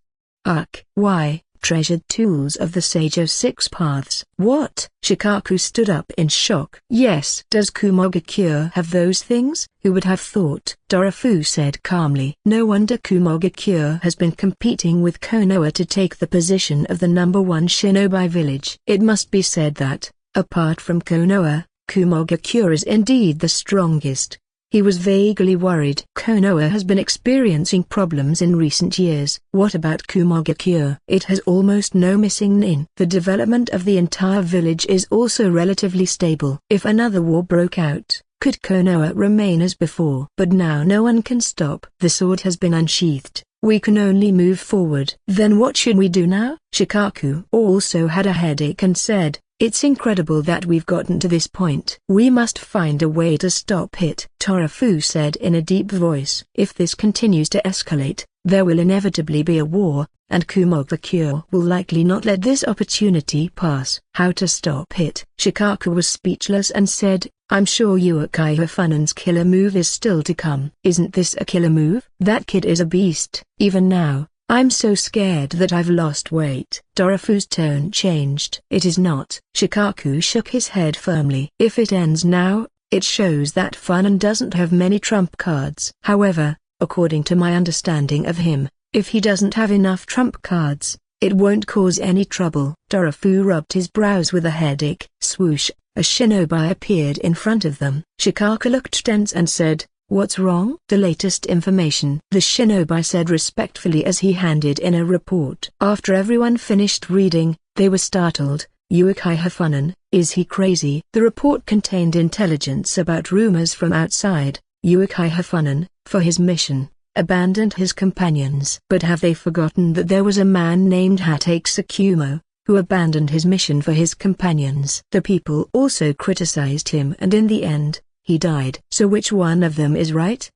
Why, treasured tools of the Sage of Six Paths. What? Shikaku stood up in shock. Yes. Does Kumogakure have those things? Who would have thought? Dorofu said calmly. No wonder Kumogakure has been competing with Konoha to take the position of the #1 shinobi village. It must be said that, apart from Konoha, Kumogakure is indeed the strongest. He was vaguely worried. Konoha has been experiencing problems in recent years. What about Kumogakure? It has almost no missing nin. The development of the entire village is also relatively stable. If another war broke out, could Konoha remain as before? But now no one can stop. The sword has been unsheathed. We can only move forward. Then what should we do now? Shikaku also had a headache and said, it's incredible that we've gotten to this point. We must find a way to stop it. Dorofu said in a deep voice. If this continues to escalate, there will inevitably be a war, and Kumogakure will likely not let this opportunity pass. How to stop it? Shikaku was speechless and said, I'm sure Uchiha Funan's killer move is still to come. Isn't this a killer move? That kid is a beast. Even now, I'm so scared that I've lost weight. Dorofu's tone changed. It is not. Shikaku shook his head firmly. If it ends now, it shows that Funan doesn't have many trump cards. However, according to my understanding of him, if he doesn't have enough trump cards, it won't cause any trouble. Dorofu rubbed his brows with a headache. Swoosh, a shinobi appeared in front of them. Shikaku looked tense and said, what's wrong? The latest information, the shinobi said respectfully as he handed in a report. After everyone finished reading, they were startled. Uchiha Funan, is he crazy? The report contained intelligence about rumors from outside. Uchiha Funan, for his mission, abandoned his companions. But have they forgotten that there was a man named Hatake Tsukumo, who abandoned his mission for his companions? The people also criticized him and in the end, he died. So which one of them is right?